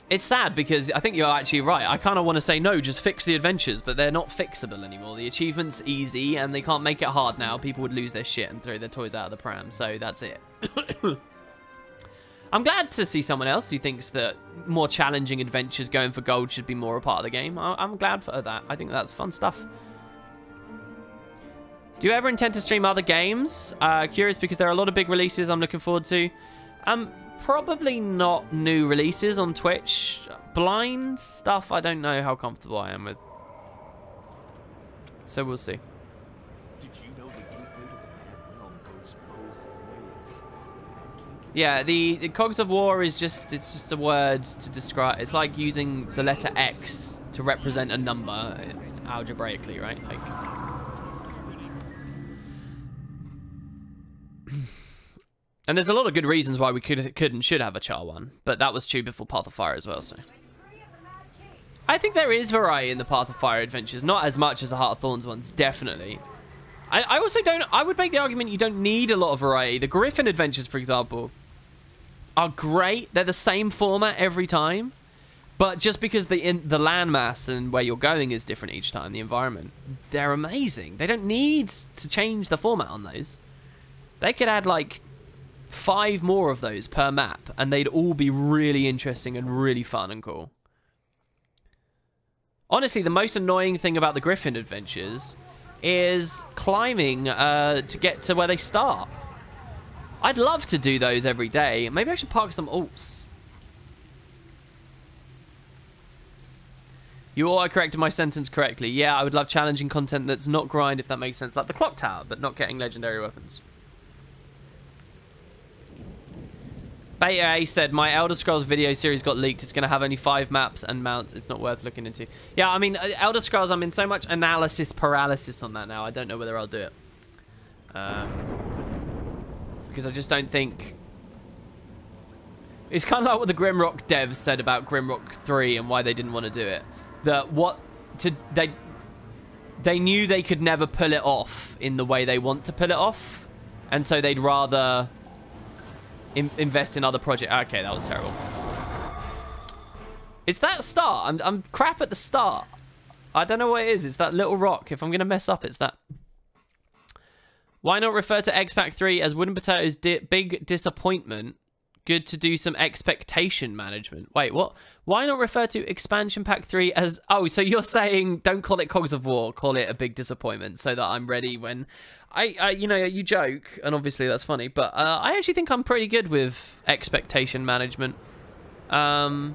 Speaker 1: It's sad because I think you're actually right. I kind of want to say, no, just fix the adventures, but they're not fixable anymore. The achievement's easy, and they can't make it hard now. People would lose their shit and throw their toys out of the pram, so that's it. I'm glad to see someone else who thinks that more challenging adventures going for gold should be more a part of the game. I'm glad for that. I think that's fun stuff. Do you ever intend to stream other games? Curious because there are a lot of big releases I'm looking forward to. Probably not new releases on Twitch. Blind stuff, I don't know how comfortable I am with. So we'll see. Did you know the gateway to the mad realm goes both ways? Yeah, the Cogs of War is just a word to describe. It's like using the letter X to represent a number algebraically, right? Like. And there's a lot of good reasons why we could and should have a Char one, but that was true before Path of Fire as well, so. I think there is variety in the Path of Fire adventures, not as much as the Heart of Thorns ones, definitely. I also don't, I would make the argument you don't need a lot of variety. The Griffin adventures, for example, are great. They're the same format every time, but just because the landmass and where you're going is different each time, the environment, they're amazing. They don't need to change the format on those. They could add like 5 more of those per map, and they'd all be really interesting and really fun and cool. Honestly, the most annoying thing about the Griffin adventures is climbing to get to where they start. I'd love to do those every day. Maybe I should park some alts. You auto-corrected my sentence correctly. Yeah, I would love challenging content that's not grind, if that makes sense. Like the clock tower, but not getting legendary weapons. Beta A said, my Elder Scrolls video series got leaked. It's going to have only 5 maps and mounts. It's not worth looking into. Yeah, I mean, Elder Scrolls, I'm in so much analysis paralysis on that now. I don't know whether I'll do it. Because I just don't think... It's kind of like what the Grimrock devs said about Grimrock 3 and why they didn't want to do it. They knew they could never pull it off in the way they want to pull it off. And so they'd rather... invest in other projects. Okay, that was terrible. It's that start. I'm crap at the start. I don't know what it is. It's that little rock. If I'm going to mess up, it's that. Why not refer to X-Pac 3 as Wooden Potato's big disappointment? Good to do some expectation management. Wait, what? Why not refer to Expansion Pack 3 as... Oh, so you're saying don't call it Cogs of War, call it a big disappointment so that I'm ready when... you know, you joke, and obviously that's funny, but I actually think I'm pretty good with expectation management. Now,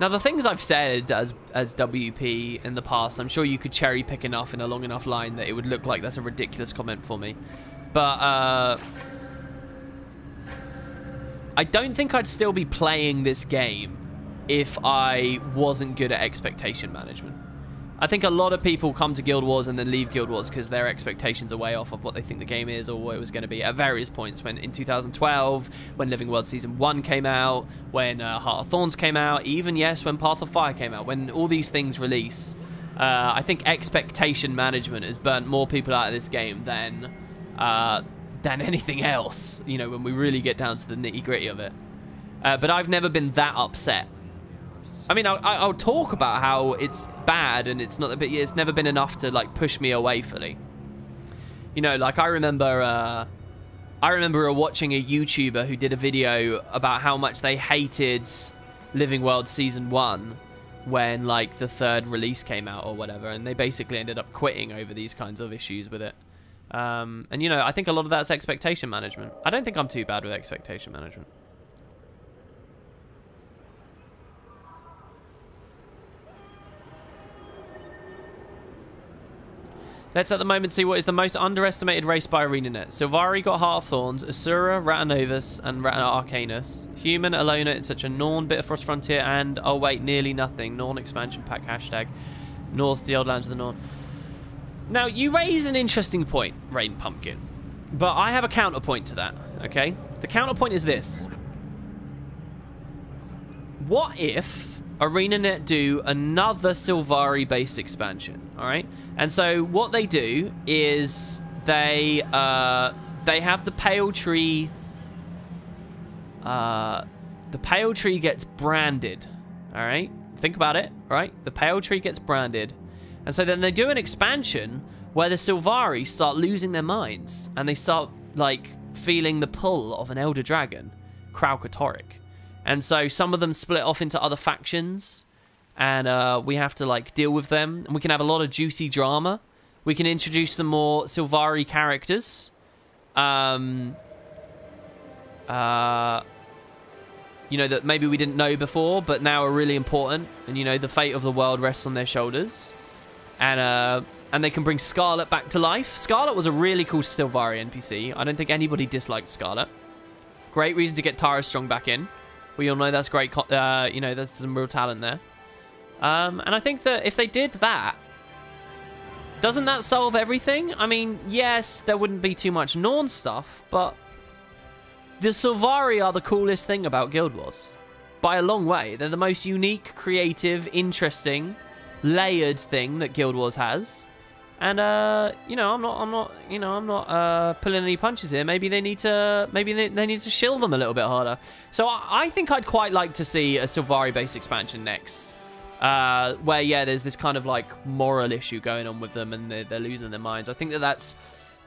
Speaker 1: the things I've said as WP in the past, I'm sure you could cherry pick enough in a long enough line that it would look like that's a ridiculous comment for me. But I don't think I'd still be playing this game if I wasn't good at expectation management. I think a lot of people come to Guild Wars and then leave Guild Wars because their expectations are way off of what they think the game is or what it was going to be at various points. When in 2012, when Living World Season 1 came out, when Heart of Thorns came out, even, yes, when Path of Fire came out, when all these things release, I think expectation management has burnt more people out of this game than anything else, you know, when we really get down to the nitty-gritty of it. But I've never been that upset. I mean, I'll talk about how it's bad and it's not, but it's never been enough to like push me away fully. You know, like I remember watching a YouTuber who did a video about how much they hated Living World Season 1 when like the 3rd release came out or whatever, and they basically ended up quitting over these kinds of issues with it. And you know, I think a lot of that's expectation management. I don't think I'm too bad with expectation management. Let's at the moment see what is the most underestimated race by ArenaNet. Sylvari got Heart of Thorns, Asura, Ratanovus, and Arcanus. Human, Alona, Etc. Norn, Bitterfrost Frontier, and, oh wait, nearly nothing. Norn expansion pack, hashtag North, the old lands of the Norn. Now, you raise an interesting point, Rain Pumpkin. But I have a counterpoint to that, okay? The counterpoint is this. What if ArenaNet do another Sylvari-based expansion, alright? And so what they do is they have the Pale Tree... the Pale Tree gets branded, alright? Think about it, right? The Pale Tree gets branded. And so then they do an expansion where the Sylvari start losing their minds. And they start, like, feeling the pull of an Elder Dragon, Kralkatoric. And so some of them split off into other factions. And we have to, like, deal with them. And we can have a lot of juicy drama. We can introduce some more Sylvari characters. You know, that maybe we didn't know before, but now are really important. And, you know, the fate of the world rests on their shoulders. And they can bring Scarlet back to life. Scarlet was a really cool Sylvari NPC. I don't think anybody disliked Scarlet. Great reason to get Tara Strong back in. We all know that's great, you know, there's some real talent there. And I think that if they did that, doesn't that solve everything? I mean, yes, there wouldn't be too much Norn stuff, but the Sylvari are the coolest thing about Guild Wars. By a long way. They're the most unique, creative, interesting, layered thing that Guild Wars has. And you know, I'm not pulling any punches here. Maybe they need to shill them a little bit harder. So I think I'd quite like to see a Sylvari based expansion next. Where yeah, there's this kind of like moral issue going on with them and they're losing their minds. I think that's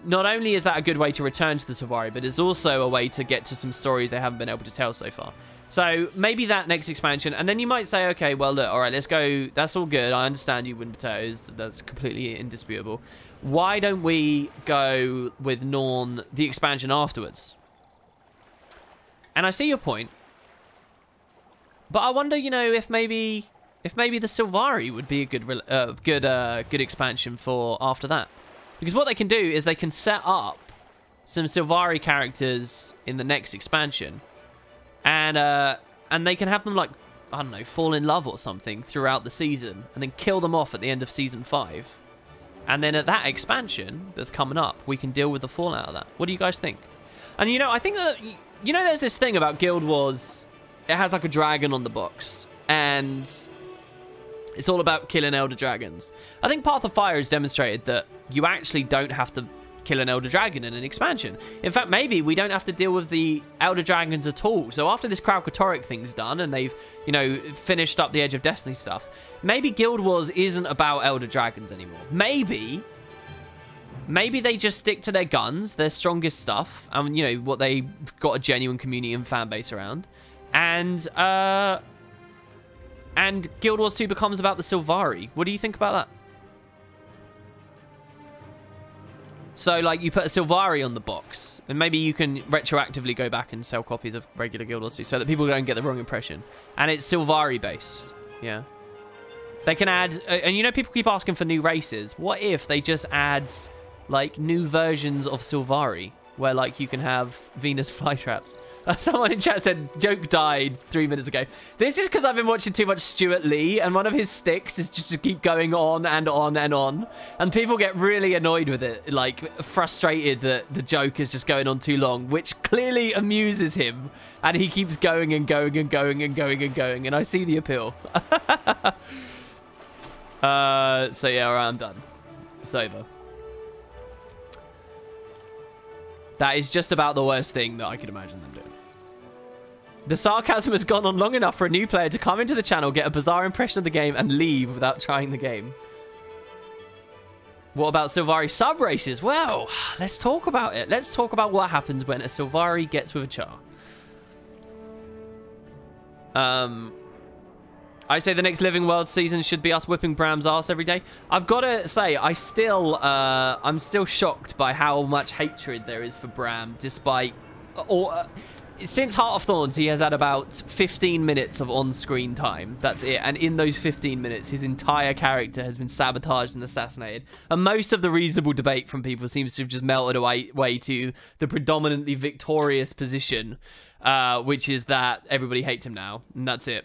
Speaker 1: not only is that a good way to return to the Sylvari, but it's also a way to get to some stories they haven't been able to tell so far. So maybe that next expansion, and then you might say, okay, well, look, all right, let's go. That's all good. I understand you win potatoes. That's completely indisputable. Why don't we go with Norn, the expansion afterwards? And I see your point. But I wonder, you know, if maybe the Sylvari would be a good expansion for after that. Because what they can do is they can set up some Sylvari characters in the next expansion, and they can have them, like, I don't know, fall in love or something throughout the season, and then kill them off at the end of season 5. And then at that expansion that's coming up, we can deal with the fallout of that. What do you guys think? And, you know, I think that, you know, there's this thing about Guild Wars. It has, like, a dragon on the box, and it's all about killing Elder Dragons. I think Path of Fire has demonstrated that you actually don't have to kill an Elder Dragon in an expansion. In fact, maybe we don't have to deal with the Elder Dragons at all. So after this Kralkatorrik thing's done, and they've, you know, finished up the Edge of Destiny stuff, maybe Guild Wars isn't about Elder Dragons anymore. Maybe they just stick to their guns, their strongest stuff, and, you know, what they got a genuine community and fan base around. And Guild Wars 2 becomes about the Sylvari. What do you think about that? So, like, you put a Sylvari on the box, and maybe you can retroactively go back and sell copies of regular Guild Wars 2 so that people don't get the wrong impression. And it's Sylvari based. Yeah. They can add, and you know, people keep asking for new races. What if they just add, like, new versions of Sylvari, where, like, you can have Venus flytraps? Someone in chat said, joke died 3 minutes ago. This is because I've been watching too much Stuart Lee, and one of his sticks is just to keep going on and on and on. And people get really annoyed with it, like, frustrated that the joke is just going on too long, which clearly amuses him. And he keeps going and going and going and going and going, and I see the appeal. So yeah, all right, I'm done. It's over. That is just about the worst thing that I could imagine them doing. The sarcasm has gone on long enough for a new player to come into the channel, get a bizarre impression of the game, and leave without trying the game. What about Sylvari sub-races? Well, let's talk about it. Let's talk about what happens when a Sylvari gets with a Char. I say the next Living World season should be us whipping Bram's ass every day. I've got to say, I'm still shocked by how much hatred there is for Bram, despite... since Heart of Thorns, he has had about 15 minutes of on-screen time. That's it. And in those 15 minutes, his entire character has been sabotaged and assassinated. And most of the reasonable debate from people seems to have just melted away to the predominantly victorious position, which is that everybody hates him now. And that's it.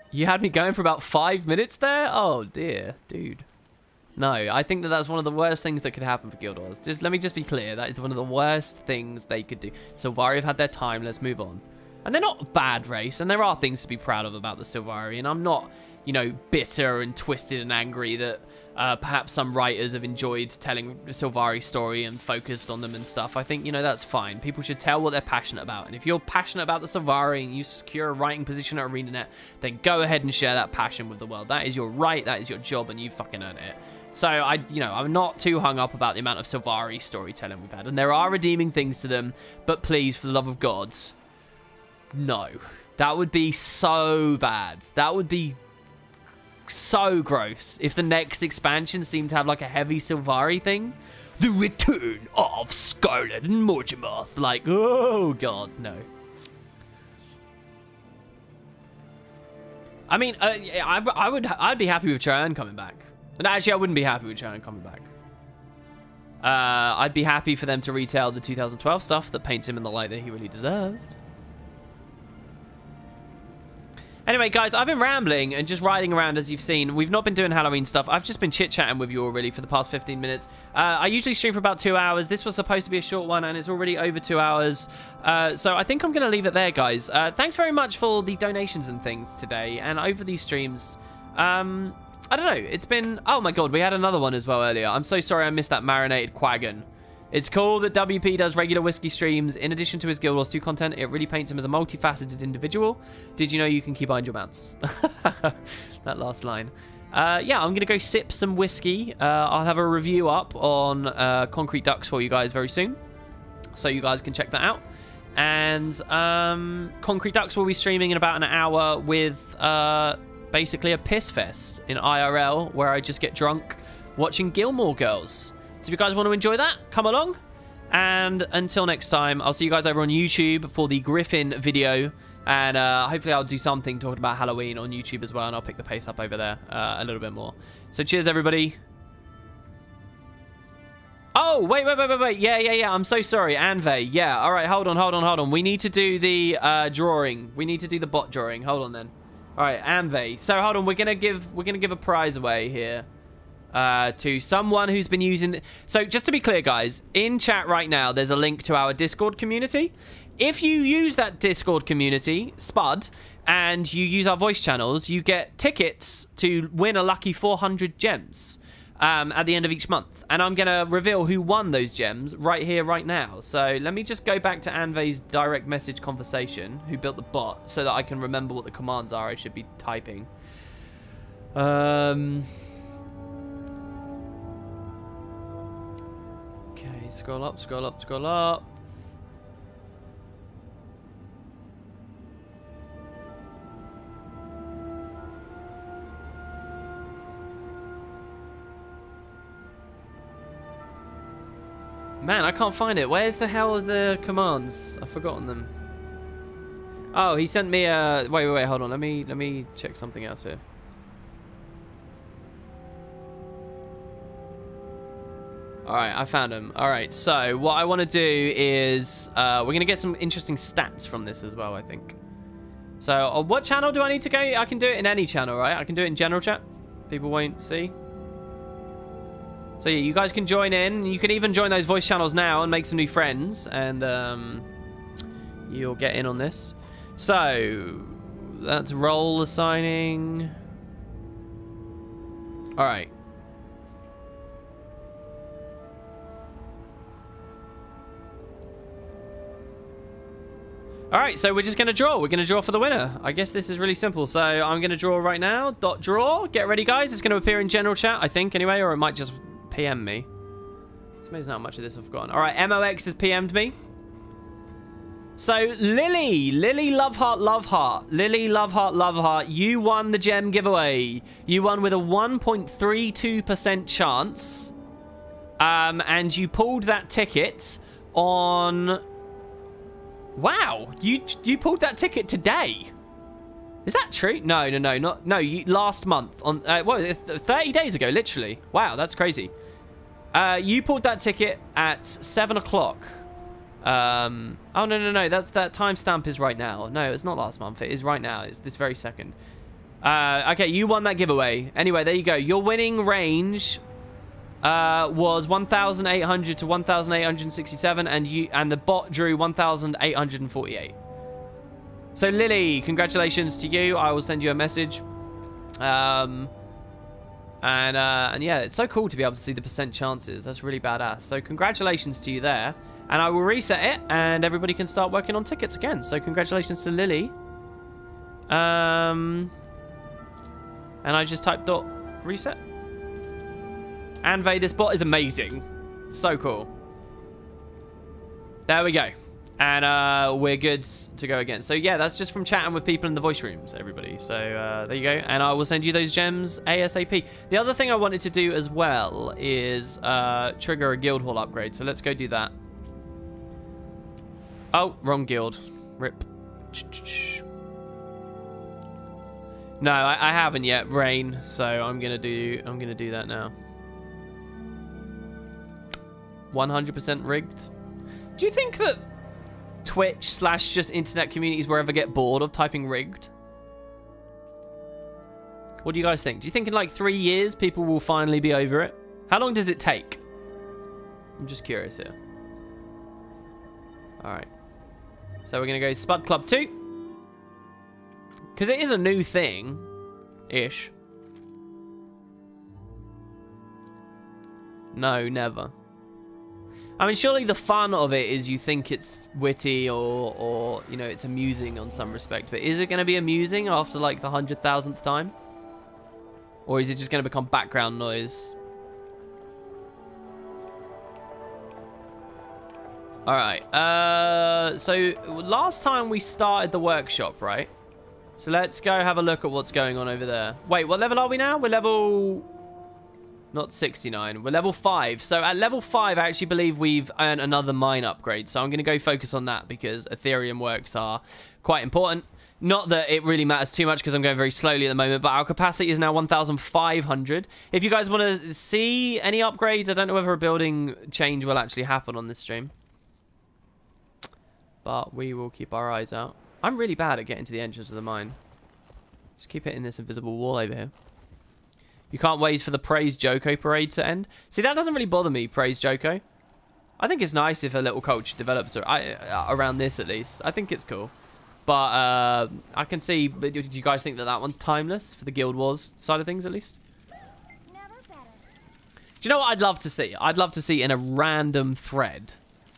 Speaker 1: You had me going for about 5 minutes there? Oh, dear. Dude. No, I think that that's one of the worst things that could happen for Guild Wars. Let me just be clear. That is one of the worst things they could do. Sylvari have had their time. Let's move on. And they're not a bad race. And there are things to be proud of about the Sylvari. And I'm not, you know, bitter and twisted and angry that perhaps some writers have enjoyed telling the Sylvari story and focused on them and stuff. I think, you know, that's fine. People should tell what they're passionate about. And if you're passionate about the Sylvari and you secure a writing position at ArenaNet, then go ahead and share that passion with the world. That is your right. That is your job. And you fucking earned it. So, I'm not too hung up about the amount of Sylvari storytelling we've had. And there are redeeming things to them. But please, for the love of God, no. That would be so bad. That would be so gross if the next expansion seemed to have, like, a heavy Sylvari thing. The return of Scarlet and Morgemoth. Like, oh, God, no. I mean, I'd be happy with Cheyenne coming back. And actually, I wouldn't be happy with Cheyenne coming back. I'd be happy for them to retell the 2012 stuff that paints him in the light that he really deserved. Anyway, guys, I've been rambling and just riding around, as you've seen. We've not been doing Halloween stuff. I've just been chit-chatting with you all, really, for the past 15 minutes. I usually stream for about 2 hours. This was supposed to be a short one, and it's already over 2 hours. So I think I'm going to leave it there, guys. Thanks very much for the donations and things today, and over these streams. I don't know. It's been... Oh, my God. We had another one as well earlier. I'm so sorry I missed that marinated quaggan. It's cool that WP does regular whiskey streams. In addition to his Guild Wars 2 content, it really paints him as a multifaceted individual. Did you know you can keep behind your mounts? That last line. Yeah, I'm going to go sip some whiskey. I'll have a review up on Concrete Ducks for you guys very soon. So you guys can check that out. And Concrete Ducks will be streaming in about an hour with... basically a piss fest in IRL where I just get drunk watching Gilmore Girls. So if you guys want to enjoy that, come along. And until next time, I'll see you guys over on YouTube for the Griffin video. And hopefully I'll do something talking about Halloween on YouTube as well. And I'll pick the pace up over there a little bit more. So cheers, everybody. Oh, wait. Yeah. I'm so sorry. Anve. Yeah. All right. Hold on. We need to do the drawing. We need to do the bot drawing. Hold on then. All right, Anve. So hold on. We're gonna give a prize away here to someone who's been using. So just to be clear, guys, in chat right now, there's a link to our Discord community. If you use that Discord community, Spud, and you use our voice channels, you get tickets to win a lucky 400 gems. At the end of each month. And I'm going to reveal who won those gems right here, right now. So let me just go back to Anve's direct message conversation, who built the bot, so that I can remember what the commands are I should be typing. Okay, scroll up. Man, I can't find it. Where's the hell are the commands? I've forgotten them. Oh, he sent me a... Wait, hold on. Let me check something else here. Alright, I found him. Alright, so what I want to do is... we're going to get some interesting stats from this as well, I think. So, what channel do I need to go? I can do it in any channel, right? I can do it in general chat. People won't see. So yeah, you guys can join in. You can even join those voice channels now and make some new friends. And you'll get in on this. So, that's role assigning. Alright. Alright, so we're just going to draw. We're going to draw for the winner. I guess this is really simple. So I'm going to draw right now. Dot draw. Get ready, guys. It's going to appear in general chat, I think, anyway. Or it might just PM me. It's amazing how much of this I've forgotten. Alright, MOX has PM'd me. So, Lily, love heart, Lily, love heart, you won the gem giveaway. You won with a 1.32% chance. And you pulled that ticket on... Wow, you pulled that ticket today. Is that true? No, last month. On what was it, 30 days ago, literally. Wow, that's crazy. You pulled that ticket at 7 o'clock. Oh, no. That timestamp is right now. No, it's not last month. It is right now. It's this very second. Okay, you won that giveaway. Anyway, there you go. Your winning range was 1,800 to 1,867, and the bot drew 1,848. So, Lily, congratulations to you. I will send you a message. And yeah, it's so cool to be able to see the percent chances. That's really badass. So, congratulations to you there. And I will reset it, and everybody can start working on tickets again. So congratulations to Lily. And I just typed dot reset. Anve, this bot is amazing. So cool. There we go. And we're good to go again. So yeah, that's just from chatting with people in the voice rooms, everybody. So there you go. And I will send you those gems ASAP. The other thing I wanted to do as well is trigger a guild hall upgrade. So let's go do that. Oh, wrong guild. Rip. No, I haven't yet, Rain. So I'm gonna do that now. 100% rigged. Do you think that Twitch / just internet communities will ever get bored of typing rigged? What do you guys think? Do you think in like 3 years people will finally be over it? How long does it take? I'm just curious here. All right. So we're going to go Spud Club 2. Because it is a new thing-ish. No, never. I mean, surely the fun of it is you think it's witty or you know, it's amusing on some respect. But is it going to be amusing after like the 100,000th time? Or is it just going to become background noise? Alright, so last time we started the workshop, right? So let's go have a look at what's going on over there. Wait, what level are we now? We're level
Speaker 4: Not 69. We're level 5. So at level 5, I actually believe we've earned another mine upgrade. So I'm going to go focus on that because Ethereum works are quite important. Not that it really matters too much because I'm going very slowly at the moment, but our capacity is now 1,500. If you guys want to see any upgrades, I don't know whether a building change will actually happen on this stream. But we will keep our eyes out. I'm really bad at getting to the entrance of the mine. Just keep hitting this invisible wall over here. You can't wait for the Praise Joko parade to end. See, that doesn't really bother me, Praise Joko. I think it's nice if a little culture develops around this, at least. I think it's cool. But I can see... Do you guys think that that one's timeless for the Guild Wars side of things, at least?
Speaker 5: Never better.
Speaker 4: Do you know what I'd love to see? I'd love to see in a random thread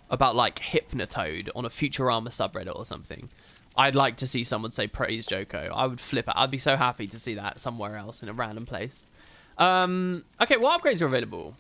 Speaker 4: about, like, Hypnotoad on a Futurama subreddit or something. I'd like to see someone say Praise Joko. I would flip it. I'd be so happy to see that somewhere else in a random place. Okay, what upgrades are available?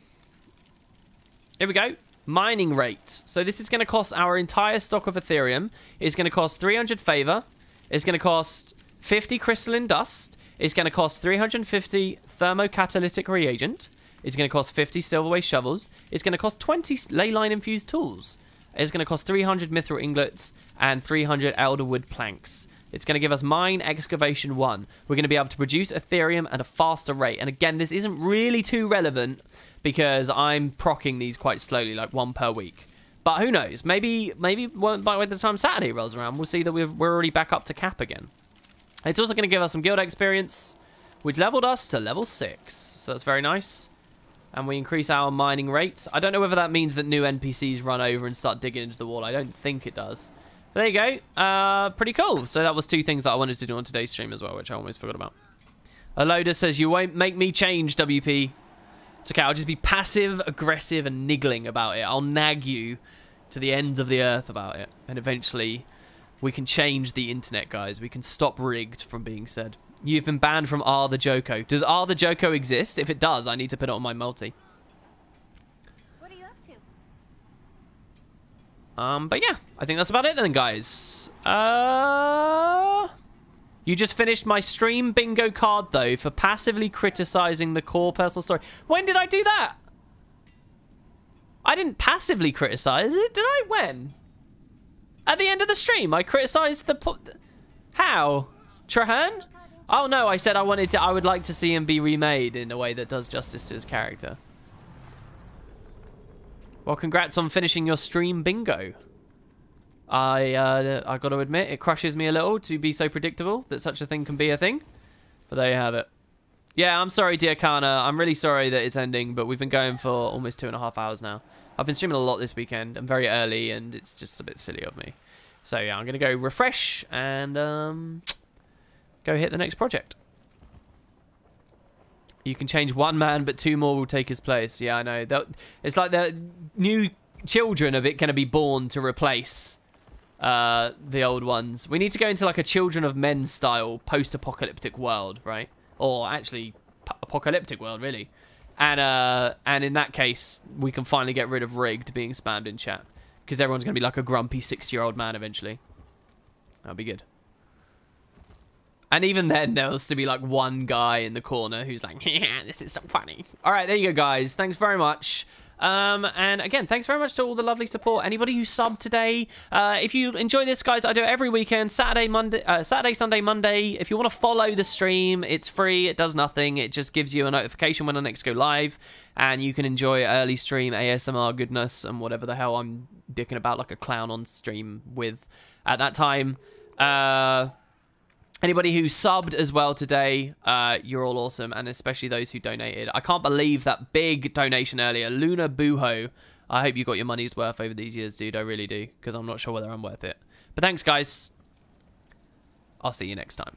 Speaker 4: Here we go. Mining rate. So this is going to cost our entire stock of Ethereum. It's going to cost 300 favor. It's going to cost 50 crystalline dust. It's going to cost 350 thermocatalytic reagent. It's going to cost 50 silverware shovels. It's going to cost 20 ley line infused tools. It's going to cost 300 mithril ingots and 300 elderwood planks. It's going to give us mine excavation 1. We're going to be able to produce Ethereum at a faster rate. And again, this isn't really too relevant because I'm procking these quite slowly, like 1 per week. But who knows? Maybe by the time Saturday rolls around, we'll see that we're already back up to cap again. It's also going to give us some guild experience, which leveled us to level 6. So that's very nice. And we increase our mining rates. I don't know whether that means that new NPCs run over and start digging into the wall. I don't think it does. But there you go. Pretty cool. So that was 2 things that I wanted to do on today's stream as well, which I almost forgot about. Aloda says, you won't make me change, WP. It's okay. I'll just be passive, aggressive, and niggling about it. I'll nag you to the ends of the earth about it. And eventually, we can change the internet, guys. We can stop rigged from being said. You've been banned from R the Joko. Does R the Joko exist? If it does, I need to put it on my multi.
Speaker 5: What are you up to?
Speaker 4: But yeah, I think that's about it then, guys. You just finished my stream bingo card, though, for passively criticizing the core personal story. When did I do that? I didn't passively criticize it, did I? When? At the end of the stream, I criticized the... How? Trahan? Oh, no, I said I would like to see him be remade in a way that does justice to his character. Well, congrats on finishing your stream bingo. I got to admit, it crushes me a little to be so predictable that such a thing can be a thing. But there you have it. Yeah, I'm sorry, dear Kana. I'm really sorry that it's ending, but we've been going for almost 2.5 hours now. I've been streaming a lot this weekend. I'm very early, and it's just a bit silly of me. So, yeah, I'm going to go refresh and go hit the next project. You can change 1 man, but 2 more will take his place. Yeah, I know. It's like the new children of it going to be born to replace the old ones. We need to go into like a Children of Men style post-apocalyptic world, right? Or actually, apocalyptic world, really. And in that case, we can finally get rid of rigged being spammed in chat. Because everyone's going to be like a grumpy 6-year-old man eventually. That'll be good. And even then, there'll still be like 1 guy in the corner who's like, yeah, this is so funny. All right, there you go, guys. Thanks very much. And again, thanks very much to all the lovely support. Anybody who subbed today, if you enjoy this, guys, I do it every weekend, Saturday, Sunday, Monday. If you want to follow the stream, it's free. It does nothing. It just gives you a notification when I next go live, and you can enjoy early stream ASMR goodness and whatever the hell I'm dicking about like a clown on stream with at that time. Anybody who subbed as well today, you're all awesome, and especially those who donated. I can't believe that big donation earlier. Luna Buho, I hope you got your money's worth over these years, dude. I really do, because I'm not sure whether I'm worth it. But thanks, guys. I'll see you next time.